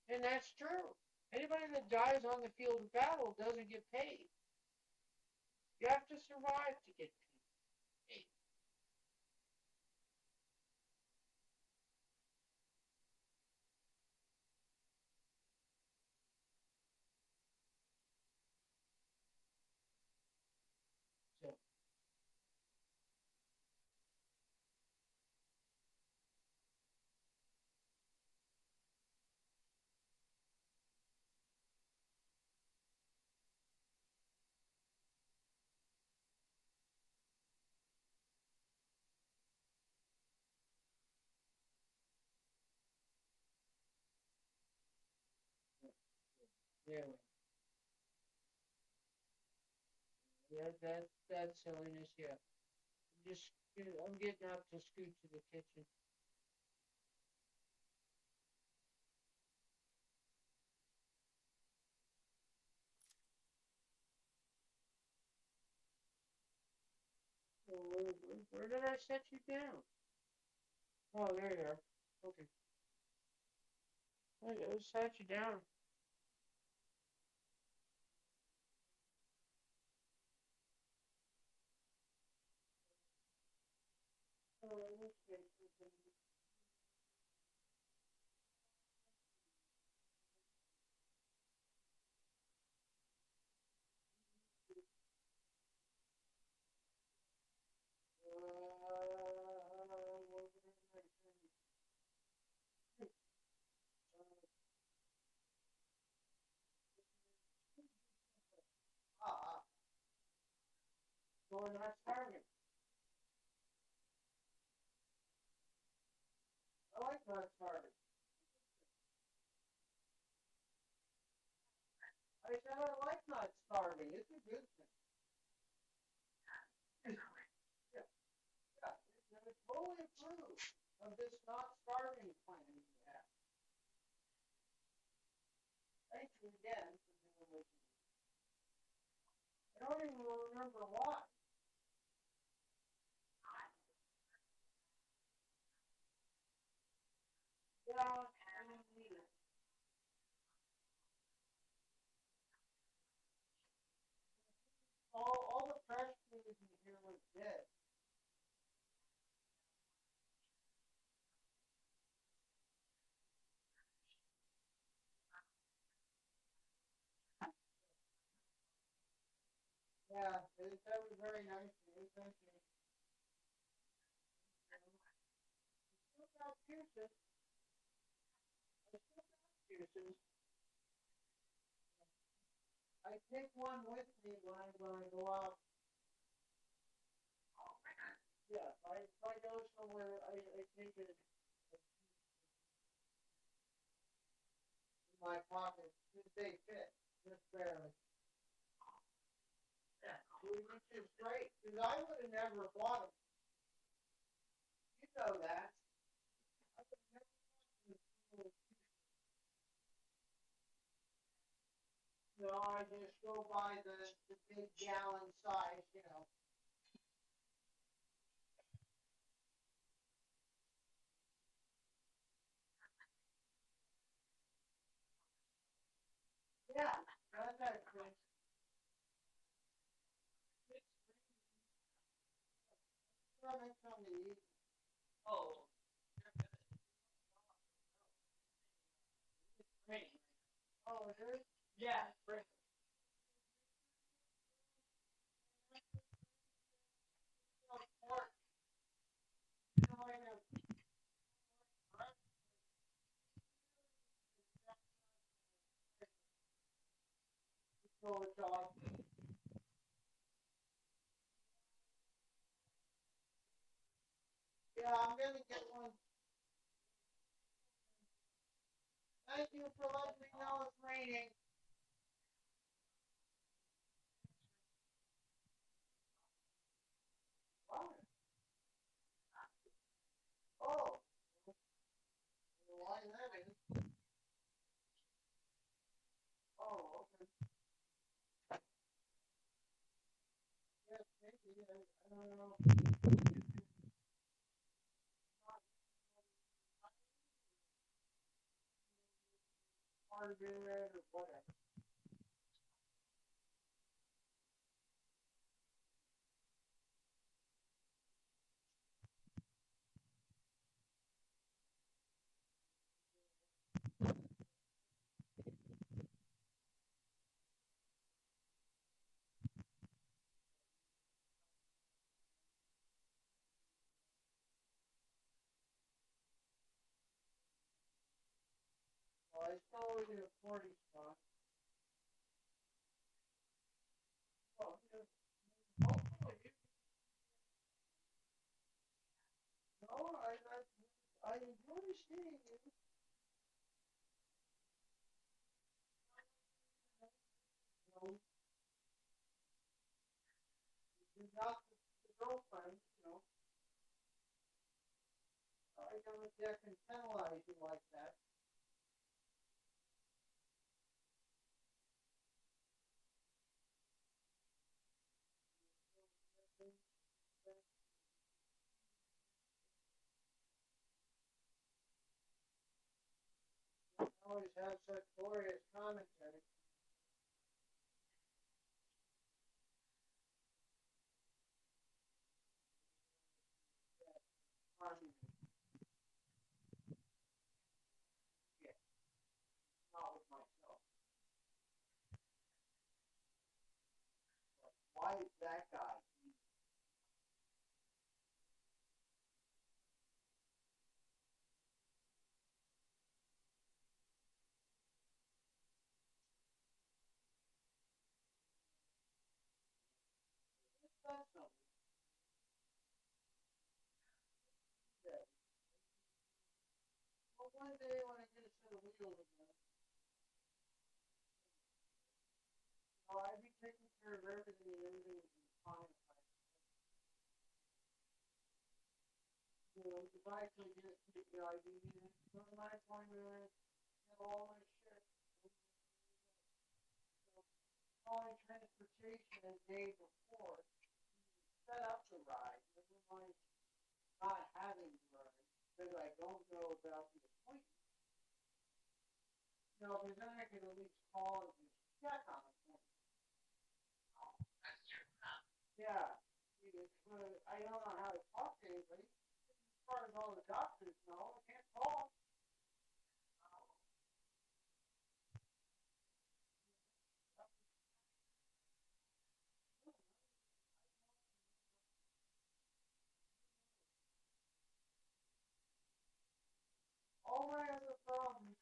And that's true. Anybody that dies on the field of battle doesn't get paid. You have to survive to get paid. So, yeah, that's silliness. Yeah, just I'm getting up to scoot to the kitchen. Where did I set you down? Oh, there you are. Okay, I sat you down. Oh, okay. so we're not starving. I like not starving. I said I like not starving. It's a good thing. Yeah, yeah. It's totally approve of this not starving plan you have. Thank you again for doing what you did. I don't even remember why. Yeah, I didn't need it. All the fresh food in here was dead. Yeah, that was very nice of you. Thank you. Still got juices. I still got juices. I take one with me when I go out. Yeah, if I go somewhere, I take it in my pocket. They fit, just barely. Yeah, which is great, because I would have never bought them. You know that. I would have never bought them. No, I just go by the big gallon size, you know. Yeah, that's good. I'll make something to eat. Oh, great. Oh, it is? Yeah, great. Oh, pork. You know, I have so it's all. Yeah, I'm gonna get one. Thank you for letting me know it's raining. What? Oh, why that is? Oh, okay. Yes, maybe. I don't know. Part of it or whatever. Well, I still only get a 40 spot. Oh, yeah. Hopefully. No, I enjoy seeing you. You know, you're not the girlfriend, you know. I don't dare can penalize you like that. Always have such glorious commentary. On yeah, not with myself. Why is that guy? one day when I get a set of wheels again, I'd be taking care of everything and everything would be fine. If I could just get the ID, go to my appointment, get all my shit. Calling transportation the day before, set up the ride, never mind not having the ride, because I don't know about the appointment. Because then I could at least call and just check on it. Oh, that's true. Huh? Yeah, I don't know how to talk to anybody. As far as all the doctors know, I can't call. Oh, All my other problems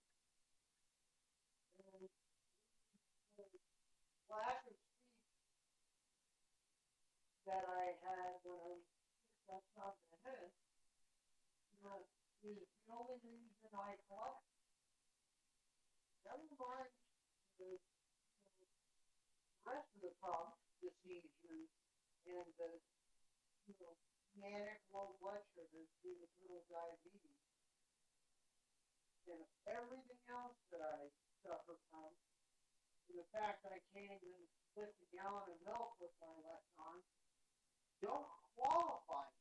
and the lack of sleep that I had when I was that's not the head, is the only reason I collect. Never mind the rest of the problems, the seizures and the manic low blood sugars due to little diabetes, and everything else that I suffer from, and the fact that I can't even lift a gallon of milk with my left arm, don't qualify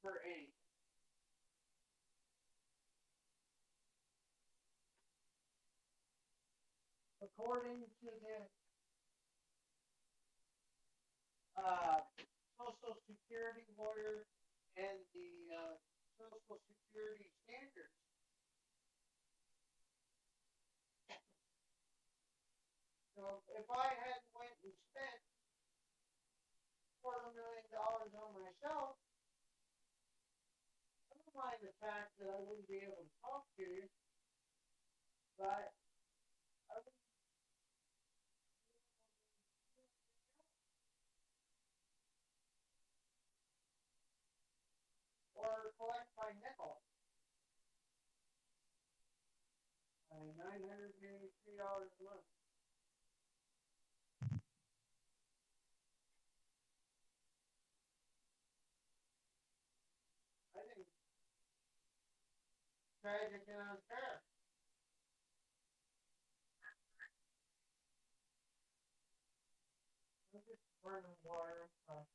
for anything. According to the Social Security lawyer and the Social Security standards, if I hadn't went and spent $250,000 on myself, never mind the fact that I wouldn't be able to talk to you, but I would or collect my nickel. $983 a month. I think tragic and unfair. I'm just burning water. Oh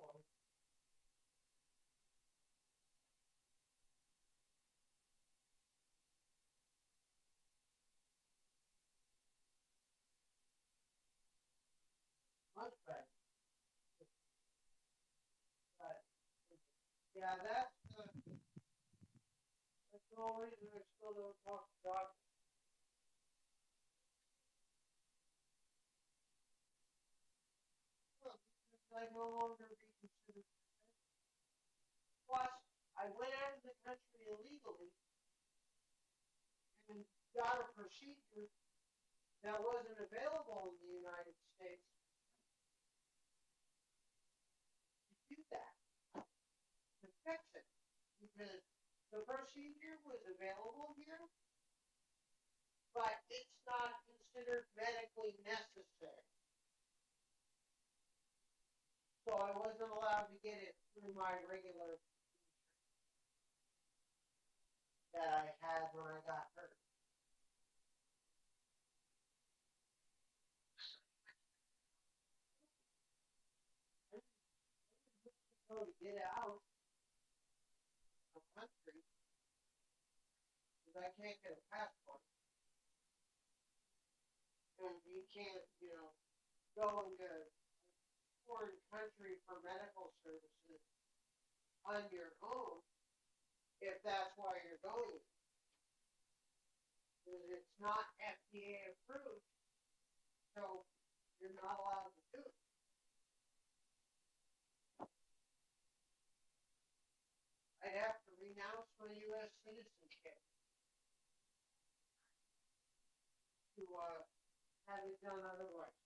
well. Much better. But yeah, that's the only reason I still don't talk to doctors. Well, I no longer be considered. Plus, I went out of the country illegally and got a procedure that wasn't available in the United States to do that, to fix it. Because the procedure was available here, but it's not considered medically necessary. So I wasn't allowed to get it through my regular that I had when I got hurt. I didn't go to get out of the country because I can't get a passport. And you can't, go into a foreign country for medical services on your own if that's why you're going. Because it's not FDA approved, so you're not allowed to do it. I'd have to renounce my U.S. citizenship to have it done otherwise.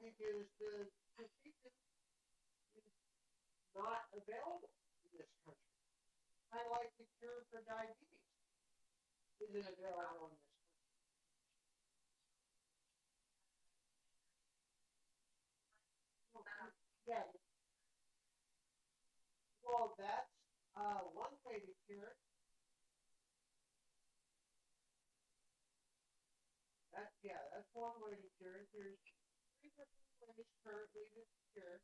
because the fetus is not available in this country. Kind of like the cure for diabetes isn't available in this country. Yeah, well, that's one way to cure it. That's one way to cure it. There's three different ways currently to cure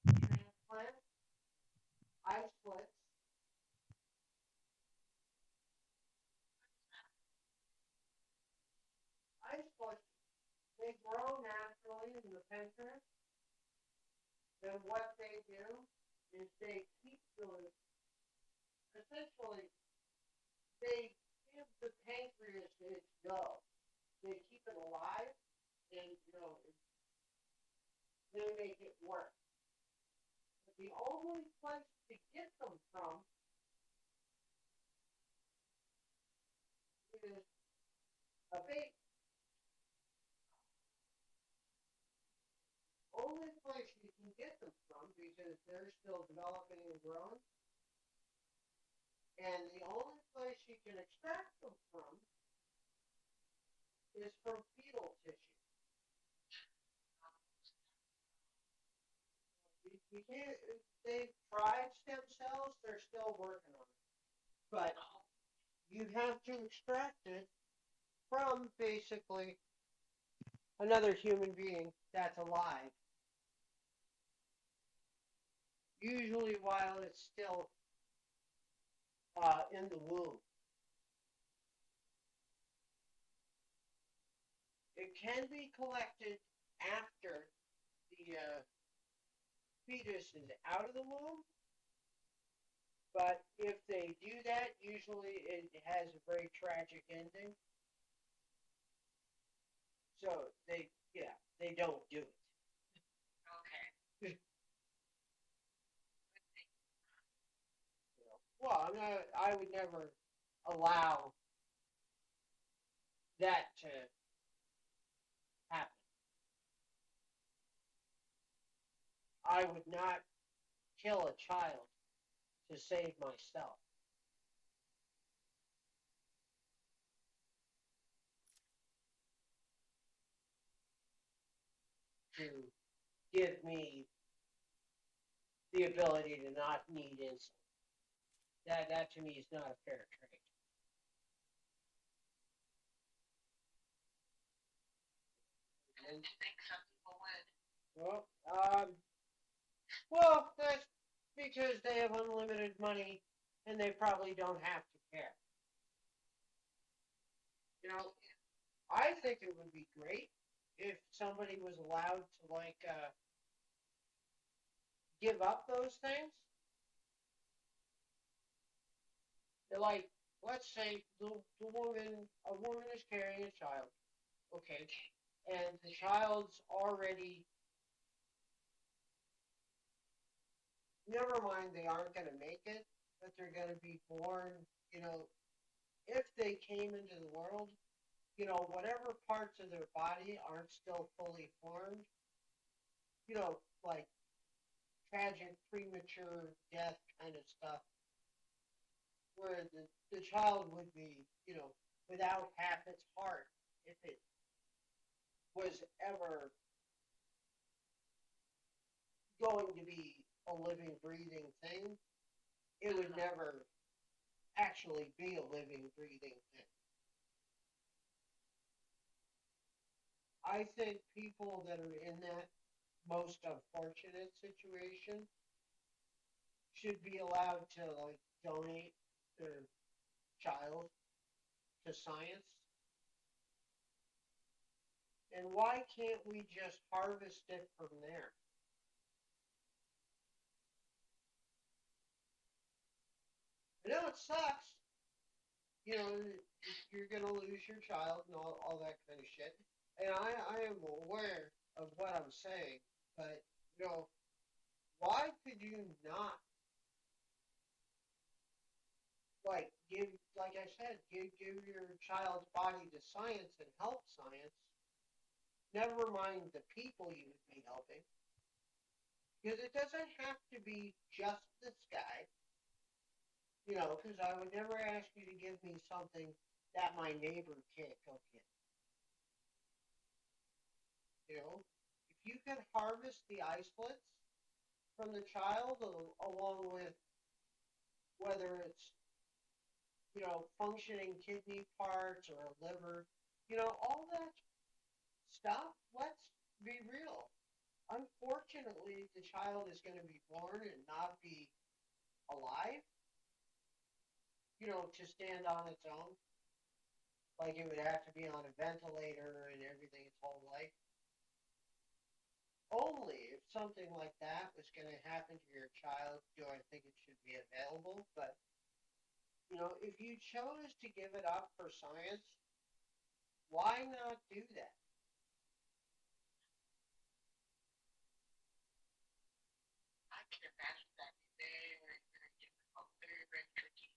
transplant, eye splits. Eye splits, they grow naturally in the pancreas. Then what they do is they keep the, essentially, they give the pancreas its go. They keep it alive, and they make it work. But the only place to get them from is a baby. Only place you can get them from because they're still developing and growing, and the only place you can extract them from is from fetal tissue. You can't. They've tried stem cells; they're still working on it, but you have to extract it from basically another human being that's alive, usually while it's still in the womb. It can be collected after the fetus is out of the womb, but if they do that, usually it has a very tragic ending. So they don't do it. Okay. Well, I would never allow that to happen. I would not kill a child to save myself. To give me the ability to not need insulin. That to me is not a fair trade. I think some people would. Well, well, that's because they have unlimited money and they probably don't have to care. You know, I think it would be great if somebody was allowed to give up those things. They're like, let's say a woman is carrying a child, okay, and the child's already, never mind, they aren't going to make it, but they're going to be born, you know, if they came into the world, whatever parts of their body aren't still fully formed, like tragic premature death kind of stuff, where the child would be, without half its heart if it was ever going to be a living, breathing thing, it would never actually be a living, breathing thing. I think people that are in that most unfortunate situation should be allowed to donate their child to science. And why can't we just harvest it from there? I know it sucks. You're going to lose your child and all that kind of shit. And I am aware of what I'm saying, but, why could you not, like I said, give your child's body to science and help science Never mind the people you would be helping. Because it doesn't have to be just this guy. Because I would never ask you to give me something that my neighbor can't go get. If you can harvest the isolates from the child along with whether it's, functioning kidney parts or a liver, all that stuff, let's be real. Unfortunately, the child is going to be born and not be alive, to stand on its own. Like it would have to be on a ventilator and everything its whole life. Only if something like that was going to happen to your child do I think it should be available. But, if you chose to give it up for science, why not do that? I can imagine that very, very difficult, very, very tricky.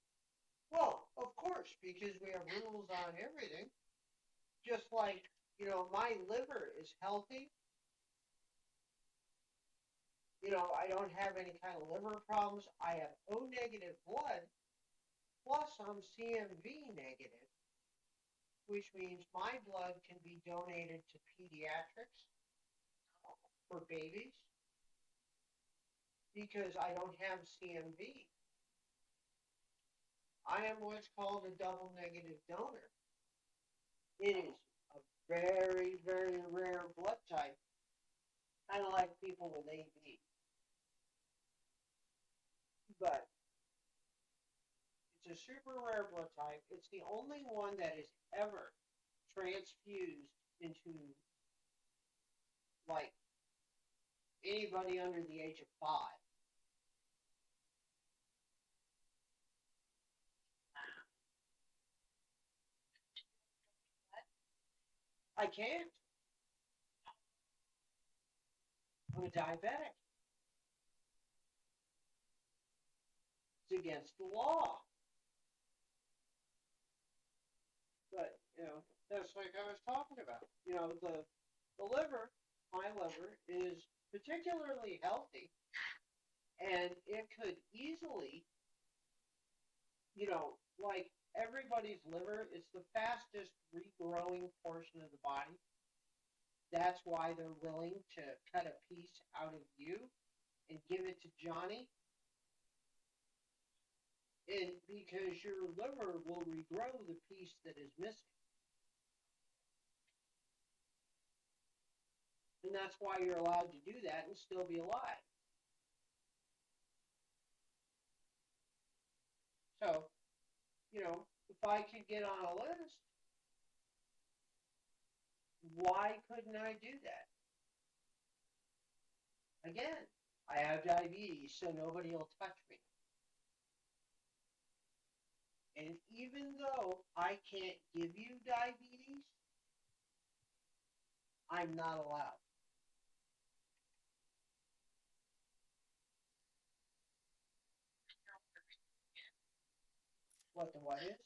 Well, of course, because we have rules on everything. Just like, my liver is healthy. I don't have any kind of liver problems. I have O negative blood, plus I'm CMV negative, which means my blood can be donated to pediatrics for babies because I don't have CMV. I am what's called a double negative donor. It is a very, very rare blood type, kind of like people with AB. But it's a super rare blood type. It's the only one that is ever transfused into, like, anybody under the age of 5. I can't. I'm a diabetic. It's against the law. But, that's like I was talking about. The liver, my liver, is particularly healthy, and it could easily, like everybody's liver, it's the fastest regrowing portion of the body. That's why they're willing to cut a piece out of you and give it to Johnny. And because your liver will regrow the piece that is missing. And that's why you're allowed to do that and still be alive. So, if I could get on a list, why couldn't I do that? Again, I have diabetes, so nobody will touch me. And even though I can't give you diabetes, I'm not allowed. What the what is?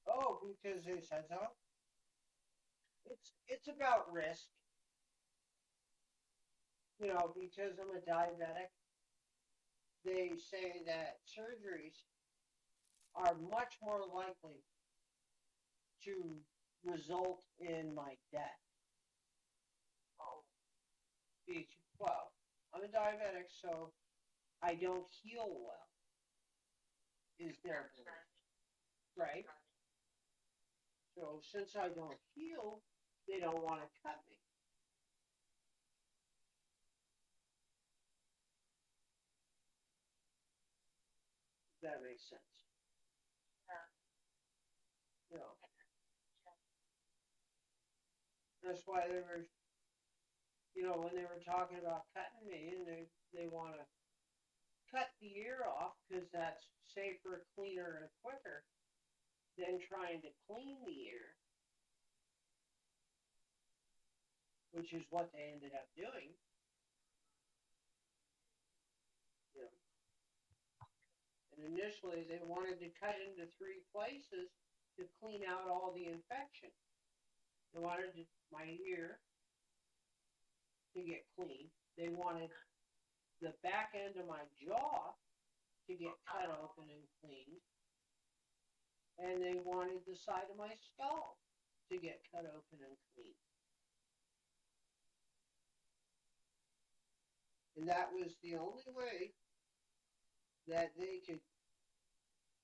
Oh, because they said so. It's about risk. Because I'm a diabetic, they say that surgeries are much more likely to result in my death. Oh, Well, I'm a diabetic, so I don't heal well. Is their belief, right? So since I don't heal, they don't want to cut me. If that makes sense. You know, that's why they were, when they were talking about cutting me, and they want to cut the ear off because that's safer, cleaner, and quicker than trying to clean the ear, which is what they ended up doing. You know. And initially, they wanted to cut into 3 places to clean out all the infection. They wanted my ear to get clean. They wanted the back end of my jaw to get cut open and cleaned. And they wanted the side of my skull to get cut open and cleaned. And that was the only way that they could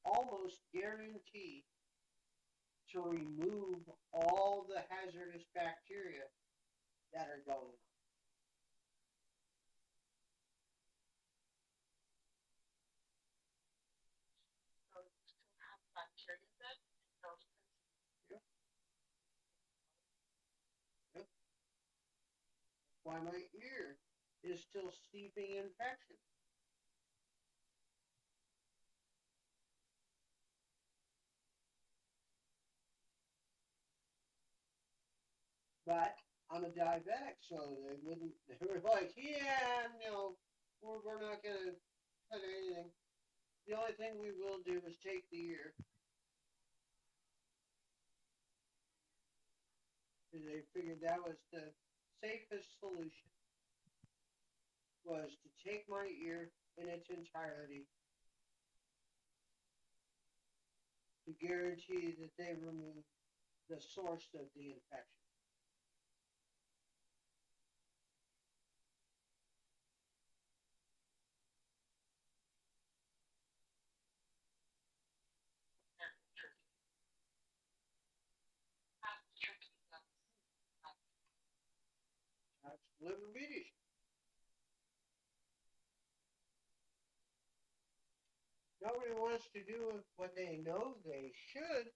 almost guarantee to remove all the hazardous bacteria that are going on. So you still have bacteria then in those places? Yep. Why my ear is still steeping infection. But I'm a diabetic, so they wouldn't. They were like, "Yeah, no, we're not gonna cut anything. The only thing we will do is take the ear." And they figured that was the safest solution, was to take my ear in its entirety to guarantee that they remove the source of the infection. Very tricky. That's tricky. That's liver British. Nobody wants to do what they know they should,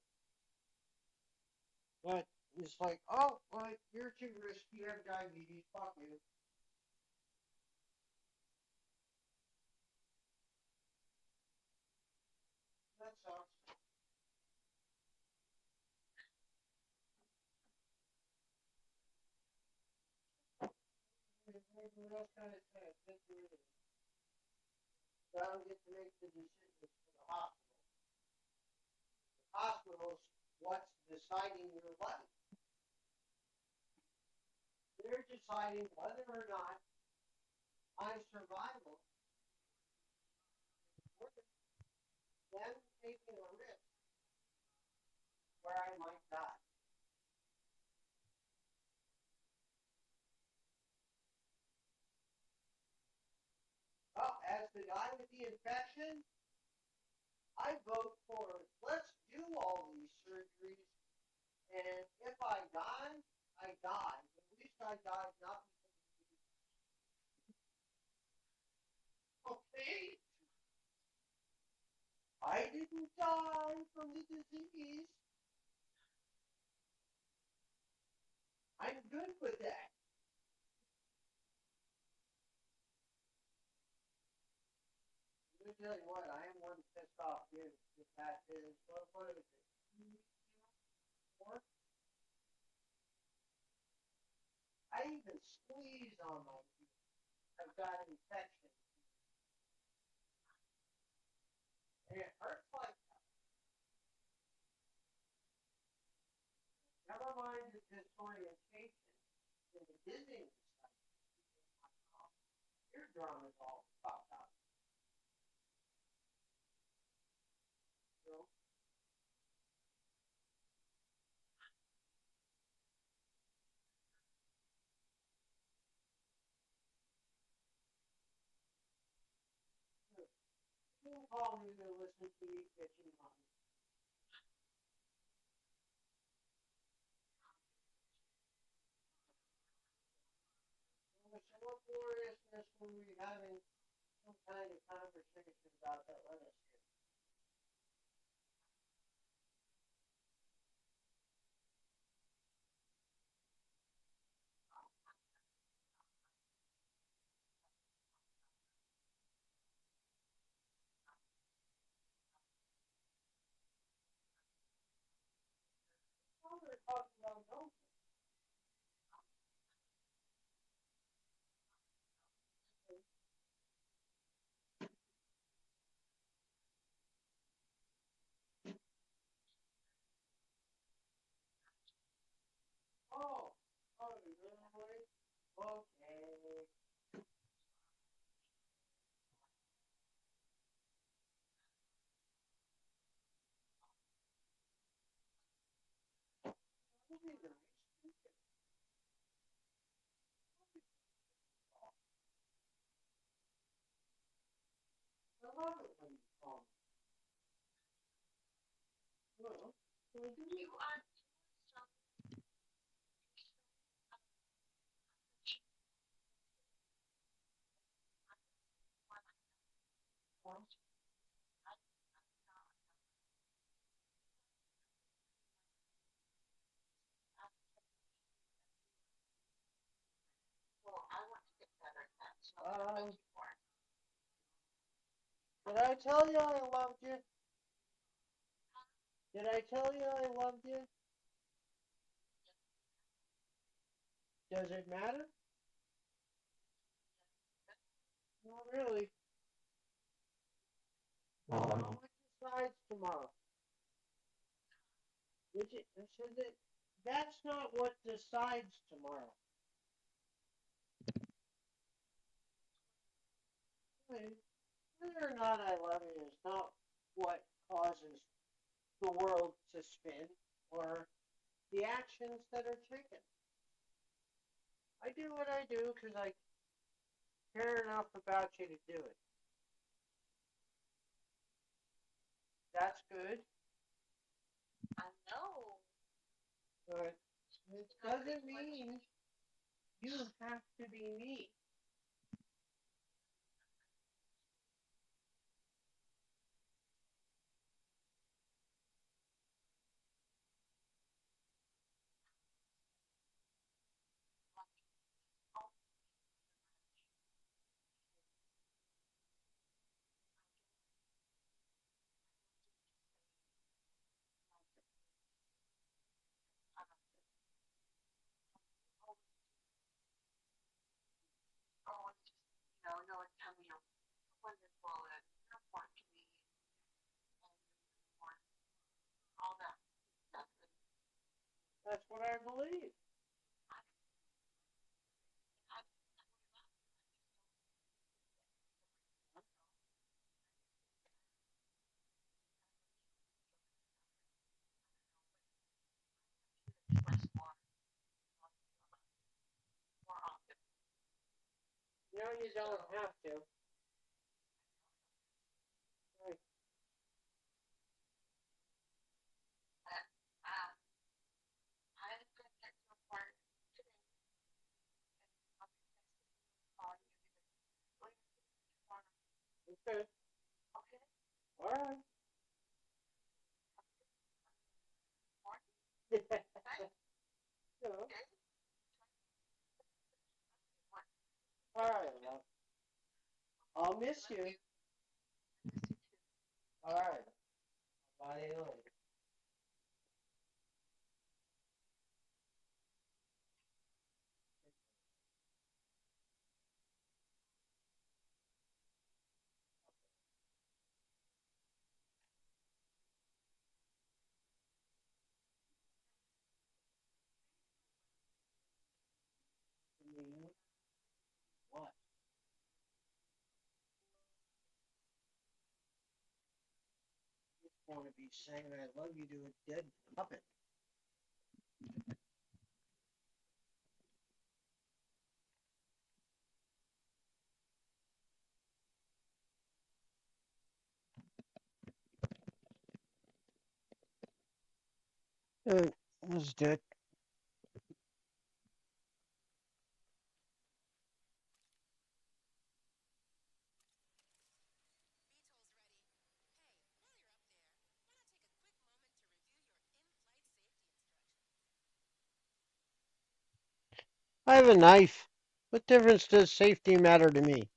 but it's like, oh, well, you're too risky. You have diabetes. Fuck you. That sucks. What else can I say? I've been through it. But I don't get to make the decisions for the hospital. The hospital's what's deciding your life. They're deciding whether or not my survival is worth them taking a risk where I might die. Well, as the guy with the infection, I vote for let's do all these surgeries, and if I die, I die. At least I died not okay. I didn't die from the disease. I'm good with that. Let me tell you what, I am one pissed off dude. If that is, what is it? 4? I even squeeze on my ear. I've got infection. And it hurts like that. Never mind the disorientation and the dizziness. Eardrum is all popped out. So, you can call me to listen to me bitching on me. So what gloriousness were we having some kind of conversation about that let us hear? Well, we're talking about no. You are doing something. Well, I want to get better at that, so I'm gonna cook you more. Did I tell you I loved you? Did I tell you I loved you? Does it matter? Not really. What decides tomorrow? Which I said that that's not what decides tomorrow. Whether or not I love you is not what causes the world to spin or the actions that are taken. I do what I do because I care enough about you to do it. That's good, I know. but it doesn't mean you have to be me. Oh, it's just, no one tell me you're wonderful and you're important to me and you're important, all that stuff. And That's what I believe. I express more often. No, you don't have to. Right. But I'm gonna get to a part today and I'll be texting you and calling you because tomorrow. Okay. Okay? All right. Morning? Yeah. Okay? All right, love. I'll miss you. All right. Bye later. What? I just want to be saying I love you to a dead puppet. Let's do it. I have a knife. What difference does safety matter to me?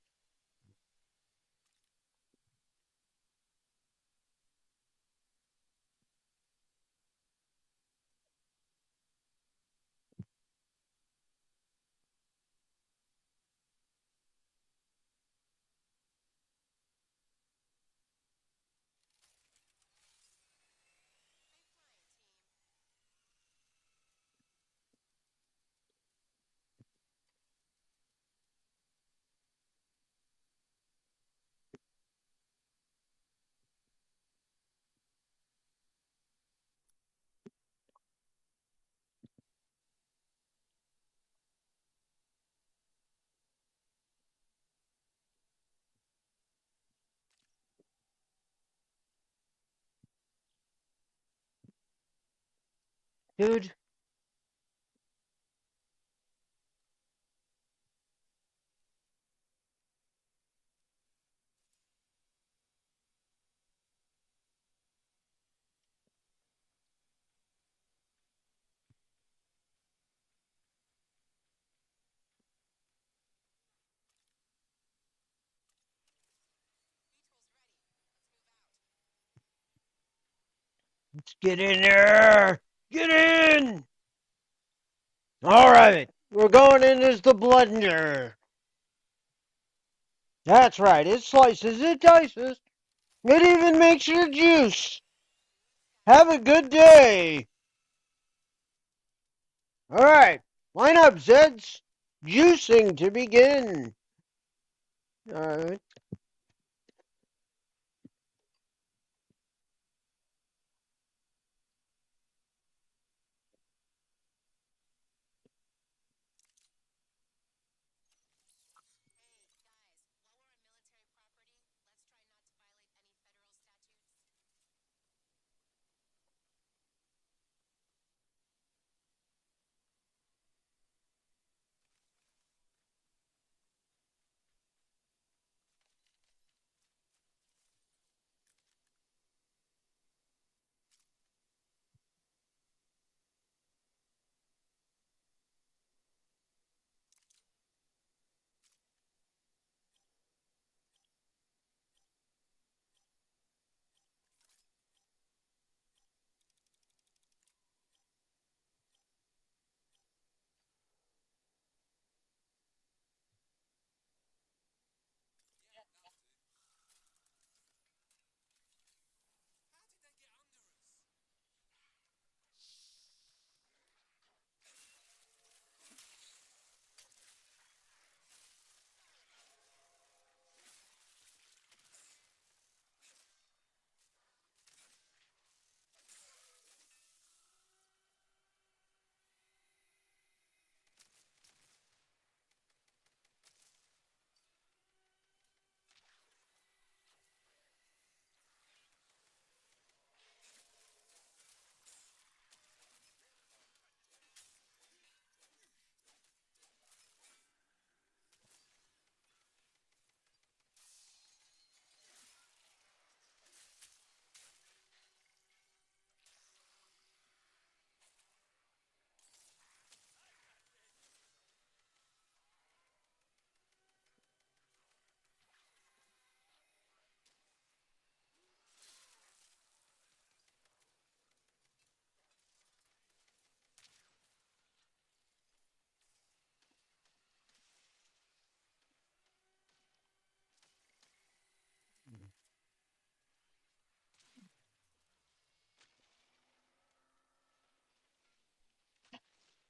Dude. Let's get in there. Get in. All right. We're going in as the blender. That's right. It slices, it dices. It even makes your juice. Have a good day. All right. Line up, Zeds. Juicing to begin. All right.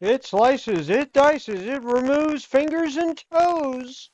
It slices, it dices, it removes fingers and toes.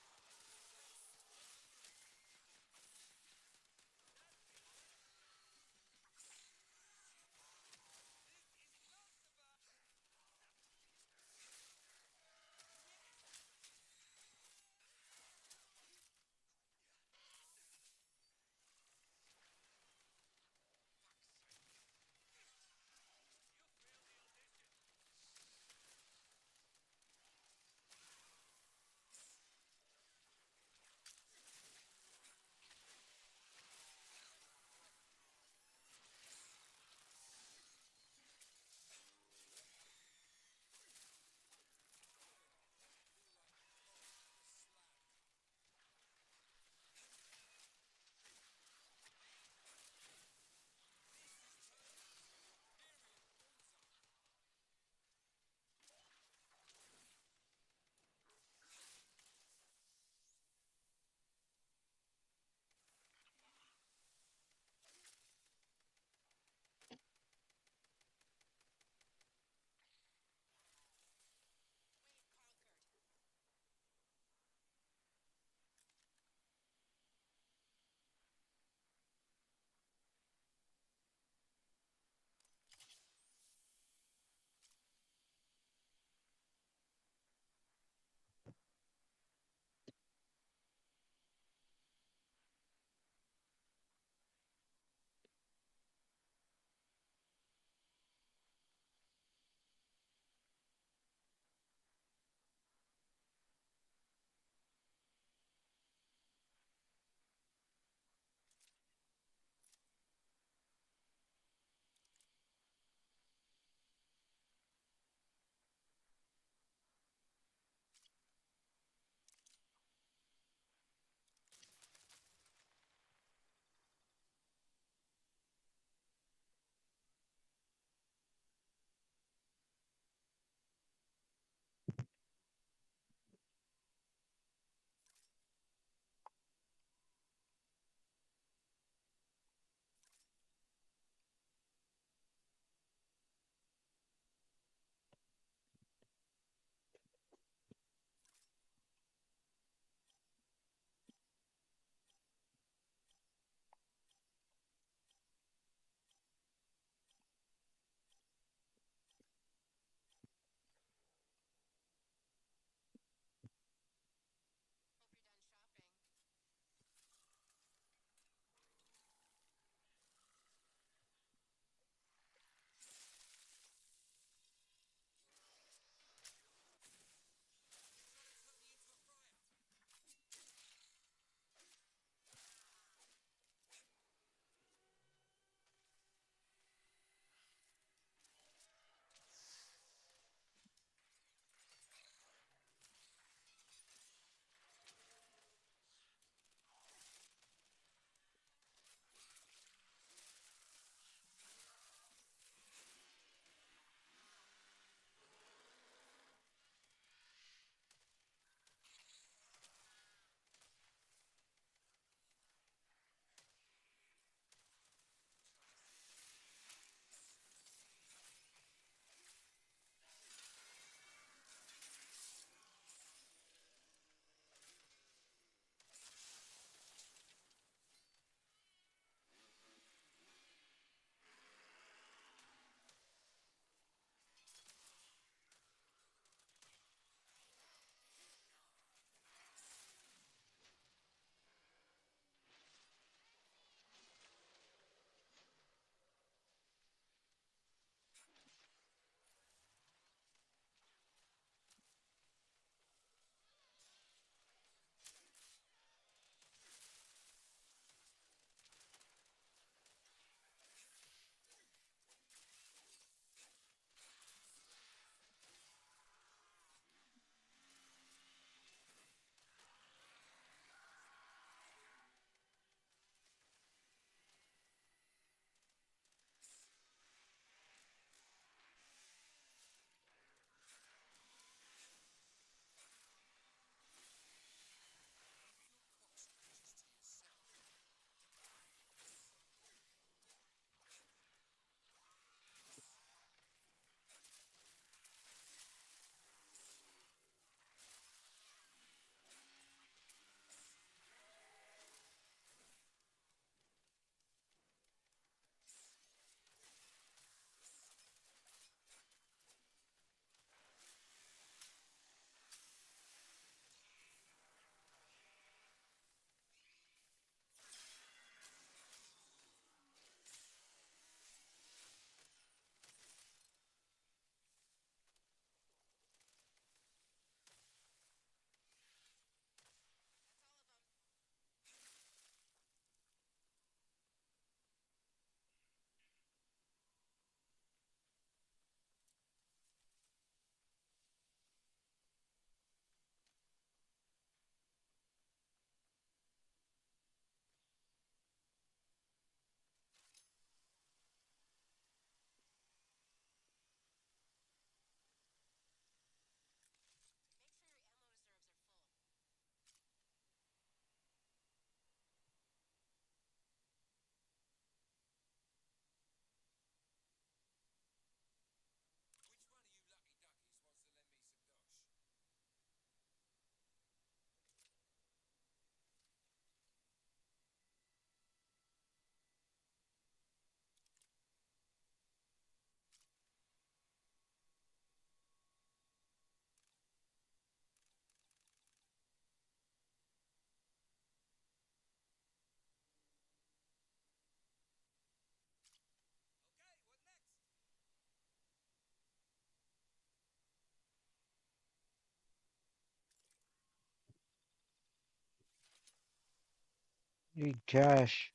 Need cash.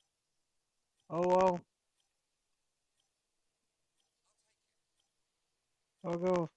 Oh well. I'll go.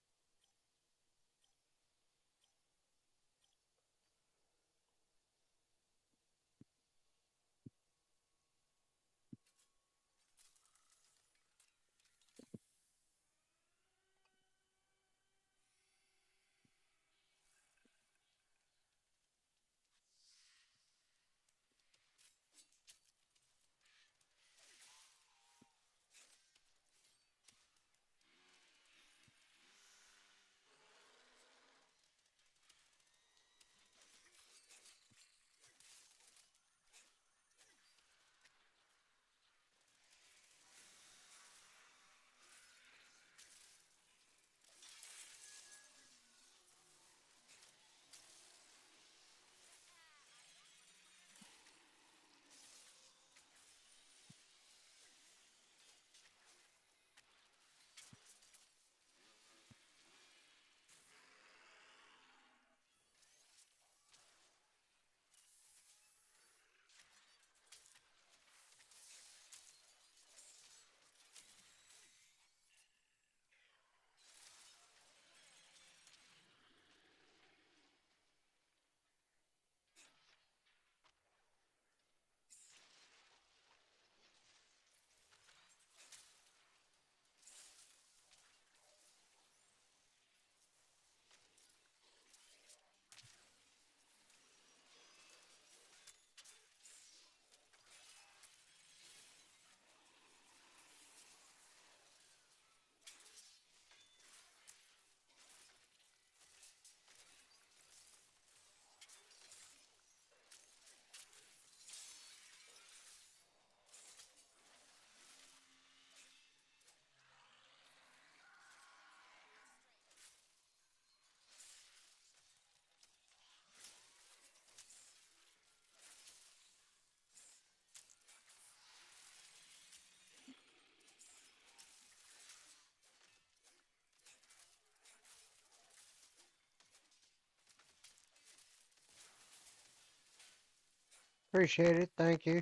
Appreciate it. Thank you.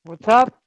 What's up?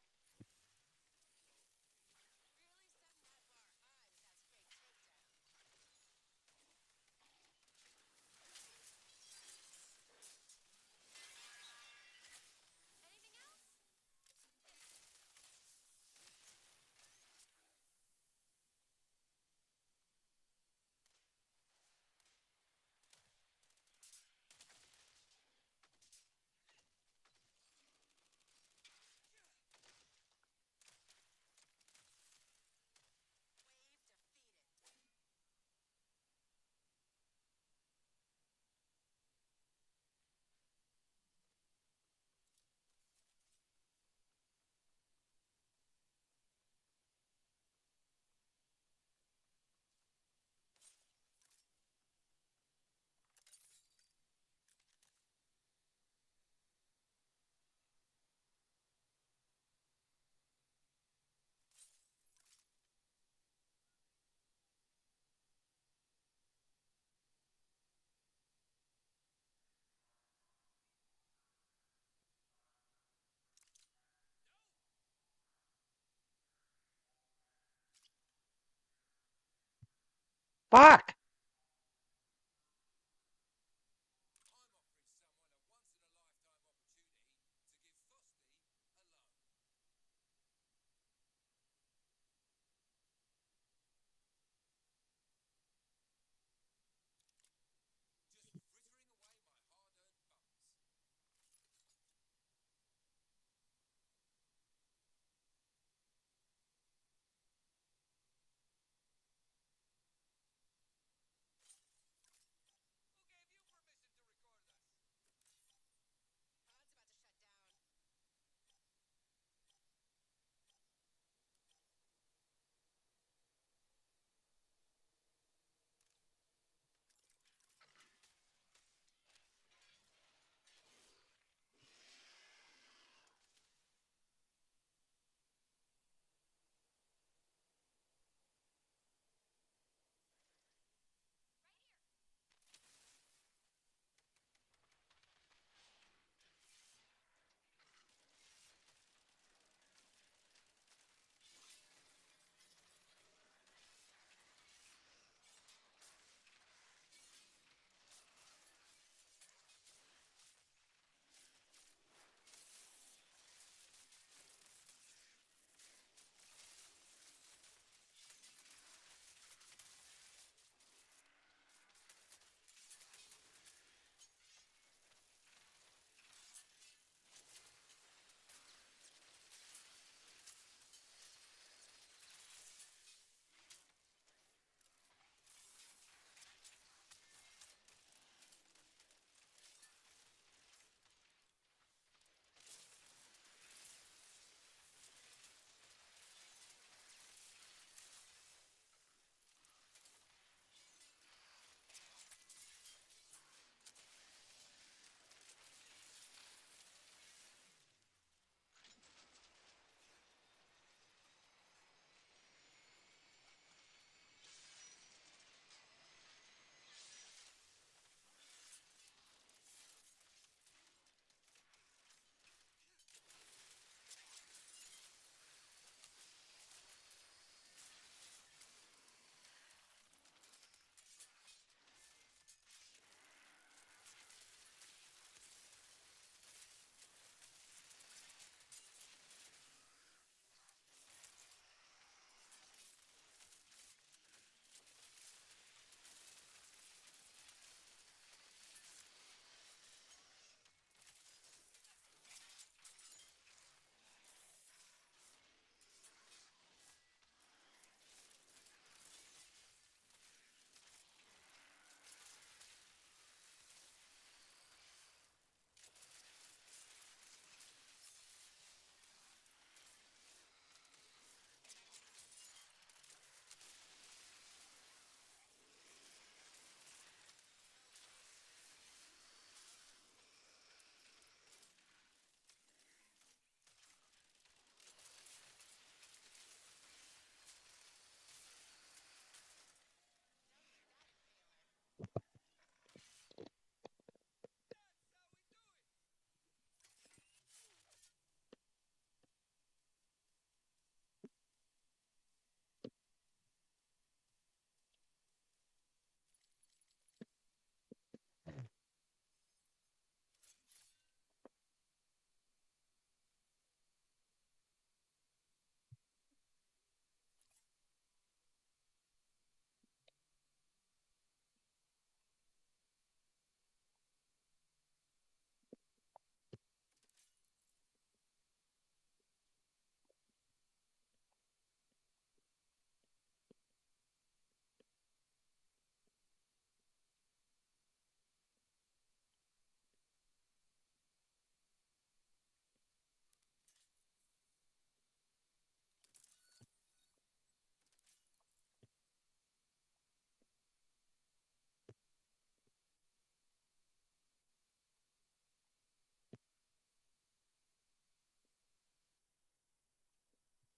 Fuck!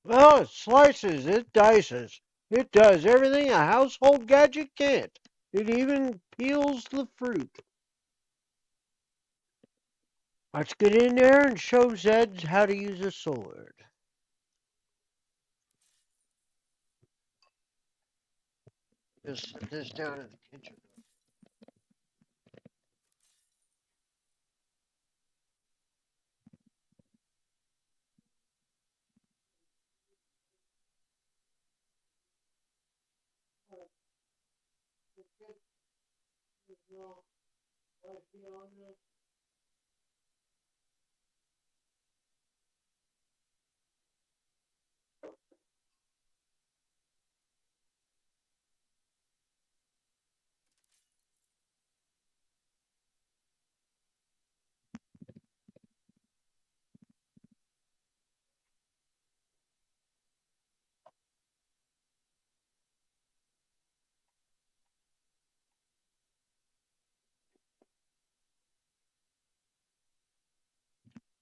Well, it slices, it dices. It does everything a household gadget can't. It even peels the fruit. Let's get in there and show Zed how to use a sword. Just set this down in the kitchen.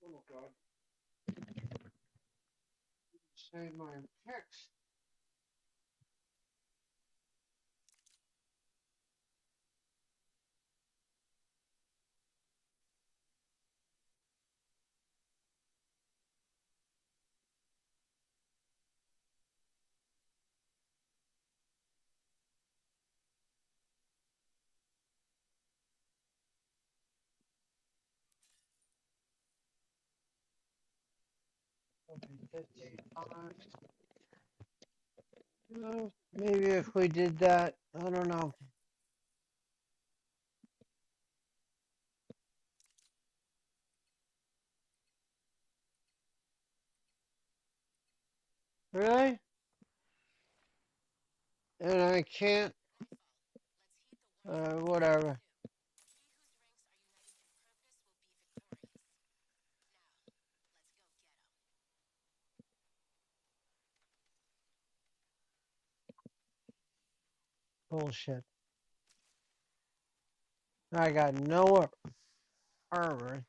Oh God. Save my text. Maybe if we did that, I don't know. Really? And I can't, whatever. Bullshit. I got no armor.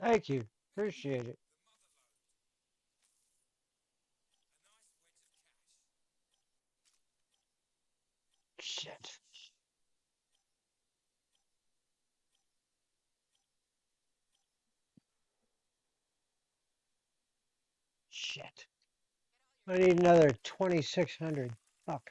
Thank you. Appreciate it. Shit. Shit. I need another 2,600. Fuck.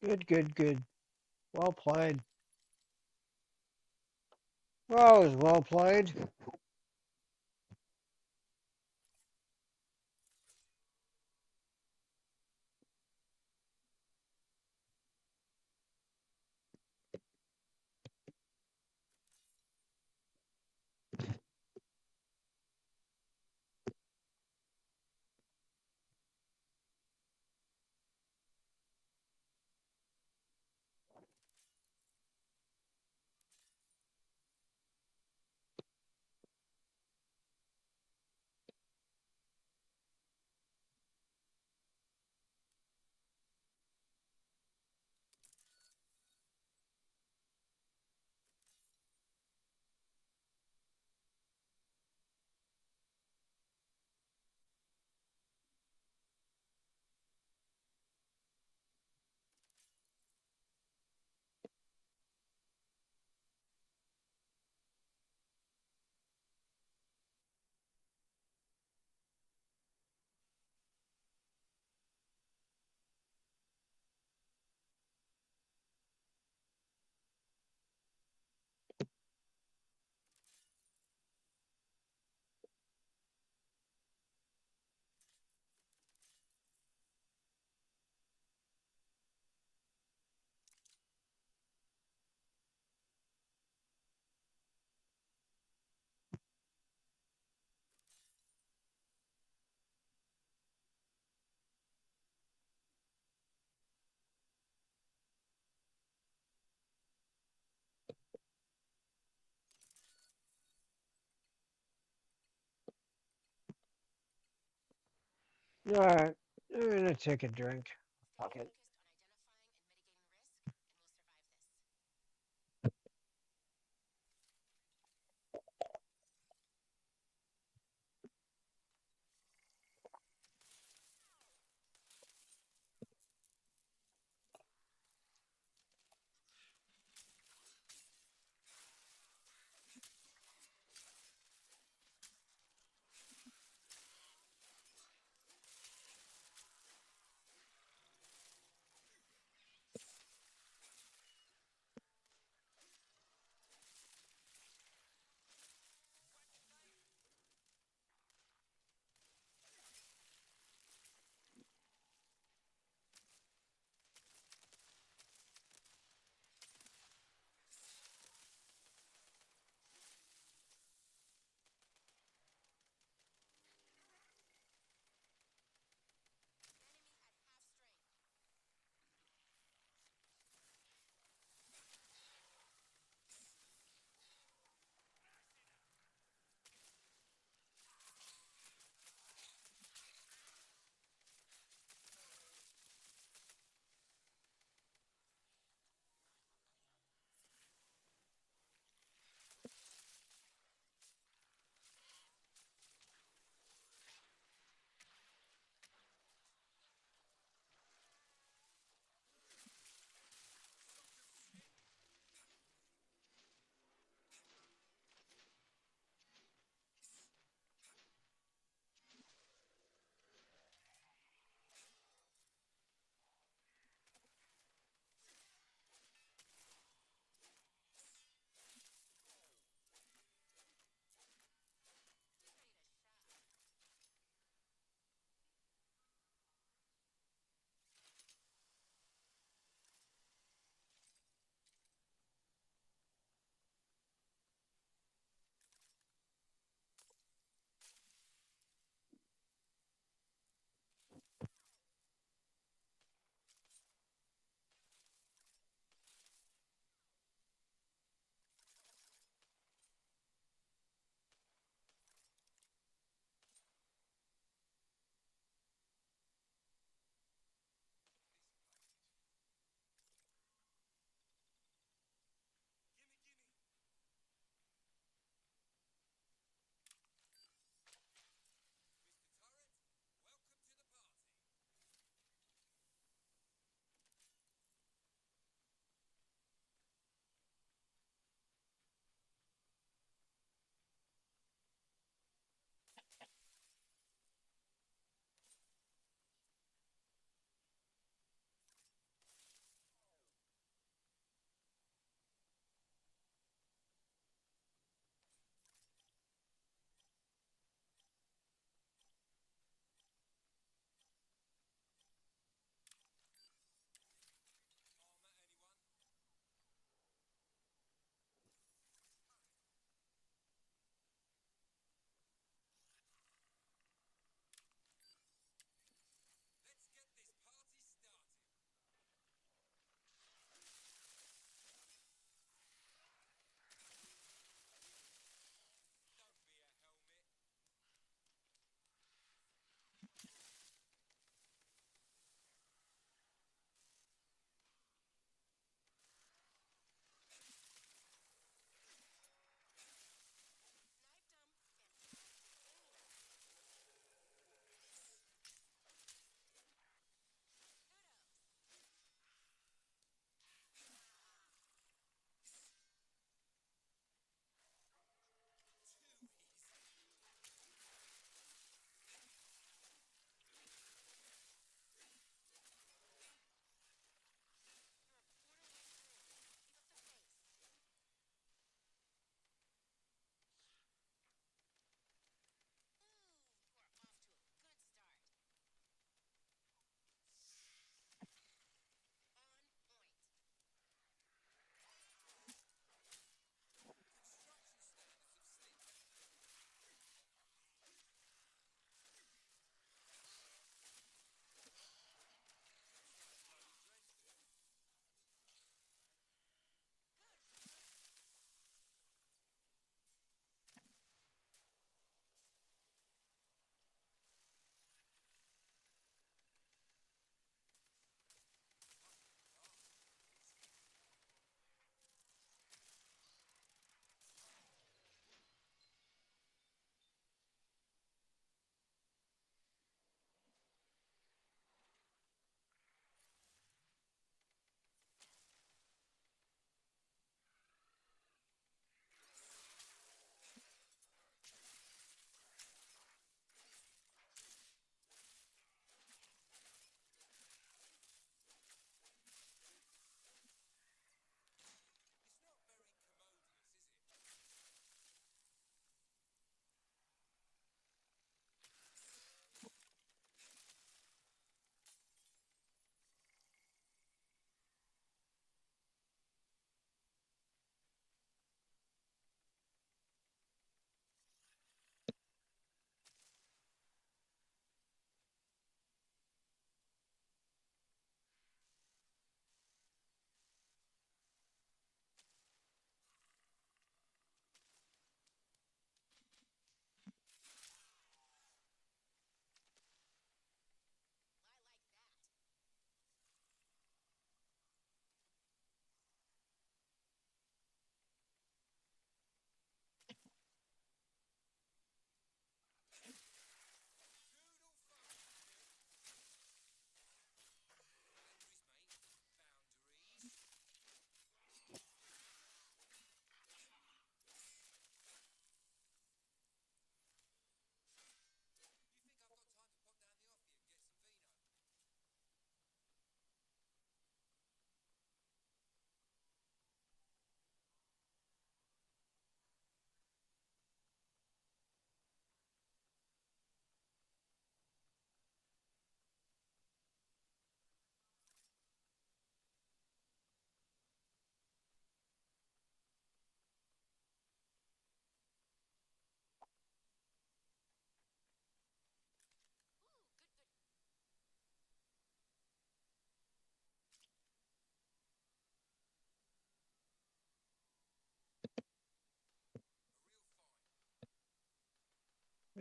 Good, good, good. Well played. Well, it was well played. All right, I'm gonna take a drink. Fuck it.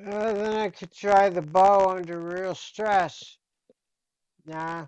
Then I could try the bow under real stress. Nah.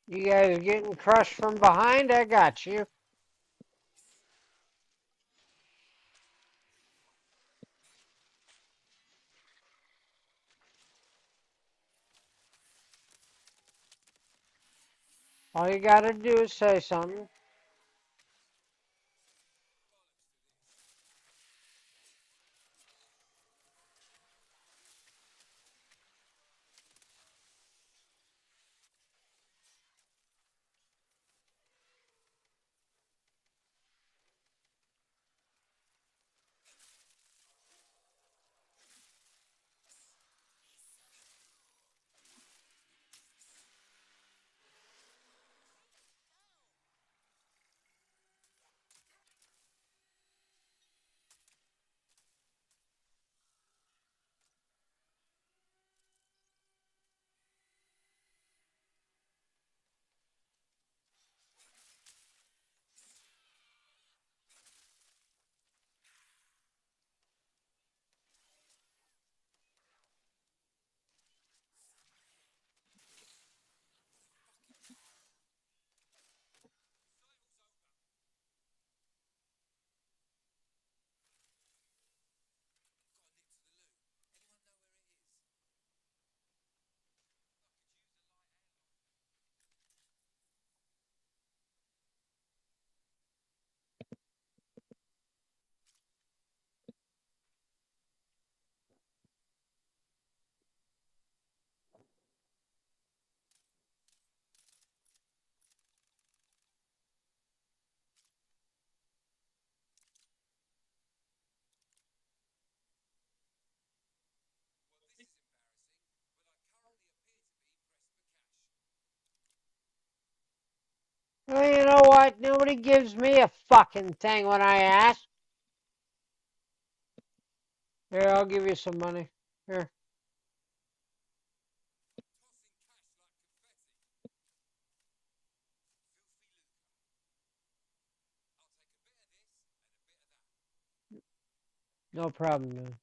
You guys getting crushed from behind? I got you. All you gotta do is say something. Well, you know what? Nobody gives me a fucking thing when I ask. Here, I'll give you some money. Here. No problem, man.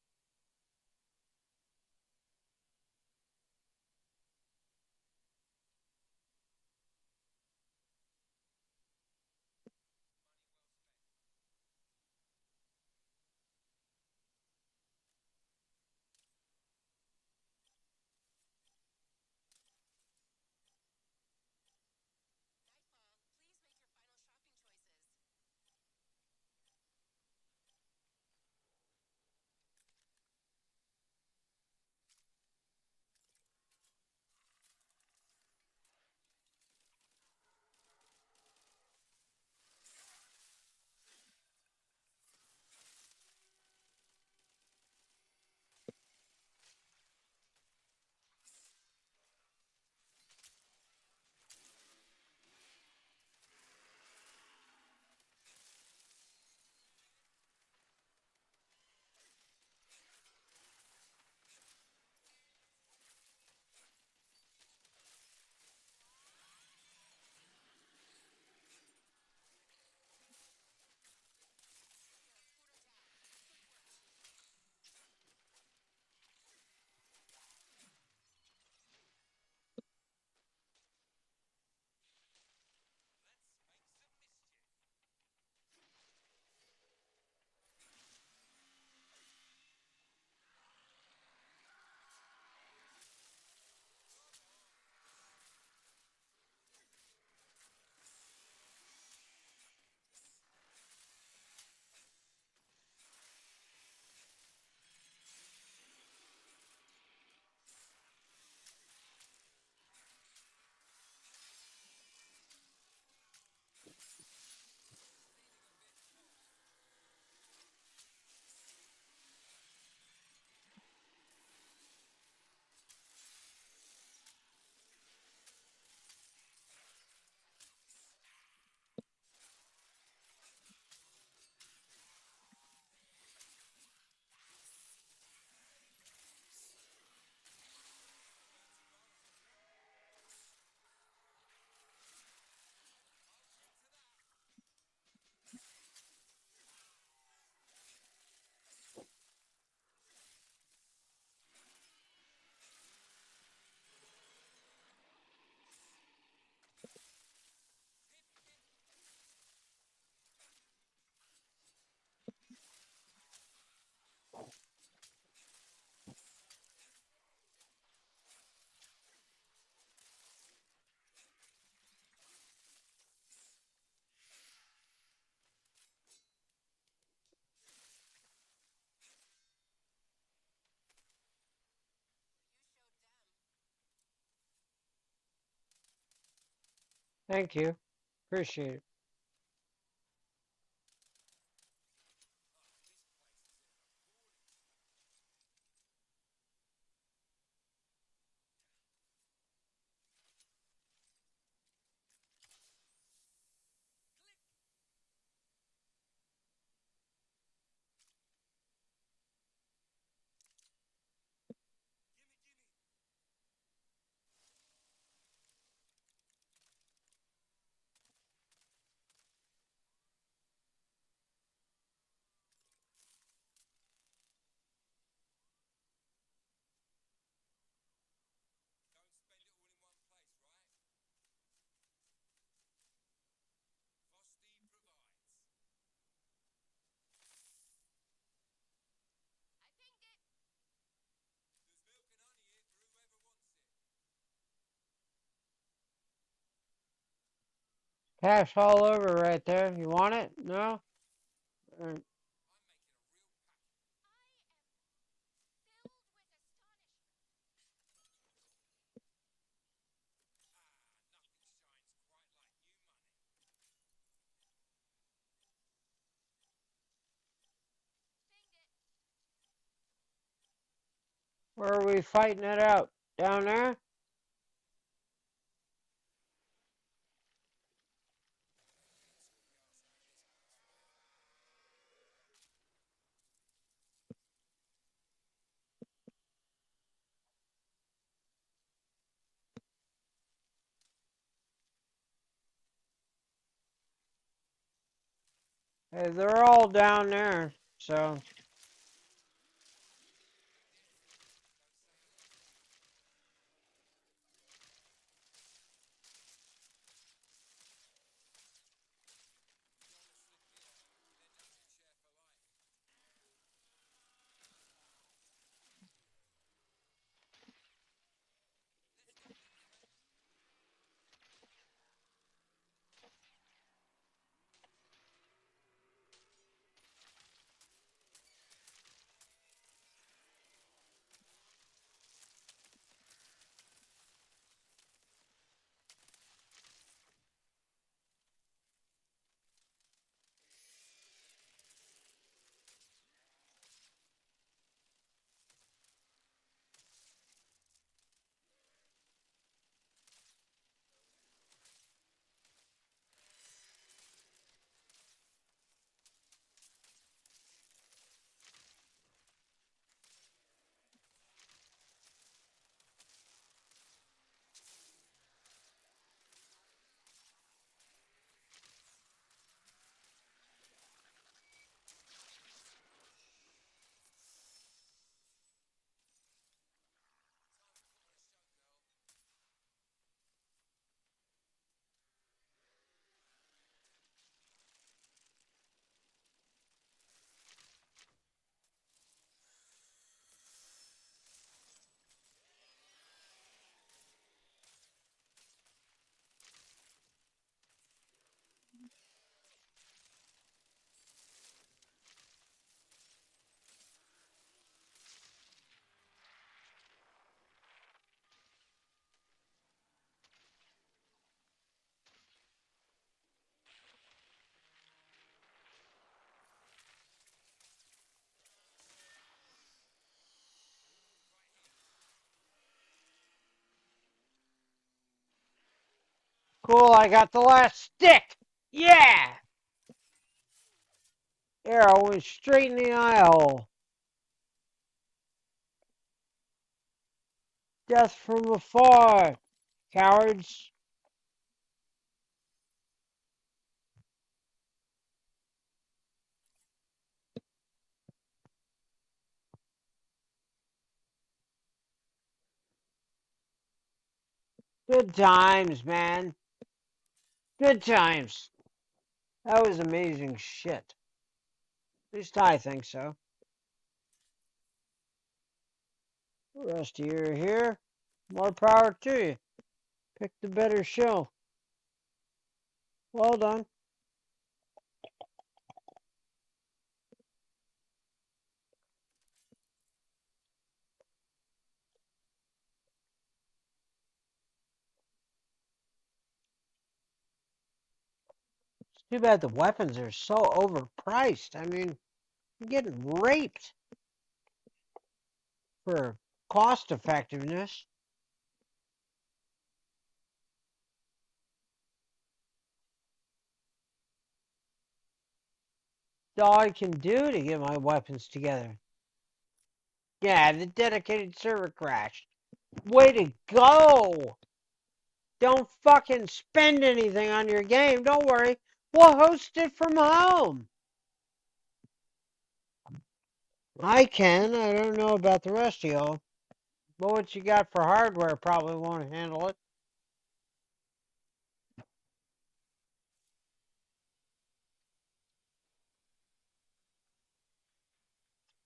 Thank you. Appreciate it. Cash all over right there. You want it? No? Uh, Where are we fighting it out? Down there? Hey, they're all down there. So, cool, I got the last stick! Yeah! Arrow went straight in the eye hole. Death from afar, cowards. Good times, man. Good times. That was amazing shit. At least I think so. The rest of you are here. More power to you. Pick the better show. Well done. Too bad the weapons are so overpriced. I mean, you're getting raped for cost effectiveness. That's all I can do to get my weapons together. Yeah, the dedicated server crashed. Way to go! Don't fucking spend anything on your game. Don't worry. We'll host it from home. I can. I don't know about the rest of y'all. But what you got for hardware probably won't handle it.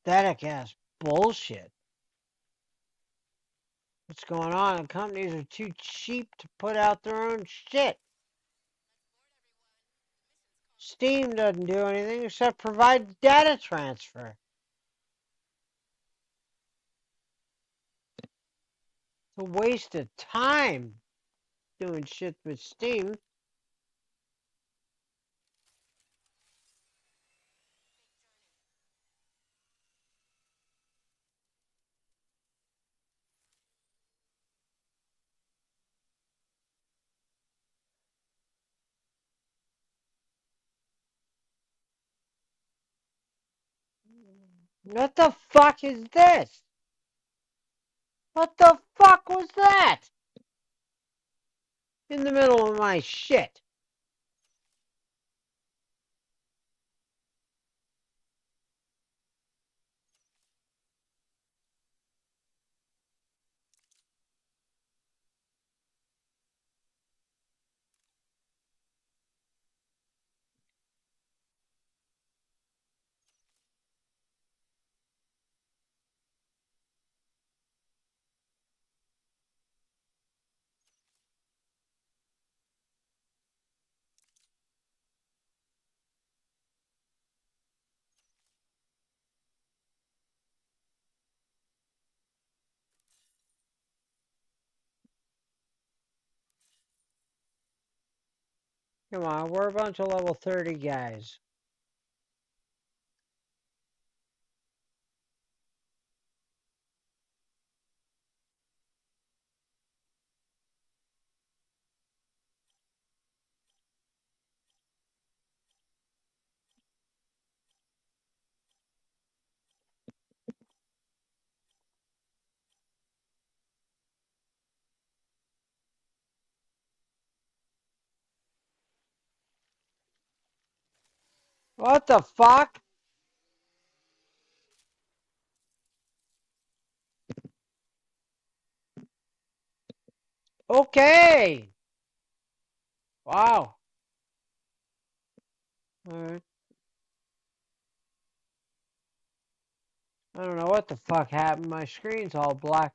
Static ass bullshit. What's going on? The companies are too cheap to put out their own shit. Steam doesn't do anything except provide data transfer. It's a waste of time doing shit with Steam. What the fuck is this? What the fuck was that? In the middle of my shit. Come on, we're a bunch of level 30 guys. What the fuck? Okay. Wow. Alright. I don't know what the fuck happened. My screen's all black.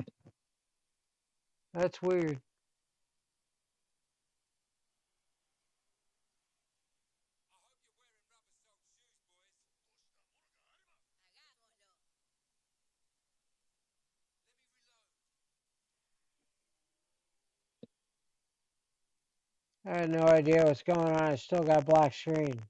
That's weird. I had no idea what's going on. I still got black screen.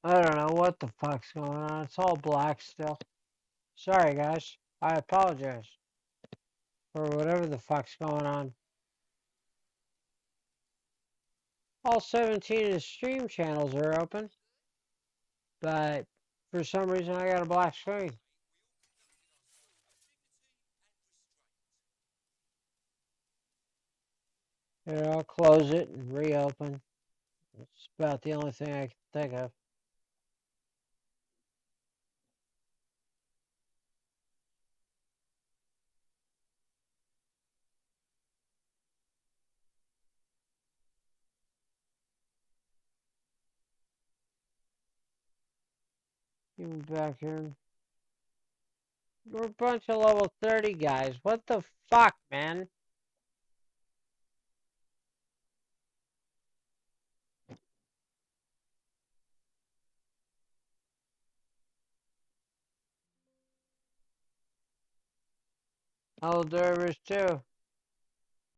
I don't know what the fuck's going on. It's all black still. Sorry, guys. I apologize for whatever the fuck's going on. All 17 of the stream channels are open, but for some reason I got a black screen. Here, I'll close it and reopen. It's about the only thing I can think of. You back here. We're a bunch of level 30 guys. What the fuck, man? Observers too.